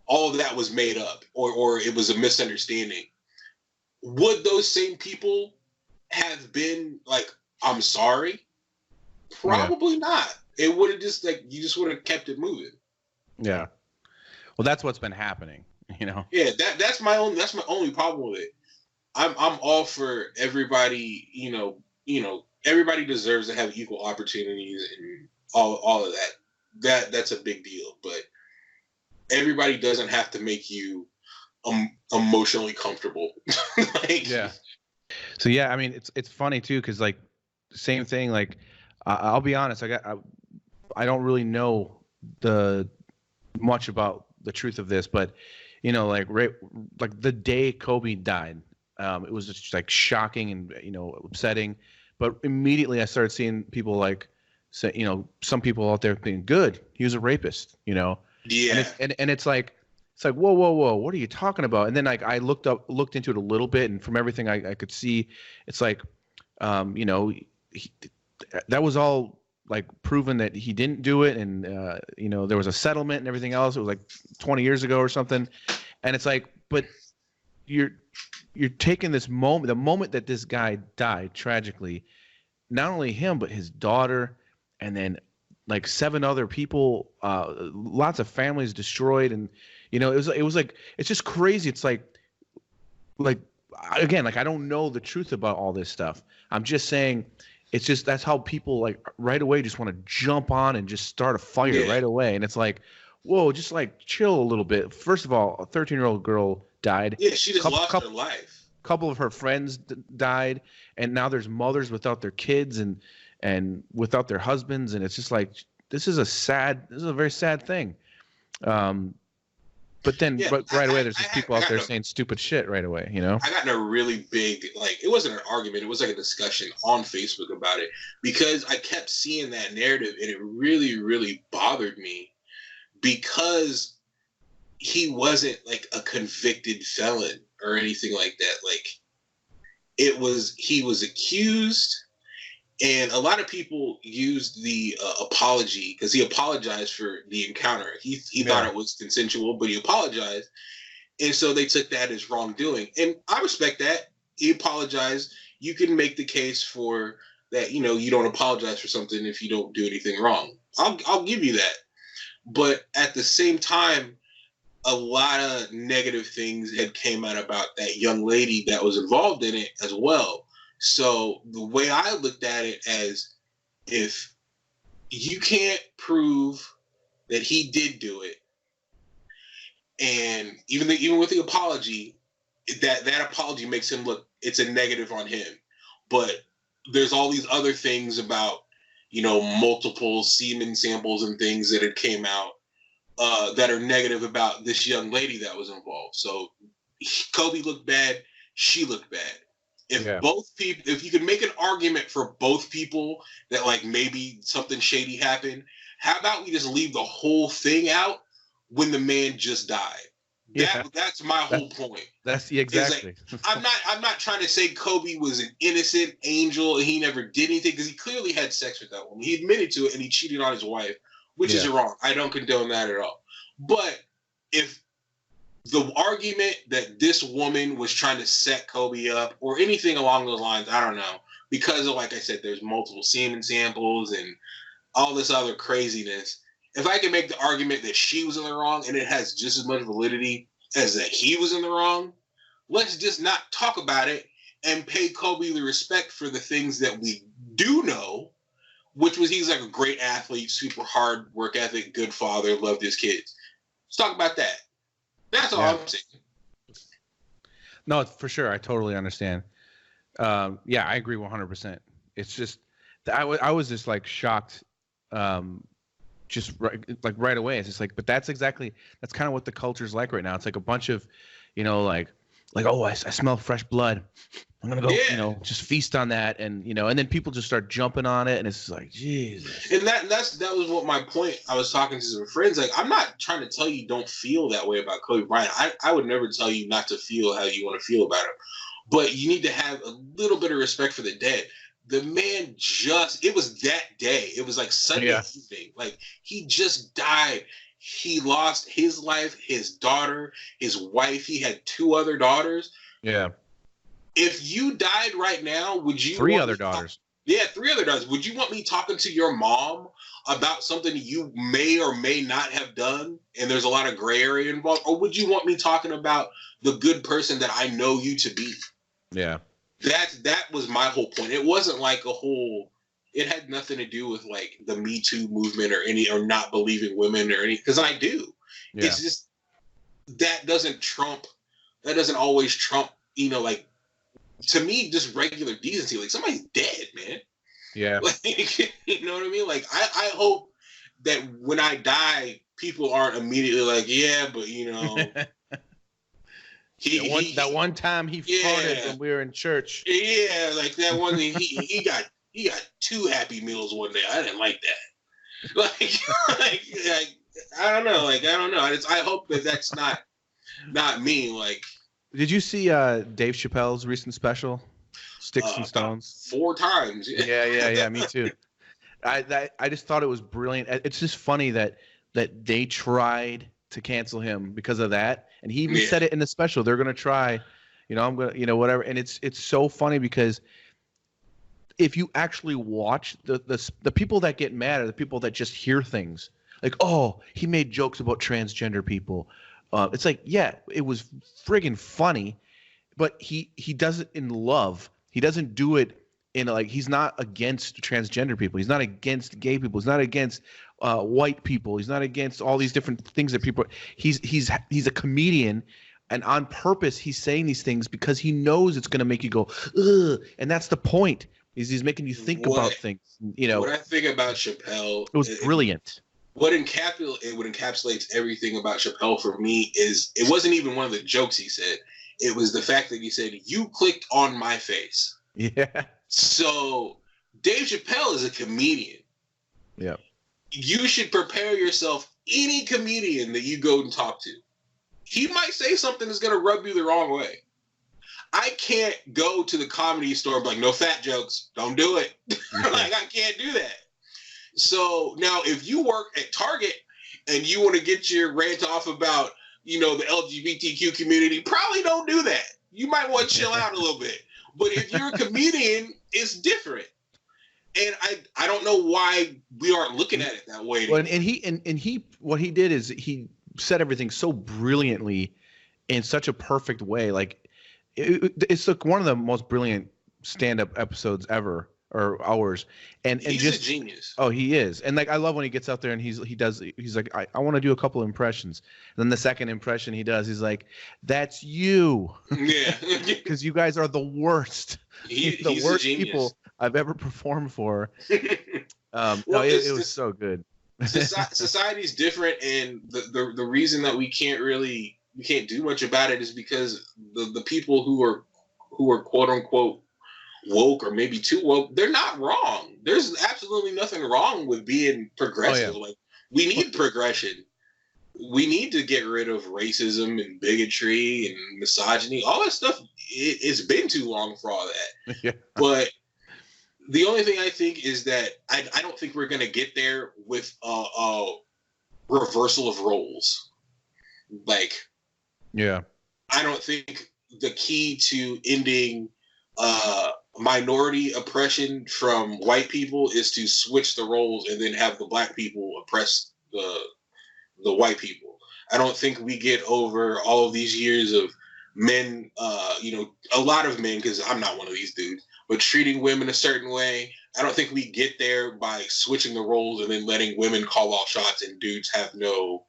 all of that was made up or it was a misunderstanding, would those same people have been like, I'm sorry? Probably not. It would have just you just would have kept it moving. Yeah. Well, that's what's been happening, Yeah, that's my only problem with it. I'm all for everybody, everybody deserves to have equal opportunities and all of that. That's a big deal, but everybody doesn't have to make you emotionally comfortable. Yeah. So yeah, I mean it's funny too, because like same thing. Like I'll be honest, I don't really know much about the truth of this, but like the day Kobe died, it was just like shocking and upsetting. But immediately I started seeing people like say, some people out there being good. He was a rapist, Yeah. And it's like whoa, what are you talking about? And then like I looked into it a little bit, and from everything I could see, it's like, that was all like proven that he didn't do it, and there was a settlement and everything else. It was like 20 years ago or something, and it's like, but you're taking this moment, the moment that this guy died tragically, not only him but his daughter, and then like 7 other people, lots of families destroyed, and it was like, it's just crazy. It's like again, like I don't know the truth about all this stuff. I'm just saying. It's just that's how people like right away just want to jump on and just start a fire right away. And it's like, whoa, just like chill a little bit. First of all, a 13-year-old girl died. Yeah, she just lost her life. A couple of her friends died, and now there's mothers without their kids and without their husbands, and it's just like this is a very sad thing. But then Yeah, right away, there's just people out there got saying stupid shit right away, you know? I got in a really big, like, it wasn't an argument. It was like a discussion on Facebook about it because I kept seeing that narrative and it really, really bothered me because he wasn't like a convicted felon or anything like that. Like, he was accused. And a lot of people used the apology because he apologized for the encounter. He thought it was consensual, but he apologized. And so they took that as wrongdoing. And I respect that. He apologized. You can make the case for that, you know, you don't apologize for something if you don't do anything wrong. I'll give you that. But at the same time, a lot of negative things had came out about that young lady that was involved in it as well. So the way I looked at it as if you can't prove that he did do it, and even with the apology, that apology makes him look, it's a negative on him. But there's all these other things about, you know, multiple semen samples and things that had came out that are negative about this young lady that was involved. So Kobe looked bad, she looked bad. If you could make an argument for both people that like maybe something shady happened, how about we just leave the whole thing out when the man just died? That's my whole point. That's exactly. Like, I'm not trying to say Kobe was an innocent angel and he never did anything because he clearly had sex with that woman. He admitted to it and he cheated on his wife, which is wrong. I don't condone that at all. But if the argument that this woman was trying to set Kobe up or anything along those lines, I don't know, because of, like I said, there's multiple semen samples and all this other craziness. If I can make the argument that she was in the wrong and it has just as much validity as that he was in the wrong, let's just not talk about it and pay Kobe the respect for the things that we do know, which was he's like a great athlete, super hard work ethic, good father, loved his kids. Let's talk about that. That's all I'm saying. No, for sure. I totally understand. Yeah, I agree 100%. It's just, I was just like shocked, just right away. It's just like, but that's kind of what the culture's like right now. It's like a bunch of, you know, like, oh, I smell fresh blood. I'm gonna go, you know, just feast on that, and you know, and then people just start jumping on it, and it's like, Jesus. And that was what my point. I was talking to some friends. Like, I'm not trying to tell you don't feel that way about Kobe Bryant. I would never tell you not to feel how you want to feel about him, but you need to have a little bit of respect for the dead. The man it was that day. It was like Sunday evening. Like, he just died. He lost his life, his daughter, his wife. He had 2 other daughters. Yeah. If you died right now, would you 3 other daughters? 3 other daughters. Would you want me talking to your mom about something you may or may not have done and there's a lot of gray area involved? Or would you want me talking about the good person that I know you to be? Yeah. That was my whole point. It wasn't like it had nothing to do with like the Me Too movement or not believing women or any, because I do. Yeah. It's just that doesn't always trump, you know, like, to me, just regular decency. Like, somebody's dead, man. Yeah. Like, you know what I mean? Like, I hope that when I die, people aren't immediately like, yeah, but you know, that one time he farted when we were in church. Yeah, like that one thing he got 2 Happy Meals one day. I didn't like that. Like I don't know. Like, I don't know. I hope that's not me. Like, did you see Dave Chappelle's recent special, Sticks and Stones? 4 times. Yeah. Me too. I just thought it was brilliant. It's just funny that they tried to cancel him because of that, and he even said it in the special. They're gonna try, you know, I'm gonna, you know, whatever. And it's so funny because if you actually watch the people that get mad are the people that just hear things like, oh, he made jokes about transgender people. It's like, yeah, it was friggin' funny, but he does it in love. He doesn't do it in like, he's not against transgender people. He's not against gay people. He's not against white people. He's not against all these different things that people. He's a comedian, and on purpose he's saying these things because he knows it's gonna make you go, ugh, and that's the point. He's making you think about things. You know, what I think about Chappelle, it was brilliant. what encapsulates everything about Chappelle for me is it wasn't even one of the jokes he said. It was the fact that he said, "You clicked on my face." Yeah. So Dave Chappelle is a comedian. Yeah. You should prepare yourself. Any comedian that you go and talk to, he might say something that's going to rub you the wrong way. I can't go to the comedy store and be like, no fat jokes. Don't do it. Like, I can't do that. So now if you work at Target and you want to get your rant off about, you know, the LGBTQ community, probably don't do that. You might want to chill out a little bit. But if you're a comedian, it's different. And I don't know why we aren't looking at it that way. Well, and he what he did is he said everything so brilliantly in such a perfect way. Like it's like one of the most brilliant stand-up episodes ever, or hours. And he's just a genius. Oh, he is. And like I love when he gets out there and he's like, I want to do a couple of impressions. And then the second impression he does, he's like, that's you. Yeah. Because you guys are the worst. He's the worst a genius. people I've ever performed for. Well, no, it was so good. Society's different, and the reason that we can't do much about it is because the people who are quote unquote woke, or maybe too woke, they're not wrong. There's absolutely nothing wrong with being progressive. Oh, yeah. Like, we need progression. We need to get rid of racism and bigotry and misogyny. All that stuff, it's been too long for all that. Yeah. But the only thing I think is that I don't think we're going to get there with a reversal of roles. Like, yeah, I don't think the key to ending minority oppression from white people is to switch the roles and then have the black people oppress the white people. I don't think we get over all of these years of men, a lot of men, because I'm not one of these dudes, but treating women a certain way. I don't think we get there by switching the roles and then letting women call all shots and dudes have no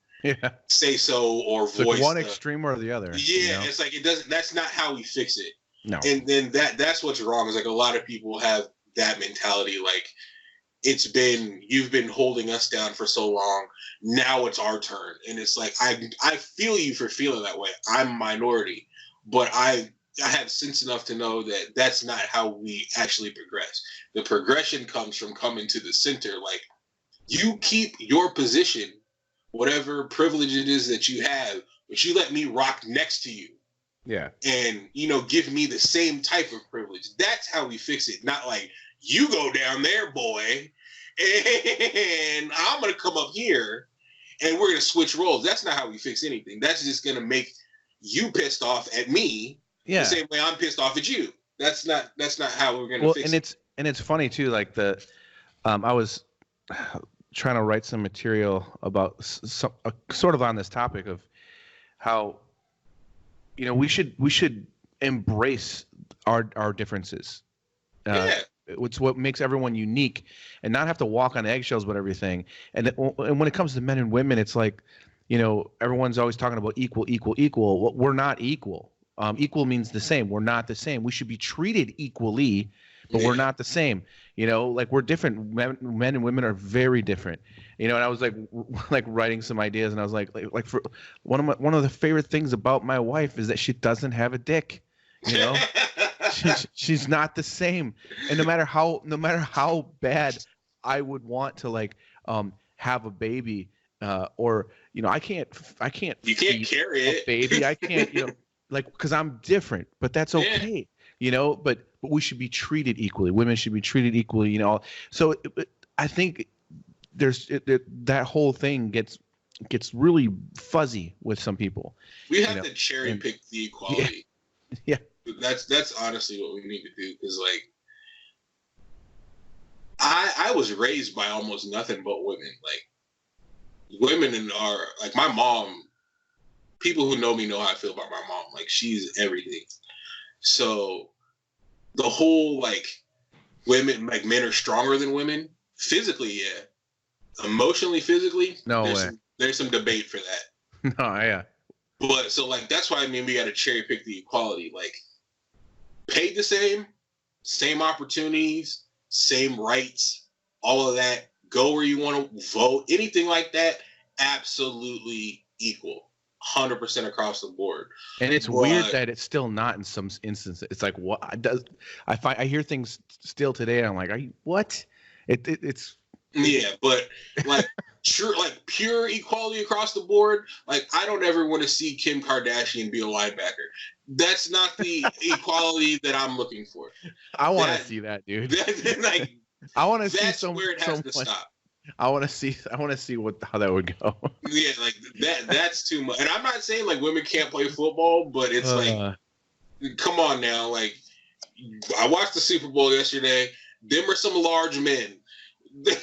say so or it's voice. Like one extreme or the other. Yeah, you know? It's like it doesn't. That's not how we fix it. No. And then that's what's wrong. Is like a lot of people have that mentality. Like, you've been holding us down for so long. Now it's our turn. And it's like, I feel you for feeling that way. I'm a minority, but I have sense enough to know that that's not how we actually progress. The progression comes from coming to the center. Like, you keep your position, whatever privilege it is that you have, but you let me rock next to you. Yeah. And, give me the same type of privilege. That's how we fix it. Not like, you go down there, boy, and I'm going to come up here and we're going to switch roles. That's not how we fix anything. That's just going to make you pissed off at me the same way I'm pissed off at you. That's not how we're going to fix it. And it's funny too, like I was trying to write some material about sort of on this topic of how, we should embrace our differences. It's what makes everyone unique, and not have to walk on eggshells with everything. And when it comes to men and women, it's like, everyone's always talking about equal. Well, we're not equal. Equal means the same. We're not the same. We should be treated equally, but we're not the same. Like, we're different. Men and women are very different. And I was like writing some ideas, and I was like for one of the favorite things about my wife is that she doesn't have a dick. She's not the same. And no matter how bad I would want to have a baby, or I can't. You can't carry a baby. I can't. Because I'm different, but that's okay. But we should be treated equally. Women should be treated equally. So I think that whole thing gets really fuzzy with some people. We have to cherry pick the equality. Yeah. That's honestly what we need to do. Because I was raised by almost nothing but women. Like, women are like my mom. People who know me know how I feel about my mom. Like, she's everything. So the whole women, men are stronger than women physically, yeah. Emotionally, physically, no way. There's some debate for that. No, yeah. But so that's why we got to cherry pick the equality. Like, paid the same opportunities, same rights, all of that. go where you want to vote, anything like that, absolutely equal. 100% across the board. And it's weird that it's still not in some instances. It's like, what does I hear things still today, and I'm like, are you what? It's yeah, but like sure, like pure equality across the board. Like I don't ever want to see Kim Kardashian be a linebacker. That's not the equality that I'm looking for. I want to see that, dude. Like I want to see that's where it has to someone, stop. I want to see how that would go. Yeah, like that's too much. And I'm not saying like women can't play football, but it's like, come on now. Like I watched the Super Bowl yesterday. Them are some large men. Like,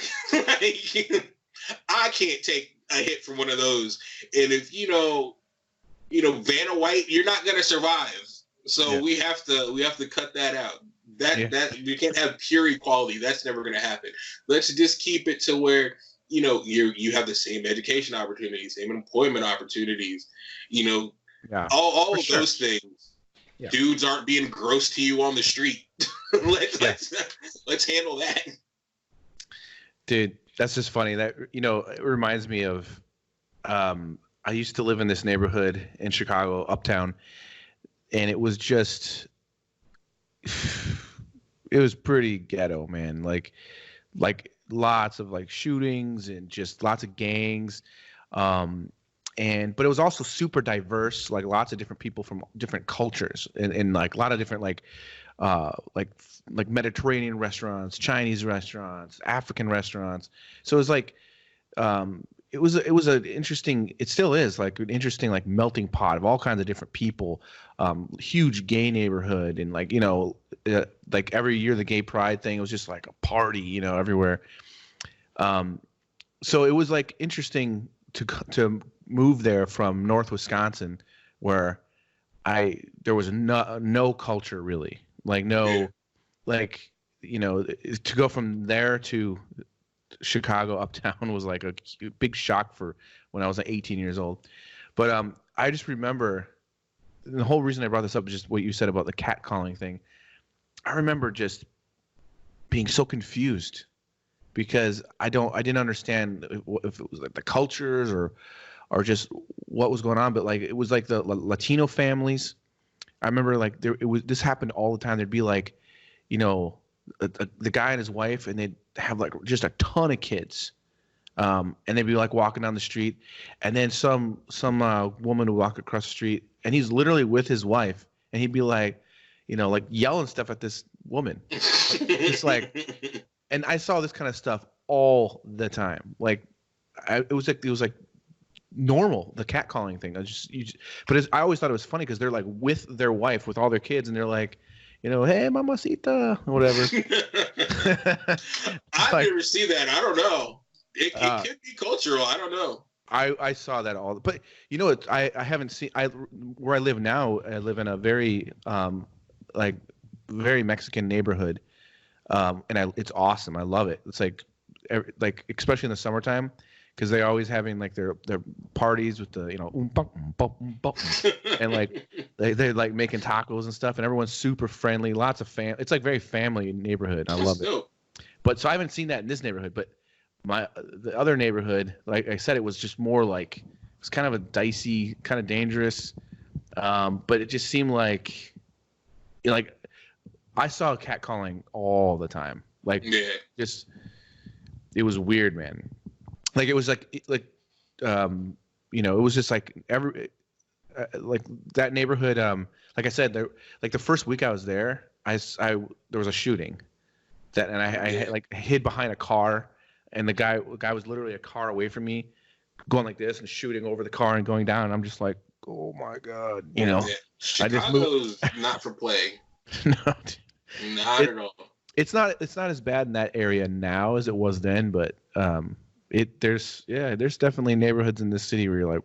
I can't take a hit from one of those. And if you know Vanna White, you're not gonna survive. So we have to cut that out. That you can't have pure equality. That's never going to happen. Let's just keep it to where you have the same education opportunities, same employment opportunities. All of those things. Yeah. Dudes aren't being gross to you on the street. Let's handle that. Dude, that's just funny. That it reminds me of. I used to live in this neighborhood in Chicago, uptown, and it was just. It was pretty ghetto, man. Like lots of like shootings and just lots of gangs. But it was also super diverse, like lots of different people from different cultures and like a lot of different like Mediterranean restaurants, Chinese restaurants, African restaurants. So it was like it was an interesting, it still is like an interesting like melting pot of all kinds of different people. Huge gay neighborhood, and like like every year the gay pride thing was just like a party, everywhere. So it was like interesting to move there from North Wisconsin, where there was no culture really, like no, like to go from there to Chicago uptown was like a big shock for when I was like 18 years old. But I just remember. The whole reason I brought this up is just what you said about the catcalling thing. I remember just being so confused because I didn't understand if it was like the cultures or just what was going on. But like it was like the Latino families. I remember like this happened all the time. There'd be like, the guy and his wife, and they'd have like just a ton of kids. And they'd be like walking down the street, and then some woman would walk across the street, and he's literally with his wife, and he'd be like, like yelling stuff at this woman. It's like, and I saw this kind of stuff all the time. Like, it was like normal, the catcalling thing. I always thought it was funny because they're like with their wife, with all their kids, and they're like, hey, mamacita, or whatever. I've never seen that. I don't know. It could be cultural. I don't know. I saw that all, but I haven't seen. Where I live now, I live in a very very Mexican neighborhood, and it's awesome. I love it. It's like especially in the summertime, because they're always having like their parties with the and like they're like making tacos and stuff, and everyone's super friendly. Lots of It's like very family neighborhood. I love it. But so I haven't seen that in this neighborhood, but. The other neighborhood, like I said, it was just more like it's kind of a dicey, kind of dangerous, but it just seemed like I saw catcalling all the time. Like just it was weird, man. Like it was like it was just like like that neighborhood. Like I said, like the first week I was there, there was a shooting and I like hid behind a car. And the guy was literally a car away from me, going like this and shooting over the car and going down. And I'm just like, oh my god, Chicago's not for play. No, not at all. It's not as bad in that area now as it was then, but there's definitely neighborhoods in this city where you're like,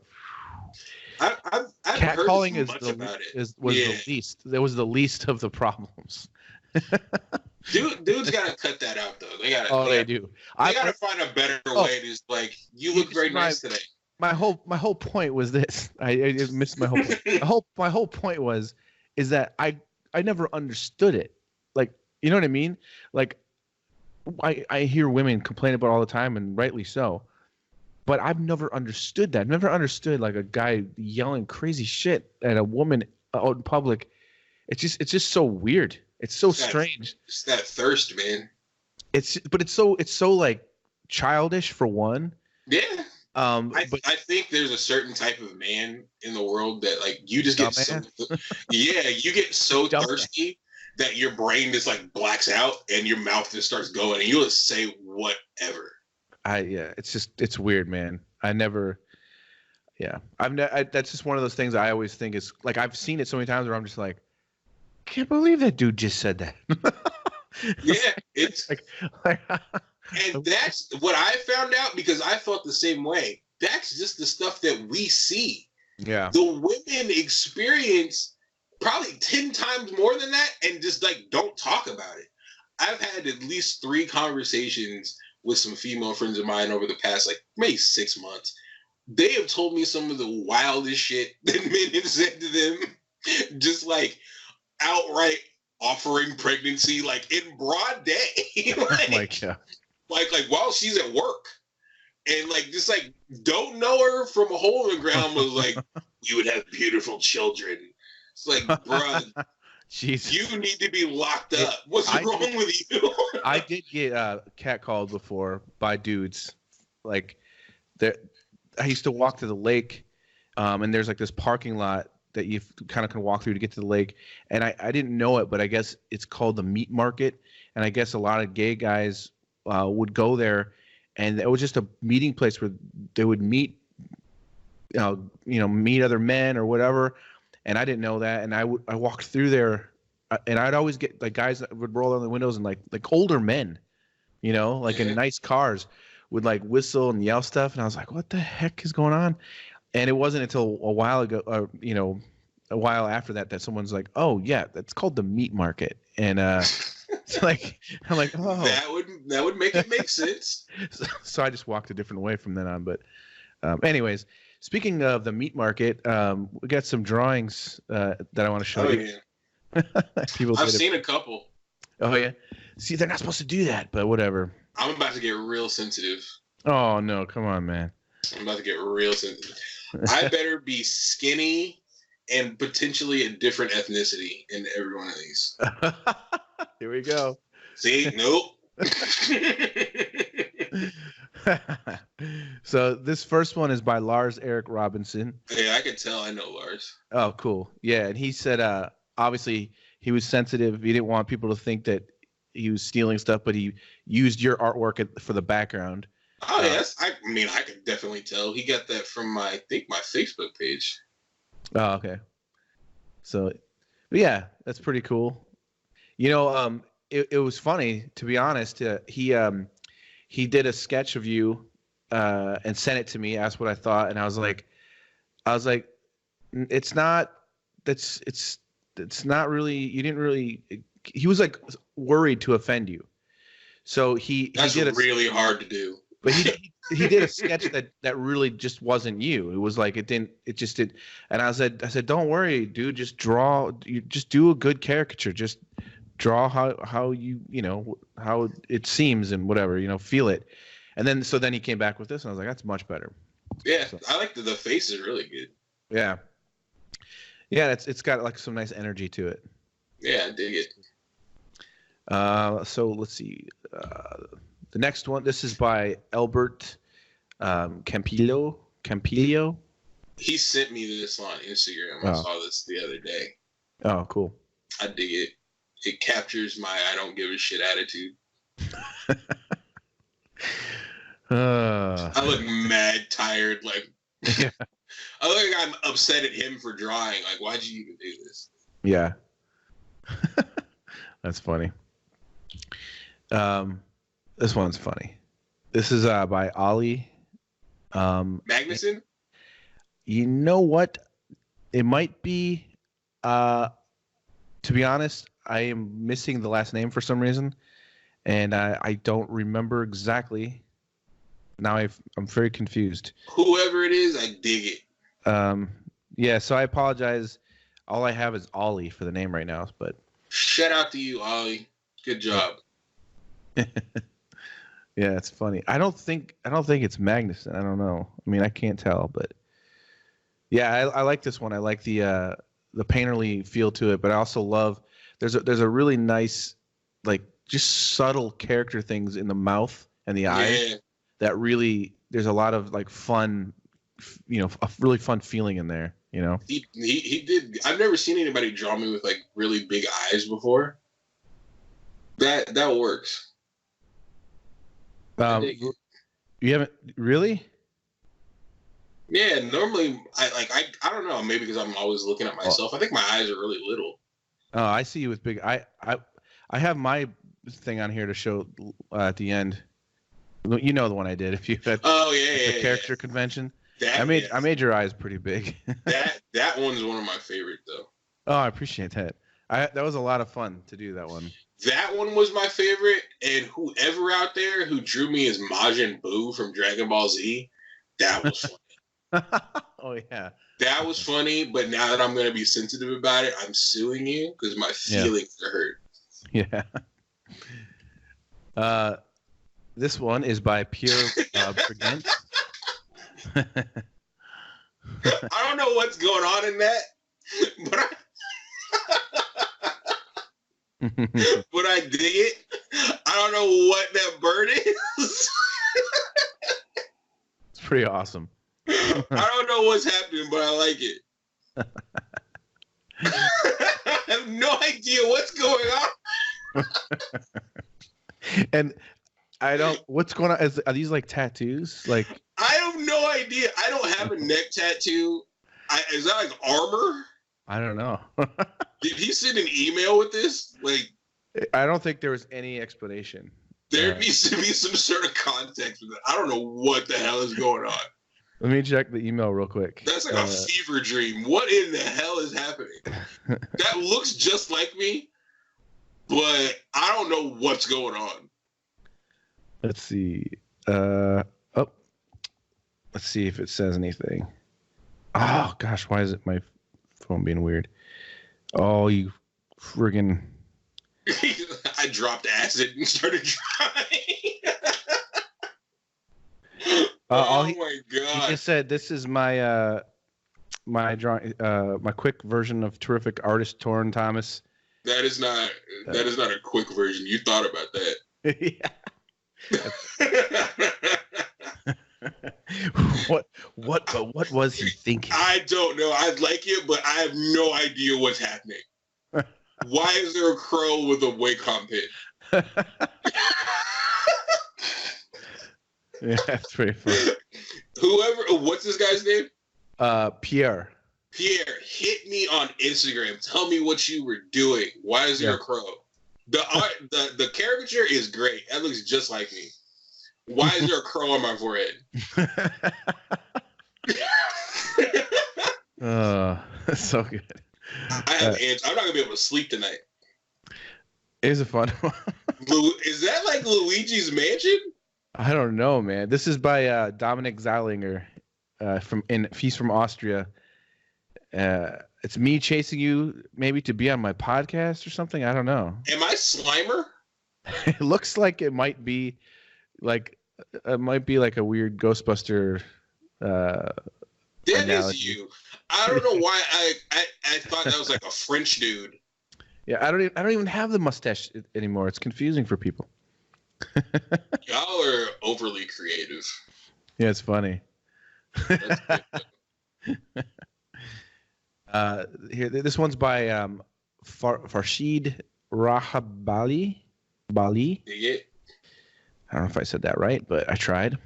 I've catcalling was the least. That was the least of the problems. Dudes gotta cut that out though. They gotta. They do. They gotta find a better way to just like you look very nice today. My whole point was this. I missed my whole point. My whole point is that I never understood it. Like, you know what I mean? Like I hear women complain about it all the time, and rightly so. But I've never understood that. Never understood like a guy yelling crazy shit at a woman out in public. It's just so weird. It's so strange. It's that thirst, man. But it's so like childish for one. Yeah. But I think there's a certain type of man in the world that like you just get so you get so thirsty that your brain just like blacks out and your mouth just starts going and you'll just say whatever. It's weird, man. That's just one of those things I always think is like I've seen it so many times where I'm just like, can't believe that dude just said that. Yeah, it's and that's what I found out because I felt the same way. That's just the stuff that we see. Yeah. The women experience probably 10 times more than that and just like don't talk about it. I've had at least 3 conversations with some female friends of mine over the past like maybe 6 months. They have told me some of the wildest shit that men have said to them. Just like outright offering pregnancy like in broad day. Oh my God. Like while she's at work. And like just like don't know her from a hole in the ground was like, you would have beautiful children. It's like, bruh, you need to be locked up. What's wrong with you? I did get catcalled before by dudes. Like I used to walk to the lake, and there's like this parking lot that you kind of can walk through to get to the lake. And I didn't know it, but I guess it's called the meat market. And I guess a lot of gay guys would go there, and it was just a meeting place where they would meet, meet other men or whatever. And I didn't know that. And I walked through there, and I'd always get like guys that would roll down the windows and like older men, like in nice cars would like whistle and yell stuff. And I was like, what the heck is going on? And it wasn't until a while ago, a while after that someone's like, oh yeah, that's called the meat market. And it's like, I'm like, oh, that would make it make sense. So I just walked a different way from then on. But anyways, speaking of the meat market, we got some drawings that I want to show you. Yeah. I've seen a couple. Oh yeah. See, they're not supposed to do that, but whatever. I'm about to get real sensitive. Oh no, come on, man. I'm about to get real sensitive. I better be skinny and potentially a different ethnicity in every one of these. Here we go. See? Nope. So this first one is by Lars Eric Robinson. Yeah, I can tell I know Lars. Oh, cool. Yeah, and he said obviously he was sensitive. He didn't want people to think that he was stealing stuff, but he used your artwork for the background. Oh, yes. I mean, I could definitely tell. He got that from my Facebook page. Oh, okay. So, but yeah, that's pretty cool. It was funny, to be honest. He did a sketch of you and sent it to me, asked what I thought, and I was like, it's not really, you didn't really, he was like worried to offend you. So that's really hard to do. But he did a sketch that really just wasn't you. It was like it just did. And I said, don't worry, dude. Just draw. You just do a good caricature. Just draw how you how it seems and whatever, feel it. And then he came back with this, and I was like, that's much better. Yeah, so, I like the face is really good. Yeah. Yeah, it's got like some nice energy to it. Yeah, I dig it. So let's see. The next one, this is by Albert Campillo. He sent me this on Instagram. I saw this the other day. Oh, cool. I dig it. It captures my I don't give a shit attitude. I look mad tired. Like, yeah. I look like I'm upset at him for drawing. Like, why'd you even do this? Yeah. That's funny. This one's funny. This is by Ollie. Magnuson? You know what? It might be. To be honest, I am missing the last name for some reason, and I don't remember exactly. Now I'm very confused. Whoever it is, I dig it. Yeah. So I apologize. All I have is Ollie for the name right now, but shout out to you, Ollie. Good job. Yeah, it's funny. I don't think it's Magnuson. I don't know. I mean, I can't tell, but yeah, I like this one. I like the painterly feel to it, but I also love there's a really nice, like, just subtle character things in the mouth and the eyes that really there's a lot of like fun, a really fun feeling in there. He did. I've never seen anybody draw me with like really big eyes before. That works. You haven't really? Yeah, normally I don't know, maybe because I'm always looking at myself. I think my eyes are really little. Oh, I see you with big. I have my thing on here to show at the end. You know the one I did. If you had the character convention, I made your eyes pretty big. that one's one of my favorite though. Oh, I appreciate that. That was a lot of fun to do that one. That one was my favorite, and whoever out there who drew me as Majin Buu from Dragon Ball Z, that was funny. Oh yeah, that was funny. But now that I'm going to be sensitive about it, I'm suing you because my feelings are hurt. Yeah. This one is by Pierre Brigant. I don't know what's going on in that, but but I dig it. I don't know what that bird is. It's pretty awesome. I don't know what's happening, but I like it. I have no idea what's going on. And what's going on? Are these like tattoos? Like, I have no idea. I don't have a neck tattoo. Is that like armor? I don't know. Did he send an email with this? Like, I don't think there was any explanation. There needs to be some sort of context with it. I don't know what the hell is going on. Let me check the email real quick. That's like a fever dream. What in the hell is happening? That looks just like me, but I don't know what's going on. Let's see. Let's see if it says anything. Oh gosh, why is it my phone being weird? Oh, you friggin'! I dropped acid and started trying. Oh my god! He just said, "This is my my drawing, my quick version of terrific artist Torren Thomas." That is not a quick version. You thought about that. Yeah. What was he thinking? I don't know. I like it, but I have no idea what's happening. Why is there a crow with a Wacom pin? Yeah, that's pretty funny. What's this guy's name? Pierre. Pierre, hit me on Instagram. Tell me what you were doing. Why is there a crow? The caricature is great. That looks just like me. Why is there a crow on my forehead? That's so good. I have ants. I'm not gonna be able to sleep tonight. It is a fun one. Is that like Luigi's Mansion? I don't know, man. This is by Dominic Zeilinger he's from Austria. It's me chasing you, maybe to be on my podcast or something. I don't know. Am I Slimer? It looks like it might be like a weird Ghostbuster. That analogy. is you. I don't know why I thought that was like a French dude. Yeah, I don't even have the mustache anymore. It's confusing for people. Y'all are overly creative. Yeah, it's funny. Here, this one's by Farshid Rahabali. Bali. Dig it? I don't know if I said that right, but I tried.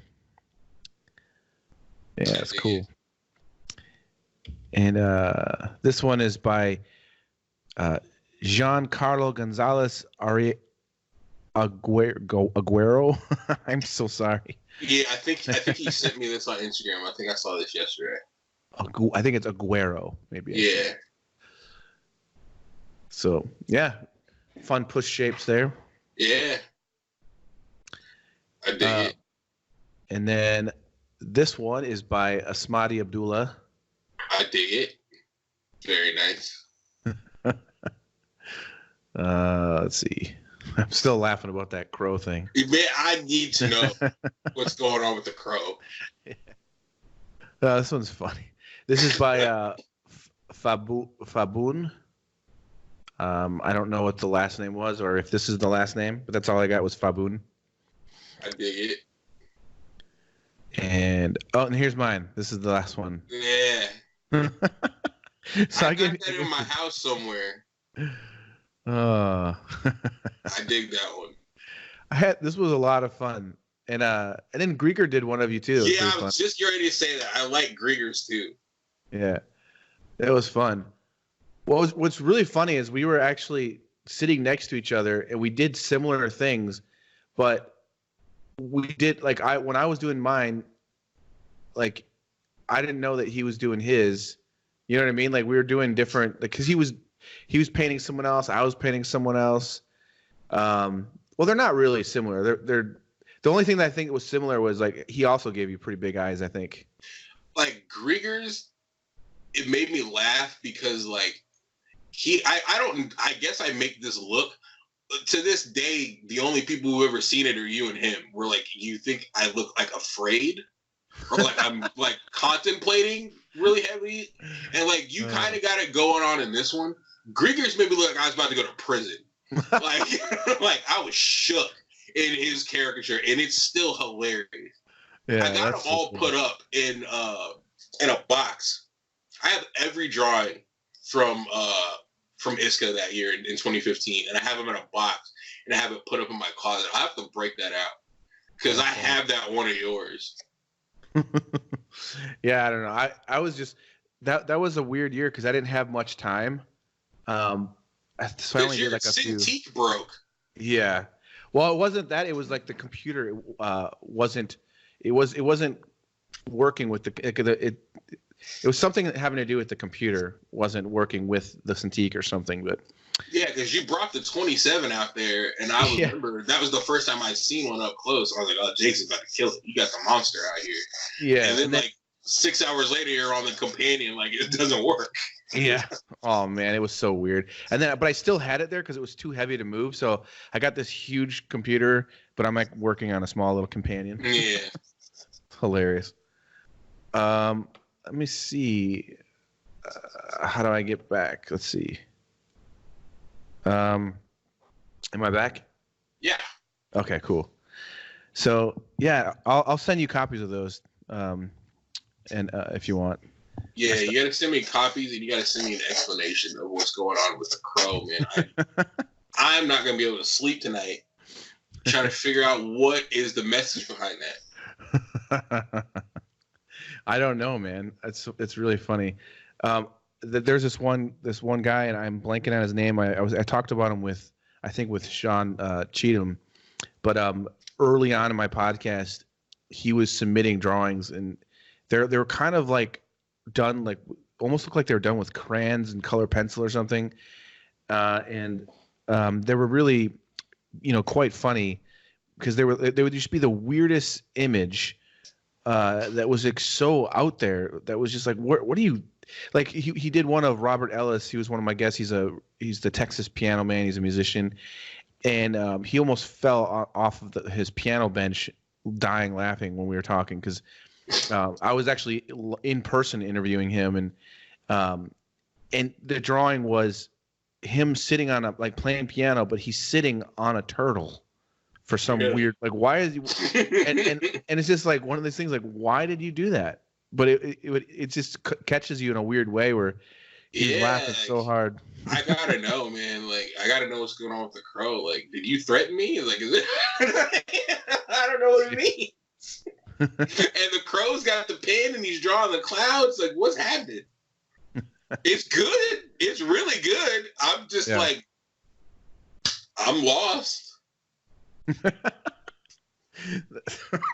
Yeah, it's cool. And this one is by Giancarlo Gonzalez Aguero. I'm so sorry. Yeah, I think he sent me this on Instagram. I think I saw this yesterday. I think it's Aguero, maybe. Yeah. So yeah, fun push shapes there. Yeah. I dig it. And then this one is by Asmadi Abdullah. I dig it. Very nice. Let's see. I'm still laughing about that crow thing. Man, I need to know what's going on with the crow. This one's funny. This is by Faboon. I don't know what the last name was or if this is the last name, but that's all I got was Faboon. I dig it. And here's mine. This is the last one. Yeah. So I got that in my house somewhere. I dig that one. This was a lot of fun. And then Grieger did one of you too. Yeah, I was just ready to say that. I like Grieger's too. Yeah. It was fun. What's really funny is we were actually sitting next to each other and we did similar things, but we did when I was doing mine, like I didn't know that he was doing his. You know what I mean? Like we were doing different, because he was painting someone else, I was painting someone else. Well, they're not really similar. They're the only thing that I think was similar was like he also gave you pretty big eyes, I think. Like Grieger's, it made me laugh because like I guess I make this look. To this day, the only people who ever seen it are you and him. We're like, you think I look like afraid? Or like I'm like contemplating really heavy? And like you kind of got it going on in this one. Grieger's made me look like I was about to go to prison. like I was shook in his caricature, and it's still hilarious. Yeah, I got them all put up in a box. I have every drawing from ISCA that year in 2015, and I have them in a box, and I have it put up in my closet. I have to break that out because I have that one of yours. Yeah, I don't know. I was just that was a weird year because I didn't have much time. So I only did like a few. Cintiq broke. Yeah. Well, it wasn't that. It was like the computer wasn't. It wasn't working with it was something having to do with the computer wasn't working with the Cintiq or something. But yeah, because you brought the 27 out there, and I remember that was the first time I seen one up close. I was like, "Oh, Jason's about to kill it. You got the monster out here." Yeah, and then like 6 hours later, you're on the companion. Like it doesn't work. Yeah. Oh man, it was so weird. And then, but I still had it there because it was too heavy to move. So I got this huge computer, but I'm like working on a small little companion. Yeah. Hilarious. Let me see. How do I get back? Let's see. Am I back? Yeah. Okay, cool. So yeah, I'll send you copies of those, and if you want. Yeah, you gotta send me copies, and you gotta send me an explanation of what's going on with the crow, man. I'm not gonna be able to sleep tonight trying to figure out what is the message behind that. I don't know, man. It's really funny. There's this one guy, and I'm blanking on his name. I talked about him with Sean Cheatham, but early on in my podcast, he was submitting drawings, and they were kind of like done like almost look like they were done with crayons and color pencil or something, and they were really, quite funny because they would just be the weirdest image. That was like so out there. That was just like, what do you like? He did one of Robert Ellis. He was one of my guests. He's the Texas piano man. He's a musician, and he almost fell off of his piano bench, dying laughing when we were talking because I was actually in person interviewing him, and the drawing was him sitting on playing piano, but he's sitting on a turtle. For some weird, like, why is he? And it's just like one of those things. Like, why did you do that? But it just catches you in a weird way where he's laughing so hard. I gotta know, man. Like, I gotta know what's going on with the crow. Like, did you threaten me? Like, is it? I don't know what it means. And the crow's got the pen and he's drawing the clouds. Like, what's happening? It's good. It's really good. I'm just like, I'm lost.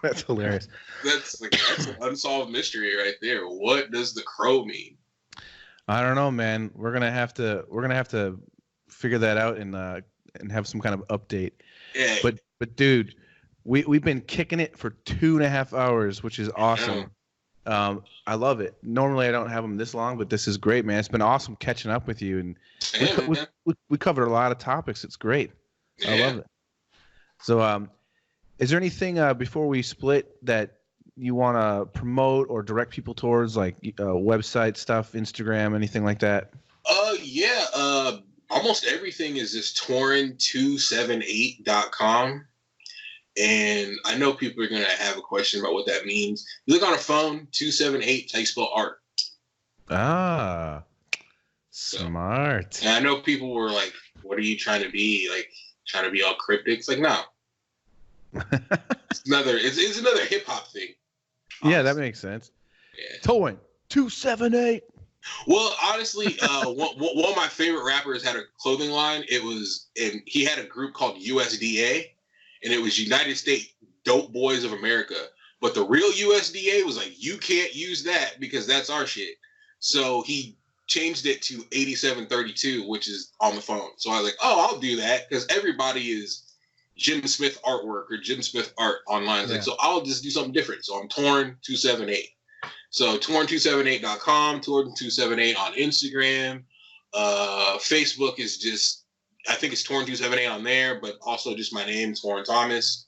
That's hilarious. That's an unsolved mystery right there. What does the crow mean? I don't know, man. We're gonna have to figure that out and have some kind of update. Yeah. But dude, we've been kicking it for 2.5 hours, which is awesome. I love it. Normally I don't have them this long, but this is great, man. It's been awesome catching up with you, and we covered a lot of topics. It's great. Yeah. I love it. So, is there anything before we split that you want to promote or direct people towards, like website stuff, Instagram, anything like that? Yeah. Almost everything is just Torren278.com. And I know people are going to have a question about what that means. You look on a phone, 278, how you spell art. Ah, smart. And I know people were like, what are you trying to be? Like, trying to be all cryptic? It's like, no. It's another hip hop thing. Yeah, that makes sense. Yeah. Torren 278. Well, honestly, one of my favorite rappers had a clothing line. And he had a group called USDA, and it was United States Dope Boys of America. But the real USDA was like, you can't use that because that's our shit. So he changed it to 8732, which is on the phone. So I was like, oh, I'll do that because everybody is Jim Smith artwork or Jim Smith art online. Like, so I'll just do something different. So I'm Torren278. So Torren278.com, Torren278 on Instagram. Facebook is just, I think it's Torren278 on there, but also just my name, Torren Thomas.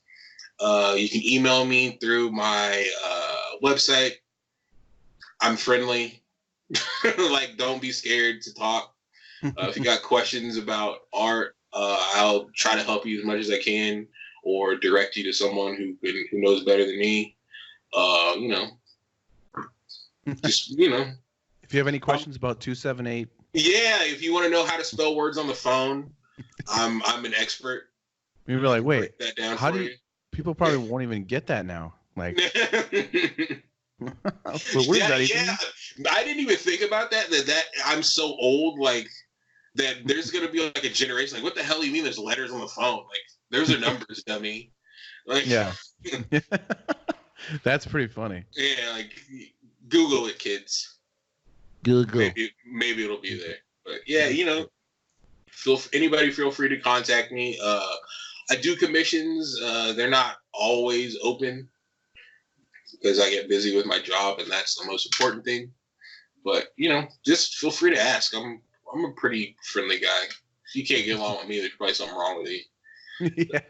You can email me through my website. I'm friendly. Like, don't be scared to talk. If you got questions about art, I'll try to help you as much as I can, or direct you to someone who knows better than me. Just if you have any questions about 278, if you want to know how to spell words on the phone, I'm an expert. You'd be like, wait, that down how for do you? People probably won't even get that now. Like, so what is that even? Yeah, I didn't even think about that. That I'm so old, like that. There's gonna be like a generation. Like, what the hell do you mean? There's letters on the phone? Like, there's are numbers, dummy. Like, yeah, that's pretty funny. Yeah, like Google it, kids. Google. Maybe it'll be there. But yeah, feel free to contact me. I do commissions. They're not always open because I get busy with my job, and that's the most important thing. But just feel free to ask. I'm a pretty friendly guy. If you can't get along with me, there's probably something wrong with you. Yeah,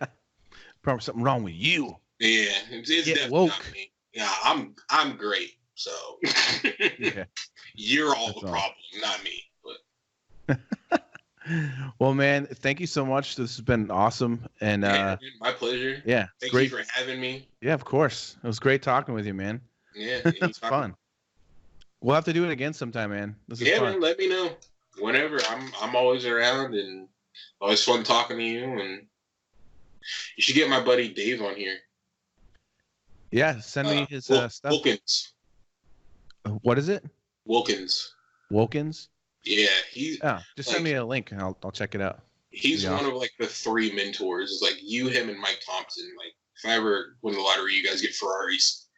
probably something wrong with you. Yeah, it's definitely woke. not me. Yeah, I'm great. So you're all the problem, not me. But well, man, thank you so much. This has been awesome, and my pleasure. Yeah, thank great. you for having me. Yeah, of course. It was great talking with you, man. Yeah, it's fun. We'll have to do it again sometime, man. This is fun. Man, let me know whenever. I'm always around, and always fun talking to you. And you should get my buddy Dave on here. Yeah, send me his stuff. Wilkins. What is it? Wilkins. Wilkins? Yeah, he's. Just send me a link and I'll check it out. He's one of like the three mentors. It's like you, him, and Mike Thompson. Like, if I ever win the lottery, you guys get Ferraris.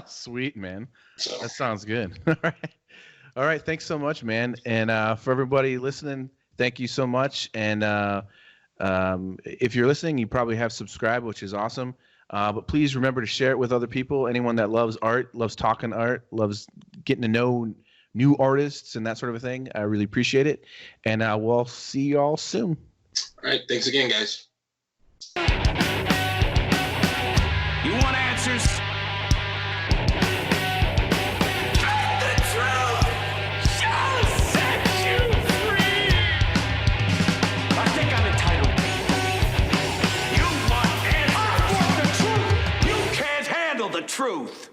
Sweet, man. So. That sounds good. All right. Thanks so much, man. And for everybody listening, thank you so much. And if you're listening, you probably have subscribed, which is awesome. But please remember to share it with other people. Anyone that loves art, loves talking art, loves getting to know new artists and that sort of a thing. I really appreciate it. And we'll see you all soon. All right. Thanks again, guys. You want answers? The truth shall set you free. I think I'm entitled. You want answers? I want the truth. You can't handle the truth.